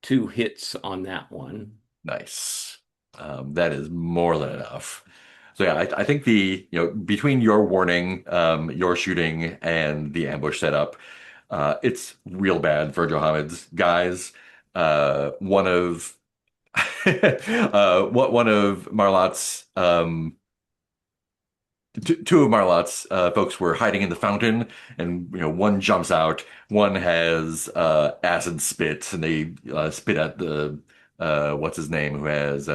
hits on that one. nice. That is more than enough. So yeah, I think between your warning, your shooting, and the ambush setup, it's real bad for Johammed's guys. One of one of Marlot's two of Marlot's folks were hiding in the fountain, and one jumps out. One has acid spit, and they spit at the what's his name, who has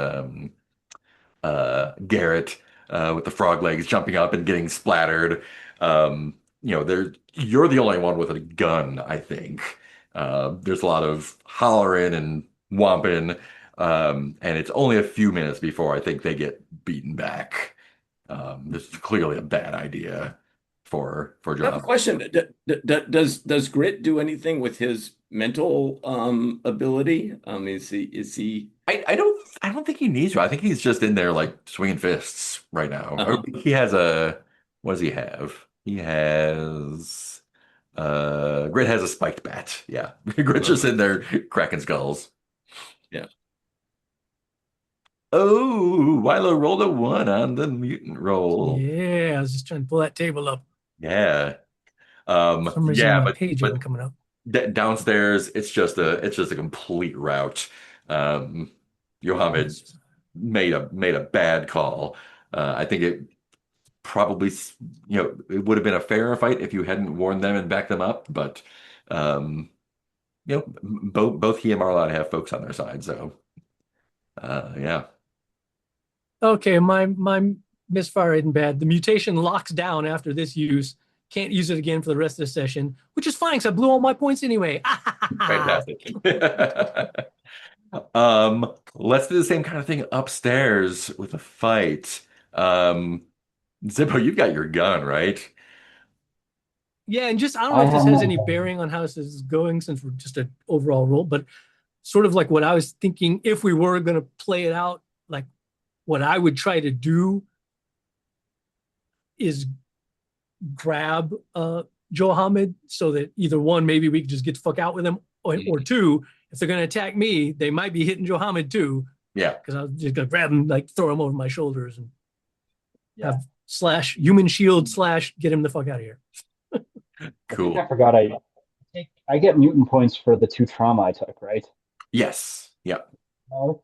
Garrett with the frog legs jumping up and getting splattered. You're the only one with a gun, I think. There's a lot of hollering and whomping, and it's only a few minutes before I think they get beaten back. This is clearly a bad idea for I have a John. question. Does Grit do anything with his mental ability? Is he I don't think he needs to. I think he's just in there like swinging fists right now. uh He has what does he have? He has Grit has a spiked bat. Yeah. Grit's just in there cracking skulls. yeah. Oh, Wilo rolled a 1 on the mutant roll. Yeah, I was just trying to pull that table up. Yeah. For some reason, Yeah, my page but isn't coming up. downstairs it's just a complete rout. Um, Yohammed made a bad call. I think it probably it would have been a fairer fight if you hadn't warned them and backed them up, but um, both he and Marlon have folks on their side, so yeah. Okay, my misfire isn't bad. The mutation locks down after this use. Can't use it again for the rest of the session, which is fine because I blew all my points anyway. Fantastic. Let's do the same kind of thing upstairs with a fight. Um, Zippo, you've got your gun, right? Yeah, and just I don't know I if this have has my any bearing on how this is going since we're just an overall roll, but sort of like what I was thinking if we were going to play it out, like what I would try to do is grab Joe Hamid so that either one, maybe we could just get the fuck out with them, or two, if they're going to attack me, they might be hitting Joe Hamid too, Yeah. because I was just going to grab him, like throw him over my shoulders and Yeah. have slash human shield slash get him the fuck out of here. I think Cool. I forgot I get mutant points for the 2 trauma I took, right? Yes. Yeah. Oh,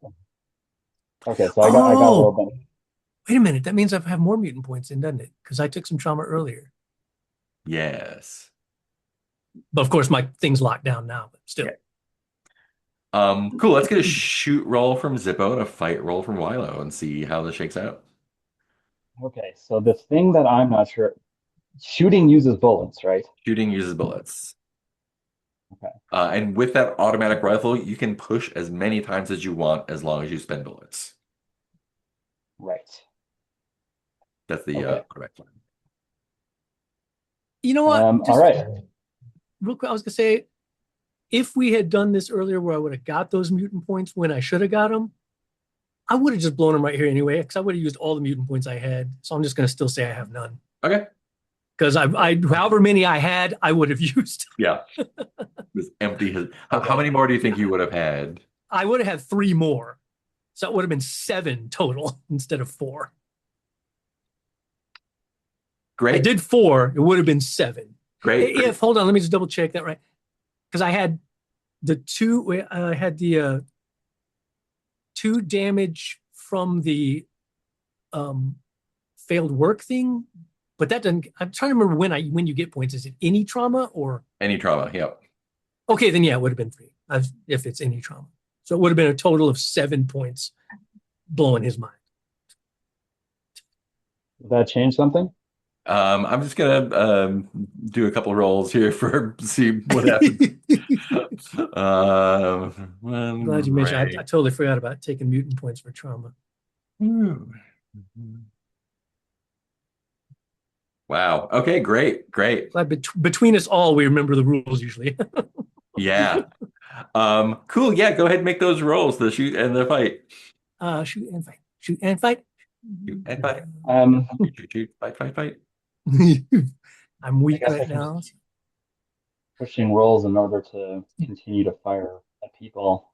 okay, so I got a little Oh, bit. wait a minute. That means I have more mutant points in, doesn't it? Because I took some trauma earlier. Yes. But of course, my thing's locked down now, but still. Yeah. Cool. Let's get a shoot roll from Zippo and a fight roll from Wilo and see how this shakes out. Okay, so the thing that I'm not sure, shooting uses bullets, right? Shooting uses bullets. Okay. And with that automatic rifle, you can push as many times as you want as long as you spend bullets. Right. That's the Okay. automatic plan. You know what? All Just right. real quick, I was gonna say, if we had done this earlier, where I would have got those mutant points when I should have got them, I would have just blown them right here anyway, because I would have used all the mutant points I had. So I'm just gonna still say I have none, Okay. because I however many I had, I would have used. Yeah. This empty. How Okay. many more do you think you would have had? I would have had 3 more, so it would have been 7 total instead of 4. I Great. did 4; it would have been 7. Great. If hold on, let me just double check that right. because I had the two. I had the 2 damage from the um failed work thing, but that doesn't. I'm trying to remember when you get points. Is it any trauma or Any trauma? Yep. okay? Then yeah, it would have been 3 if it's any trauma. So it would have been a total of 7 points blowing his mind. Does that change something? I'm just gonna do a couple rolls here for see what happens. Glad you mentioned. I Great. totally forgot about taking mutant points for trauma. Ooh. Wow. Okay, great, great. Glad between us all, we remember the rules usually. Yeah. Cool. Yeah, go ahead and make those rolls, the shoot and the fight. Shoot and fight. Shoot and fight. Shoot and fight. Um, Shoot, fight, fight, fight. I'm I weak guess I right can now. just pushing rolls in order to continue to fire at people.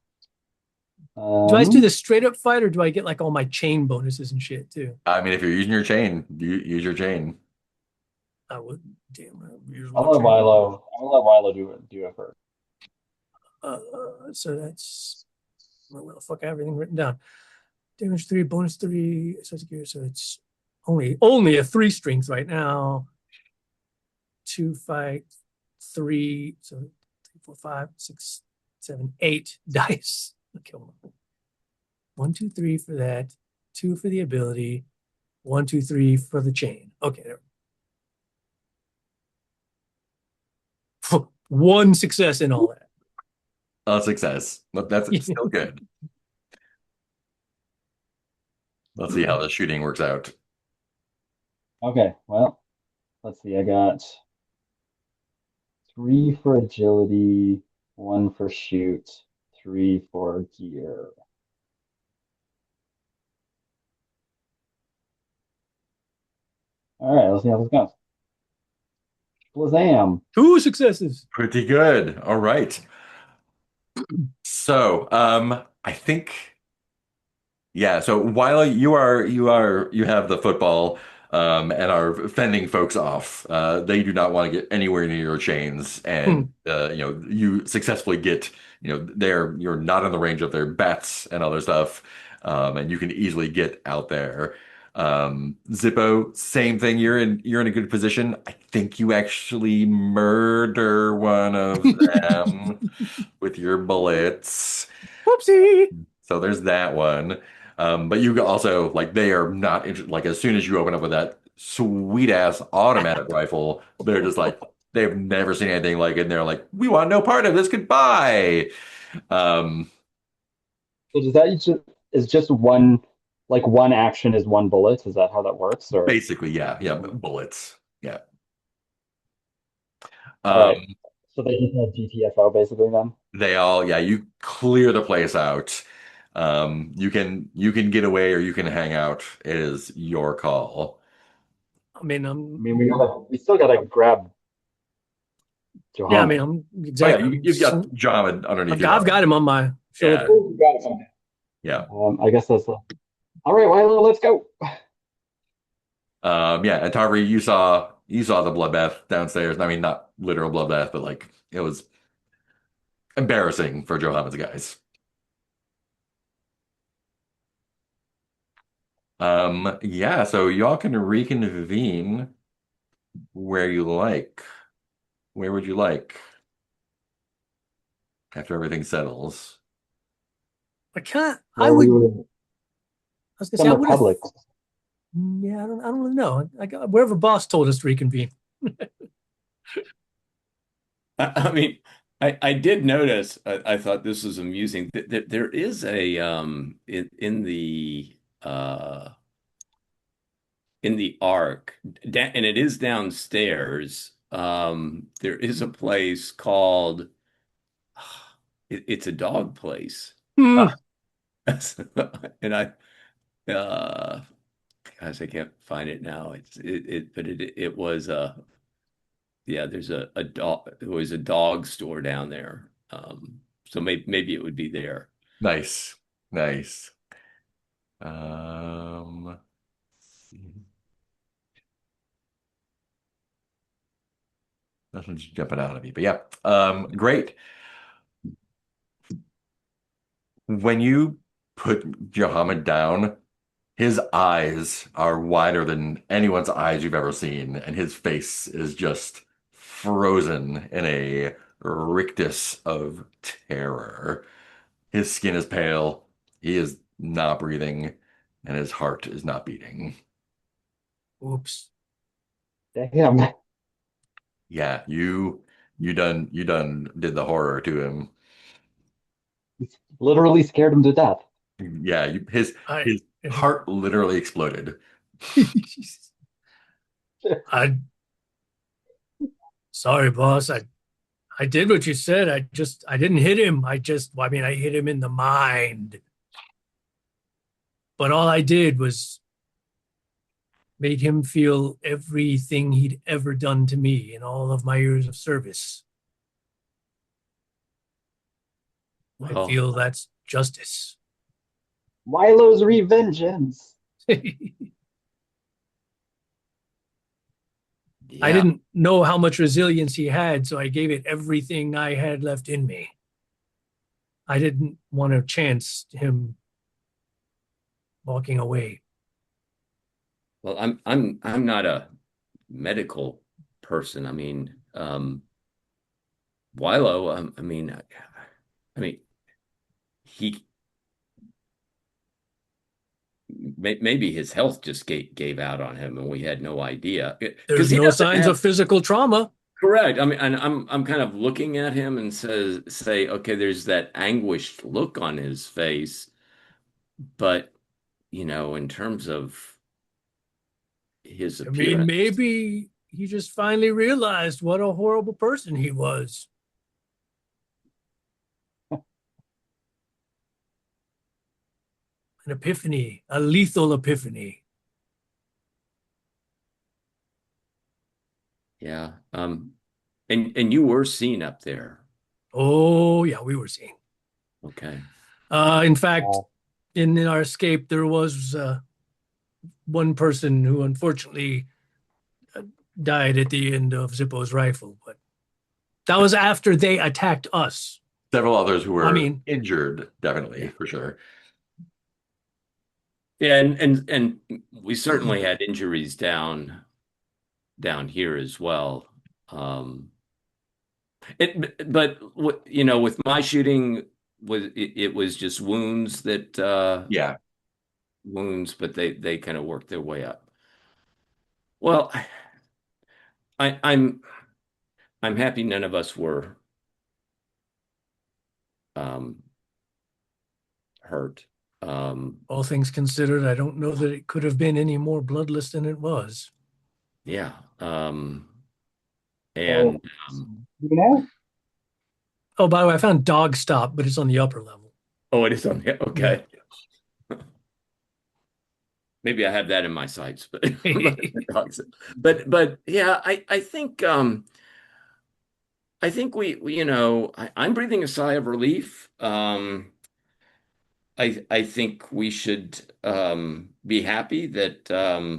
Do I do the straight up fight or do I get like all my chain bonuses and shit too? I mean, if you're using your chain, you use your chain. I would. Damn, I would use I'll my let chain. Wilo. I'll let Wilo do it first. So that's well, fuck, I have everything written down. Damage 3, bonus 3. So it's only a 3 strength right now. 2 fight, 3. So 3, 4, 5, 6, 7, 8 dice. Okay, 1, 2, 3 for that. 2 for the ability. 1, 2, 3 for the chain. Okay, there. 1 success in all that. A success. But that's still good. Let's see how the shooting works out. Okay, well, let's see. I got 3 for agility, 1 for shoot, 3 for gear. All right, let's see how this goes. Blazam! 2 successes. Pretty good. All right. So, I think, yeah. So while you have the football, and are fending folks off, they do not want to get anywhere near your chains, and you successfully get, you're not in the range of their bats and other stuff, and you can easily get out there. Zippo, same thing. You're in a good position. I think you actually murder one of them with your bullets. Whoopsie. So there's that one. But you also like they are not like as soon as you open up with that sweet ass automatic rifle, they're just like they've never seen anything like it. And they're like, we want no part of this. Goodbye. Um, So does that is just one, like one action is one bullet? Is that how that works? Or Basically, yeah, yeah, bullets. Yeah. all right, Um, so they just have GTFO basically then. they all, yeah, you clear the place out. You can get away or you can hang out. It is your call. I mean, I mean, we still gotta grab yeah, I Johammed. mean, I'm Oh yeah, exactly. you've got John underneath your I've arm. got him on my shoulder. Oh, you got it. Yeah. I guess that's all right, Wilo, let's go. Yeah, and Tavri, you saw the bloodbath downstairs. I mean, not literal bloodbath, but like it was embarrassing for Johammed's guys. Yeah, so y'all can reconvene where you like. Where would you like after everything settles? I can't. I Well, would. we I were was gonna say some I would have. Republic. Yeah, I don't really know. I got wherever boss told us to reconvene. I mean, I did notice. I thought this was amusing. There is a uh in the Ark, and it is downstairs. There is a place called it's a dog place, Hmm. and gosh, I can't find it now. But it was yeah. There's a dog. There was a dog store down there. So maybe it would be there. Nice, nice. Um, Nothing's jumping out at me. But yeah, great. When you put Johammed down, his eyes are wider than anyone's eyes you've ever seen, and his face is just frozen in a rictus of terror. His skin is pale, he is not breathing, and his heart is not beating. Oops. Damn. Yeah, you done did the horror to him. Literally scared him to death. Yeah, I his heart literally exploded. I sorry, boss. I did what you said. I didn't hit him. I mean, I hit him in the mind. But all I did was made him feel everything he'd ever done to me in all of my years of service. I Well, feel that's justice. Wilo's revengeance. I yeah. didn't know how much resilience he had, so I gave it everything I had left in me. I didn't want to chance him walking away. Well, I'm not a medical person. I mean, Wilo, I mean, he maybe his health just gave out on him, and we had no idea because There's he no doesn't signs have. of physical trauma. Correct. I mean, and I'm kind of looking at him and say, okay, there's that anguished look on his face, but in terms of his I mean, appearance, maybe he just finally realized what a horrible person he was. An epiphany, a lethal epiphany. yeah. And you were seen up there. Oh, yeah, we were seeing. Okay. In fact, Uh, in our escape, there was one person who unfortunately died at the end of Zippo's rifle, but that was after they attacked us. Several others who I were mean, injured, definitely, yeah. for sure. Yeah, and we certainly had injuries down here as well. Um, but with my shooting, it was just wounds Yeah. but they kind of worked their way up. Well, I, I'm I'm happy none of us were um, hurt. All things considered, I don't know that it could have been any more bloodless than it was. Yeah. so, And you know, Oh, by the way, I found Dog Stop, but it's on the upper level. oh, it is on here. Yeah. Okay. Maybe I have that in my sights, but but yeah, I think I'm breathing a sigh of relief. I think we should be happy that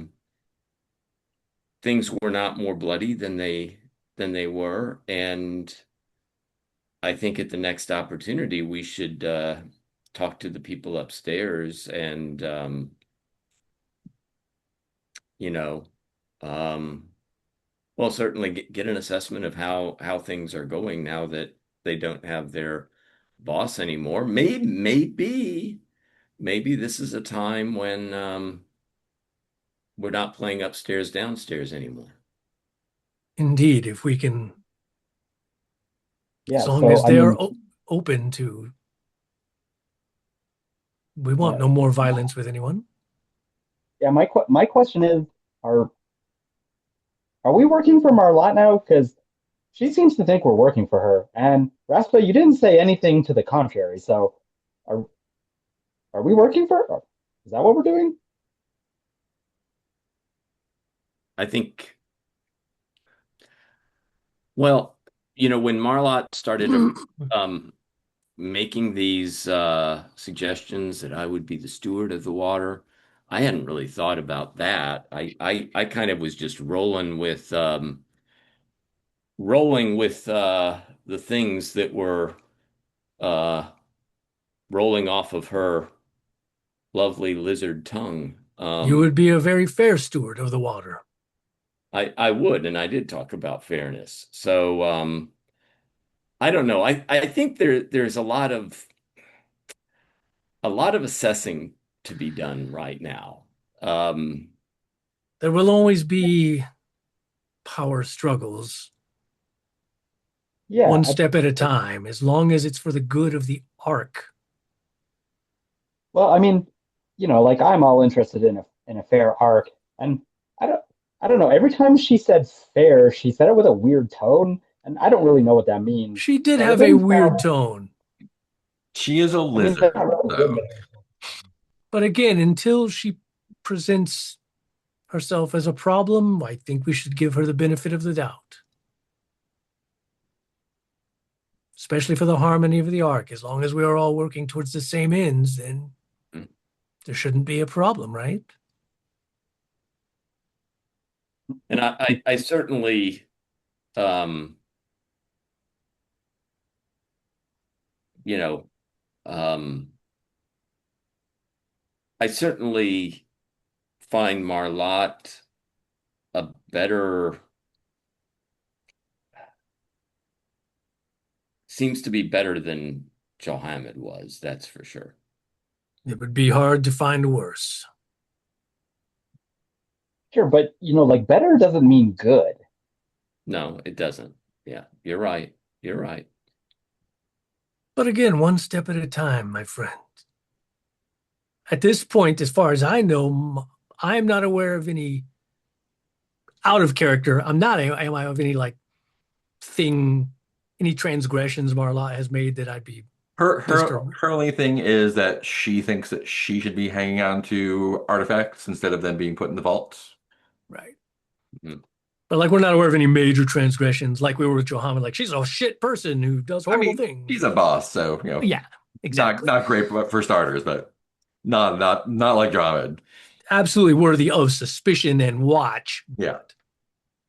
things were not more bloody than they were, and I think at the next opportunity we should talk to the people upstairs and you know um, well, certainly get an assessment of how things are going now that they don't have their boss anymore. Maybe this is a time when we're not playing upstairs, downstairs anymore. Indeed, if we can, as yeah. long So as I they are mean, open to, we want yeah, no more violence with anyone. yeah. My question is, are are we working for Marlot now? Because she seems to think we're working for her. And Raspa, you didn't say anything to the contrary. So, are are we working for her? Is that what we're doing? I think, well, when Marlot started um, making these suggestions that I would be the steward of the water, I hadn't really thought about that. I kind of was just rolling with rolling with the things that were uh, rolling off of her lovely lizard tongue. You would be a very fair steward of the water. I would, and I did talk about fairness. So I don't know. I think there's a lot of assessing to be done right now. Um, There will always be power struggles, Yeah, one step at a time, as long as it's for the good of the arc. well, I mean, like I'm all interested in a fair arc, and I don't I don't know. Every time she said fair, she said it with a weird tone, and I don't really know what that means. She did So it have a doesn't weird sound. tone. She is a I mean, lizard, that's not really so good. But again, until she presents herself as a problem, I think we should give her the benefit of the doubt, especially for the harmony of the arc. As long as we are all working towards the same ends, then there shouldn't be a problem, right? and I certainly, um, you know, um, I certainly find Marlot a better, seems to be better than Johammed was, that's for sure. It would be hard to find worse. Sure, but like better doesn't mean good. No, it doesn't. Yeah, you're right. You're right. But again, one step at a time, my friend. At this point, as far as I know, I am not aware of any out of character. I'm not, am I, of any like thing, any transgressions Marla has made that I'd be her her disturbed. her only thing is that she thinks that she should be hanging on to artifacts instead of them being put in the vault. Right. Mhm. But like, we're not aware of any major transgressions like we were with Johammed. Like, she's a shit person who does I horrible mean, things. she's a boss, so Yeah, not exactly. not great for starters, but not like Drummond. Absolutely worthy of suspicion and watch, Yeah,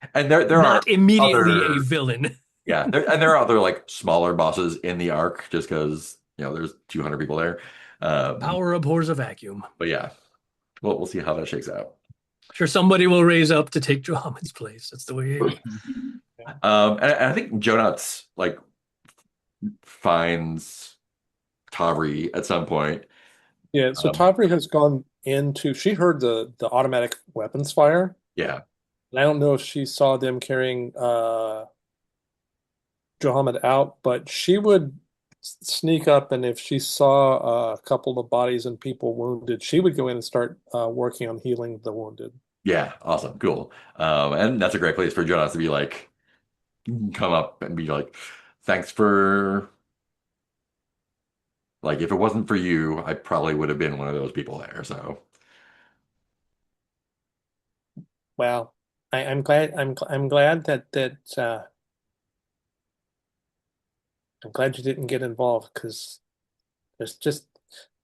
but and there are not immediately a other villain. there are other like smaller bosses in the arc just because there's 200 people there. Power abhors a vacuum. But yeah, we'll see how that shakes out. Sure, somebody will raise up to take Johammed's place. That's the way it is. And I think Jonuts like finds Tavri at some point. Yeah, so Um, Tavri has gone into, she heard the automatic weapons fire. yeah, And I don't know if she saw them carrying Johammed out, but she would sneak up, and if she saw a couple of bodies and people wounded, she would go in and start working on healing the wounded. yeah, awesome, cool. And that's a great place for Jonas to be like, come up and be like, thanks for like, if it wasn't for you, I probably would have been one of those people there. So Wow. I'm glad I'm glad I'm glad you didn't get involved because there's just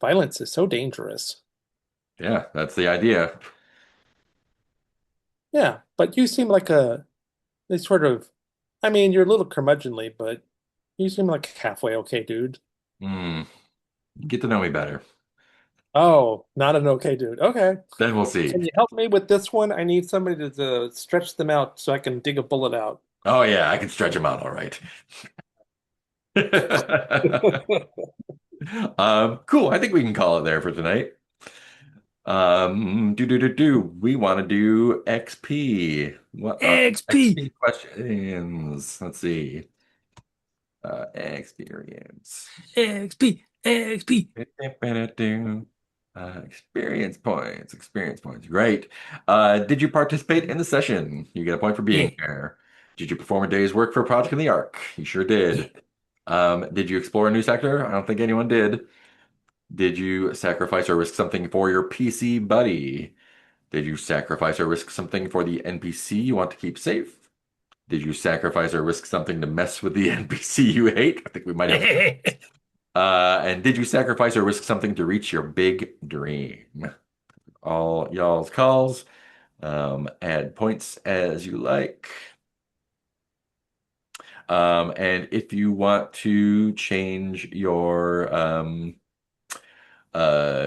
violence is so dangerous. yeah, that's the idea. Yeah, but you seem like they sort of, I mean, you're a little curmudgeonly, but you seem like halfway okay, dude. Hmm. Get to know me better. Oh, not an okay dude. Okay. Then we'll see. Can you help me with this one? I need somebody to stretch them out so I can dig a bullet out. Oh yeah, I can stretch him out all right. Cool. I think we can call it there for tonight. Do. We want to do XP. What are XP, XP questions? Let's see. Experience. XP, XP. Experience points. Experience points. Great. Did you participate in the session? You get a point for Yeah, being there. Did you perform a day's work for a project in the Ark? You sure yeah. did. Did you explore a new sector? I don't think anyone did. Did you sacrifice or risk something for your PC buddy? Did you sacrifice or risk something for the NPC you want to keep safe? Did you sacrifice or risk something to mess with the NPC you hate? I think we might have. And did you sacrifice or risk something to reach your big dream? All y'all's calls. Add points as you like. And if you want to change your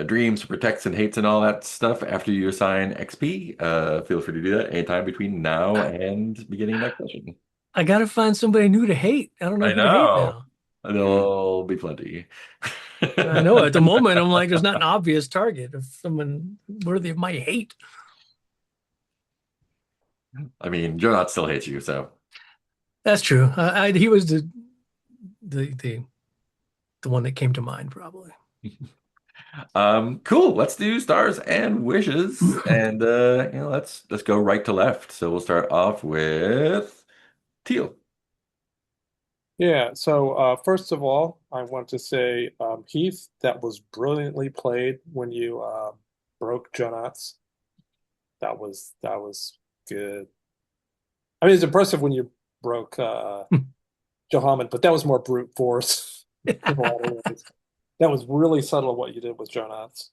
dreams, protects, and hates and all that stuff after you assign XP, feel free to do that anytime between now and beginning next session. I gotta find somebody new to hate. I don't know I who to hate know. now. There'll be plenty. I know at the moment I'm like, there's not an obvious target of someone worthy of my hate. I mean, Jonat still hates you, so. That's true. He was the the one that came to mind probably. Cool. Let's do stars and wishes, and let's go right to left. So we'll start off with Teal. Yeah, so first of all, I want to say, Heath, that was brilliantly played when you broke Jonat's. That was good. I mean, it's impressive when you broke Johammed, but that was more brute force in a lot of ways. That was really subtle what you did with Jonat's.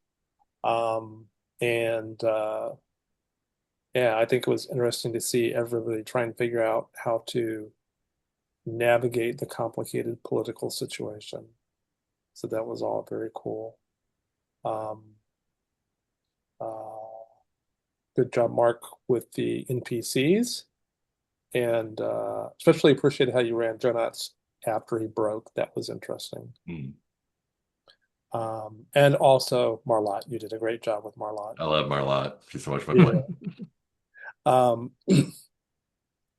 And yeah, I think it was interesting to see everybody try and figure out how to navigate the complicated political situation. So that was all very cool. Um, uh, Good job, Mark, with the NPCs, and especially appreciated how you ran Jonat's after he broke. That was interesting. Hmm. And also Marlot, you did a great job with Marlot. I love Marlot. She's so much fun. Yeah.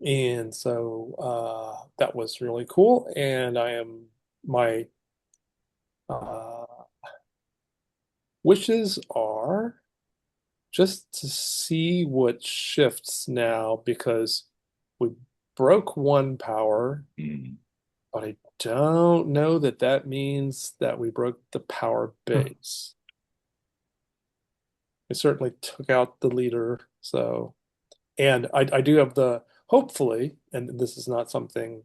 And so that was really cool. And my uh, wishes are just to see what shifts now, because we broke one power, Hmm. but I don't know that that means that we broke the power base. We certainly took out the leader, so. And I do have hopefully, and this is not something,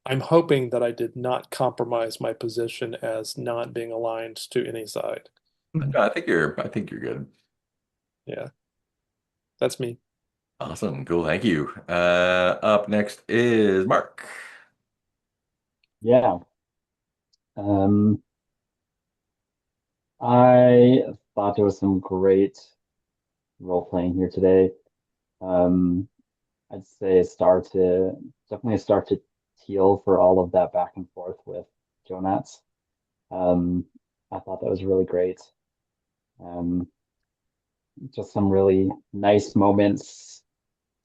I'm hoping that I did not compromise my position as not being aligned to any side. No, I think you're good. Yeah, that's me. Awesome. Cool. Thank you. Up next is Mark. Yeah. Um, I thought there was some great role playing here today. Um, I'd say definitely a star to Teal for all of that back and forth with Jonats. Um, I thought that was really great. Um, just some really nice moments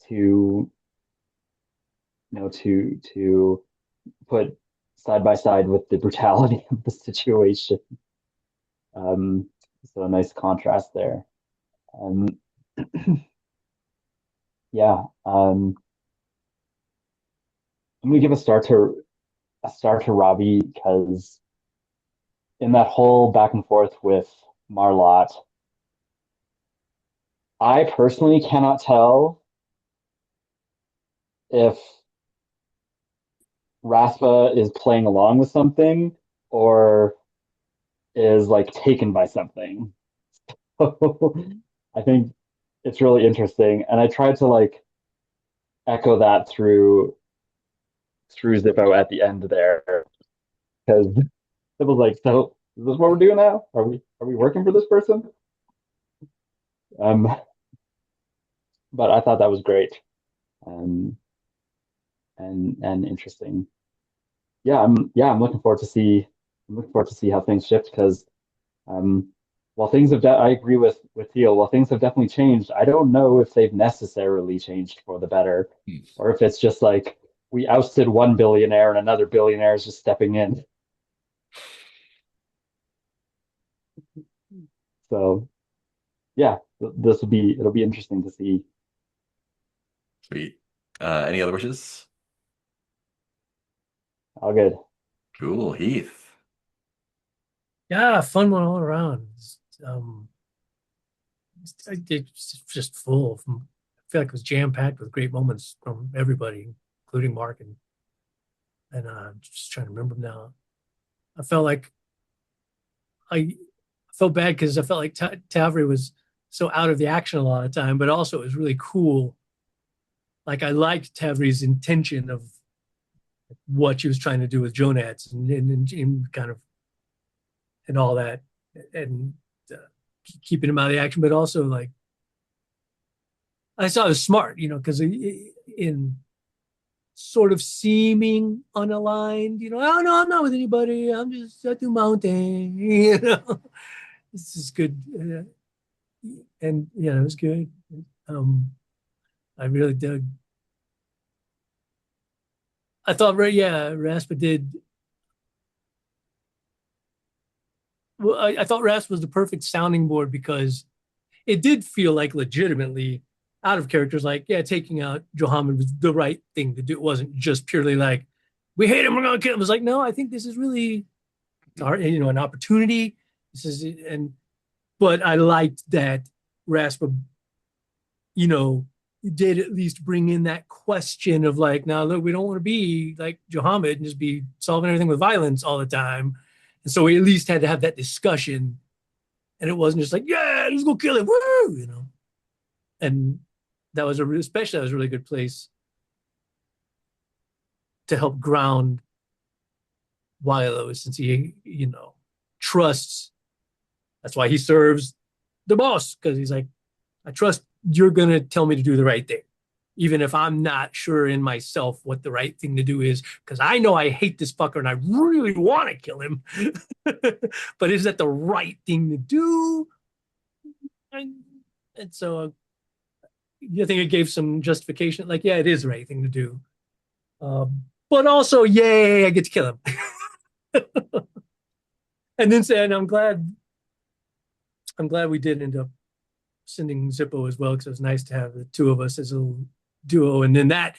to to put side by side with the brutality of the situation. Um, so a nice contrast there. Um, yeah. I'm gonna give a star to Robbie because in that whole back and forth with Marlot, I personally cannot tell if Raspa is playing along with something or is like taken by something. I think it's really interesting, and I tried to like echo that through Zippo at the end there because it was like, so is this what we're doing now? Are we working for this person? Um, but I thought that was great, um, and interesting. I'm looking forward to see how things shift because um, while things I agree with Theo, while things have definitely changed, I don't know if they've necessarily changed for the better, Hmm. or if it's just like we ousted one billionaire and another billionaire is just stepping in. So yeah, it'll be interesting to see. Sweet. Any other wishes? All good. Cool. Heath. Yeah, fun one all around. Um, it's just full. I feel like it was jam packed with great moments from everybody, including Mark and just trying to remember them now. I felt like I felt bad because I felt like Tavri was so out of the action a lot of time, but also it was really cool. Like I liked Tavri's intention of what she was trying to do with Jonads and kind of and all that, and keeping him out of the action, but also like I saw it was smart, because in sort of seeming unaligned, oh no, I'm not with anybody. I'm just at the mountain, This is good, and yeah, it was good. I really dug. I thought, right, yeah, Rasper did. Well, I thought Rasper was the perfect sounding board because it did feel like legitimately out of characters, like, yeah, taking out Johammed was the right thing to do. It wasn't just purely like, we hate him, we're gonna kill him. It was like, no, I think this is really, an opportunity. This is, but I liked that Rasper, did at least bring in that question of like, now look, we don't want to be like Johammed and just be solving everything with violence all the time. And so we at least had to have that discussion. And it wasn't just like, yeah, let's go kill him. Woo! And that was especially that was a really good place to help ground Wilo, since he, trusts. That's why he serves the boss, because he's like, I trust you're going to tell me to do the right thing, even if I'm not sure in myself what the right thing to do is, because I know I hate this fucker and I really want to kill him. But is that the right thing to do? And so I think it gave some justification. Like, yeah, it is the right thing to do. But also, yay, I get to kill him. And then saying, I'm glad we did end up sending Zippo as well, because it was nice to have the two of us as a little duo. And then that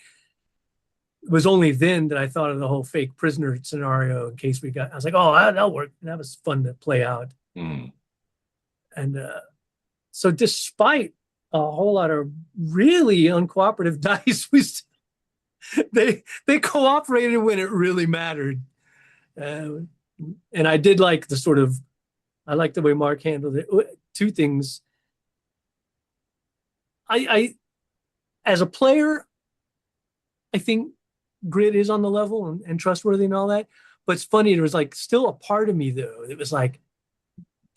was only then that I thought of the whole fake prisoner scenario in case I was like, oh, that'll work. And that was fun to play out. And so despite a whole lot of really uncooperative dice, they cooperated when it really mattered. And I did like I like the way Mark handled it. Two things. I as a player, I think Grit is on the level and trustworthy and all that. But it's funny, there was like still a part of me though. It was like,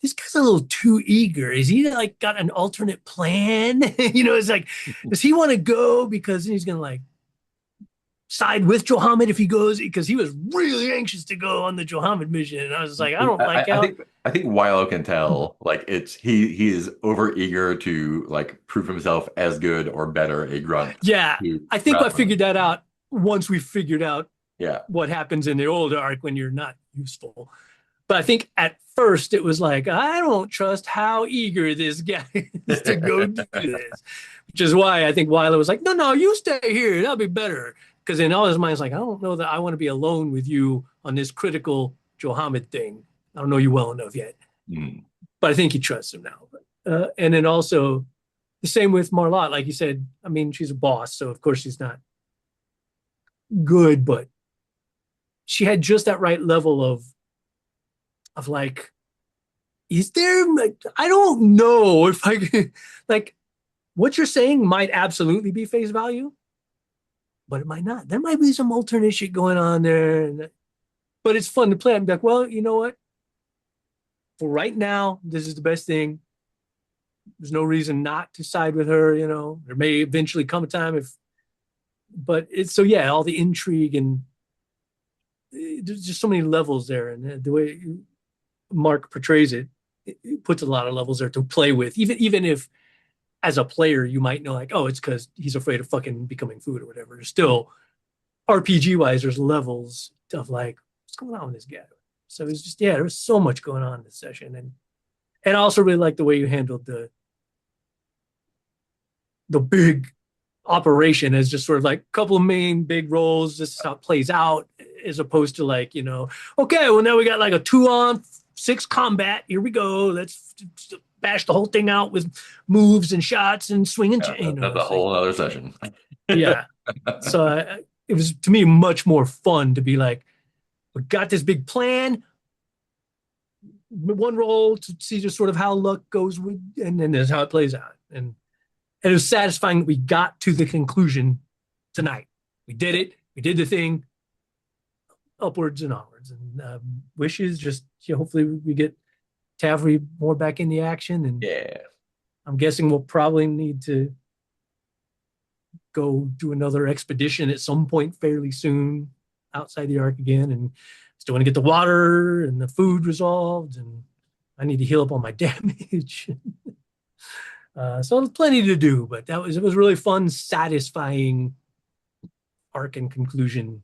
this guy's a little too eager. Is he like got an alternate plan? It's like, does he want to go because he's gonna like side with Johammed if he goes, because he was really anxious to go on the Johammed mission. And I was like, I don't like how. I think Wilo can tell, like, he is over eager to like prove himself as good or better a grunt. Yeah, I think I figured that out once we figured out yeah what happens in the old arc when you're not useful. But I think at first it was like, I don't trust how eager this guy is to go do this, which is why I think Wilo was like, no, you stay here, that'll be better. Because in all his mind, it's like, I don't know that I want to be alone with you on this critical Johammed thing. I don't know you well enough yet. But I think he trusts him now. And then also the same with Marlot. Like you said, I mean, she's a boss, so of course she's not good, but she had just that right level of like, is there, I don't know if I like, what you're saying might absolutely be face value, but it might not. There might be some alternate shit going on there. But it's fun to play. I'm like, well, you know what? For right now, this is the best thing. There's no reason not to side with her. There may eventually come a time but it's so, yeah, all the intrigue and there's just so many levels there. And the way Mark portrays it puts a lot of levels there to play with. Even if as a player, you might know like, oh, it's because he's afraid of fucking becoming food or whatever. There's still RPG wise, there's levels of like, what's going on with this guy? So it's just, yeah, there was so much going on in this session. And I also really like the way you handled the big operation as just sort of like a couple of main big roles. This is how it plays out, as opposed to like, okay, well now we got like a 2-on-6 combat. Here we go. Let's bash the whole thing out with moves and shots and swinging. That's a whole other session. Yeah. So it was, to me, much more fun to be like, we got this big plan, one roll to see just sort of how luck goes with, and then there's how it plays out. And it was satisfying that we got to the conclusion tonight. We did it. We did the thing. upwards and onwards. And wishes just hopefully we get Tavri more back in the action. And Yeah. I'm guessing we'll probably need to go do another expedition at some point fairly soon outside the arc again. And still want to get the water and the food resolved. And I need to heal up all my damage. So there's plenty to do, but it was really fun, satisfying arc and conclusion.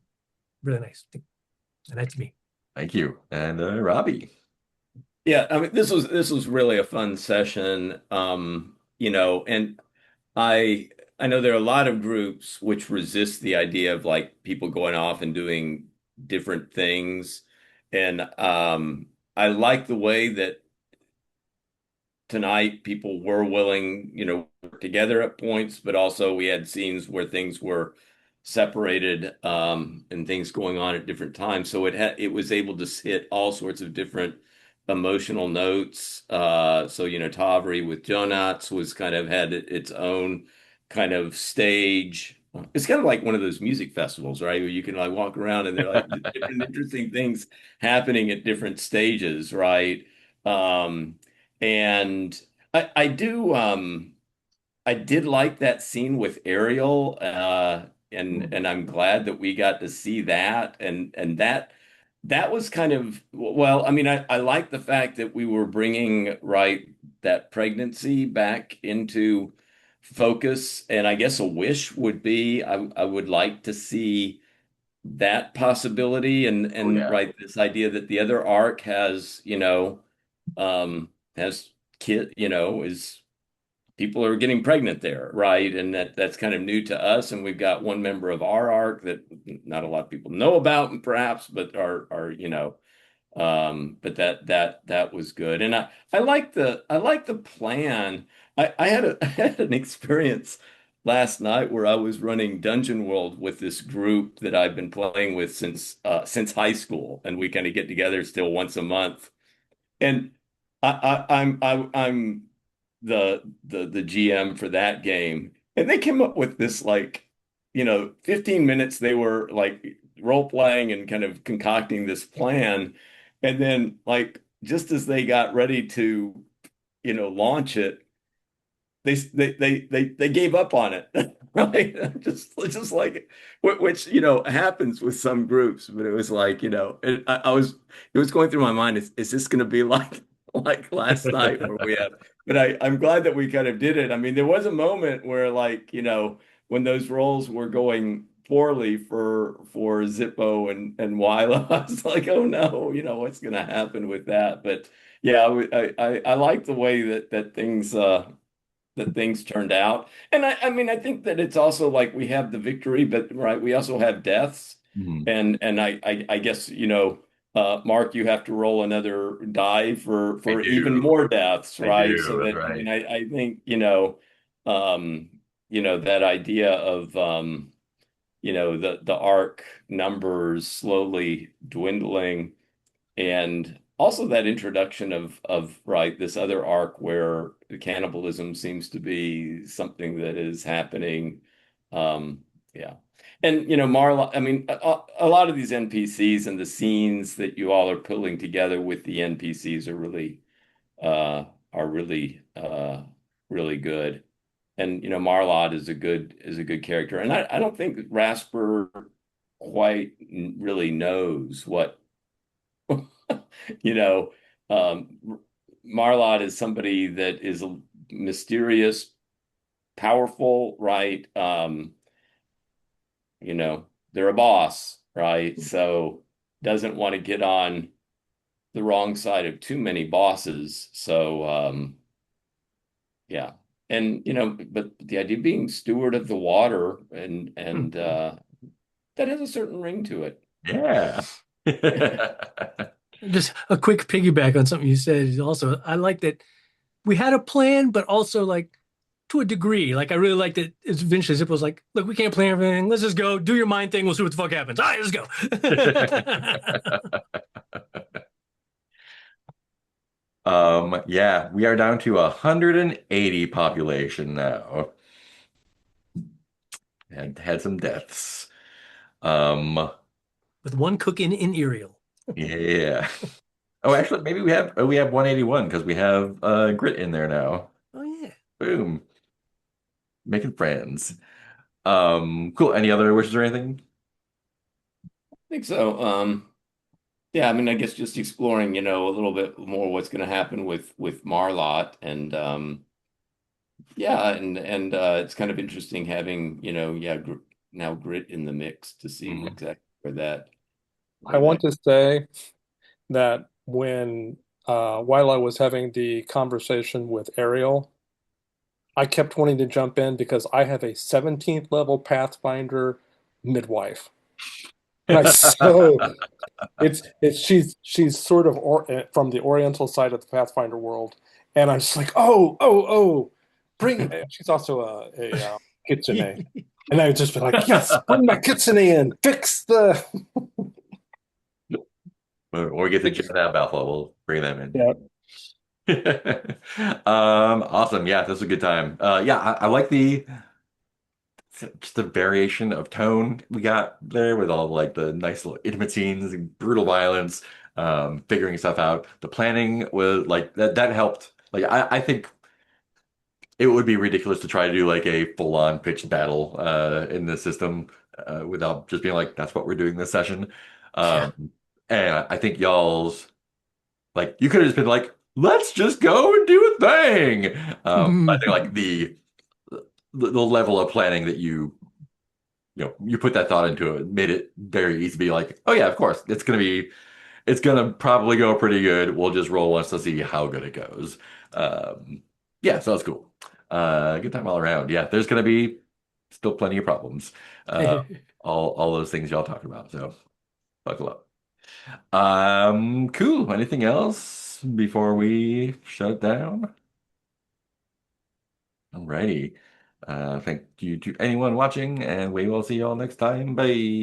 Really nice. And that's me. Thank you. And Robbie. Yeah, I mean this was really a fun session. And I I know there are a lot of groups which resist the idea of like people going off and doing different things. And I like the way that tonight people were willing, work together at points, but also we had scenes where things were separated and things going on at different times. So it was able to hit all sorts of different emotional notes. So Tavri with Jonuts was kind of had its own kind of stage. It's kind of like one of those music festivals, right? Where you can like walk around and there are like different interesting things happening at different stages, right? Um, and I did like that scene with Ariel, and I'm glad that we got to see that, and that was kind of well, I mean, I like the fact that we were bringing right that pregnancy back into focus, and I guess a wish would be I would like to see that possibility Oh, and yeah. right this idea that the other arc has has kid is people are getting pregnant there, right? And that's kind of new to us. And we've got one member of our arc that not a lot of people know about, perhaps, but but that was good. And I like the plan. I had I had an experience last night where I was running Dungeon World with this group that I've been playing with since high school, and we kind of get together still once a month. And I'm the GM for that game, and they came up with this like 15 minutes they were like role playing and kind of concocting this plan, and then like just as they got ready to launch it, they gave up on it. Right, just like which happens with some groups, but it was like it was going through my mind, is this going to be like like last night where we had, but I'm glad that we kind of did it. I mean, there was a moment where like when those roles were going poorly for Zippo and Wilo, I was like, oh no, what's going to happen with that? But yeah, I like the way that things turned out. And I mean, I think that it's also like we have the victory, but right, we also have deaths. Mhm. And I guess, Mark, you have to roll another die I for even do. more deaths, I right? So do. that I Right. mean, I think, um, that idea of the arc numbers slowly dwindling, and also that introduction of right this other arc where cannibalism seems to be something that is happening. Yeah. And Marla, I mean, a lot of these NPCs and the scenes that you all are pulling together with the NPCs uh are really good. And Marlot is a good character. And I don't think Rasper quite really knows what you know, Marlot is somebody that is mysterious, powerful, right? They're a boss, right? So doesn't want to get on the wrong side of too many bosses. So yeah. And but the idea of being steward of the water and that has a certain ring to it. Yeah. Just a quick piggyback on something you said is also, I like that we had a plan, but also like to a degree. Like I really like that eventually Zip was like, look, we can't plan everything. Let's just go do your mind thing. We'll see what the fuck happens. All right, let's go. Yeah, we are down to 180 population now. And had some deaths. Um, with one cook in Ariel. Yeah. Oh, actually, maybe we have 181 because we have Grit in there now. Oh yeah. Boom. Making friends. Cool. Any other wishes or anything? I think so. Yeah, I mean, I guess just exploring, a little bit more what's going to happen with Marlot, and yeah, and it's kind of interesting having, yeah, now Grit in the mix to see Mhm. exactly where that I where want that. to say that when while I was having the conversation with Ariel, I kept wanting to jump in because I have a 17th level Pathfinder midwife. And I so it's she's sort of from the Oriental side of the Pathfinder world, and I'm just like, oh, bring. She's also a kitsune, and I would just be like, yes, bring my kitsune in, fix the. Or we get to Fix. jump that Alpha, we'll bring them in. Yeah, Awesome. Yeah, this is a good time. Yeah, I like just the variation of tone we got there with all like the nice little intimate scenes and brutal violence, figuring stuff out. The planning was like that helped. Like I think it would be ridiculous to try to do like a full-on pitched battle in this system without just being like, that's what we're doing this session. Yeah. And I think y'all's like you could have just been like, let's just go and do a thing. I think like the level of planning that you put that thought into it made it very easy to be like, oh yeah, of course, it's gonna probably go pretty good. We'll just roll once to see how good it goes. Yeah, so that's cool. Good time all around. Yeah, there's gonna be still plenty of problems. Uh, all those things y'all talked about. So buckle up. Cool. Anything else before we shut down? Alrighty. Thank you to anyone watching, and we will see y'all next time. Bye.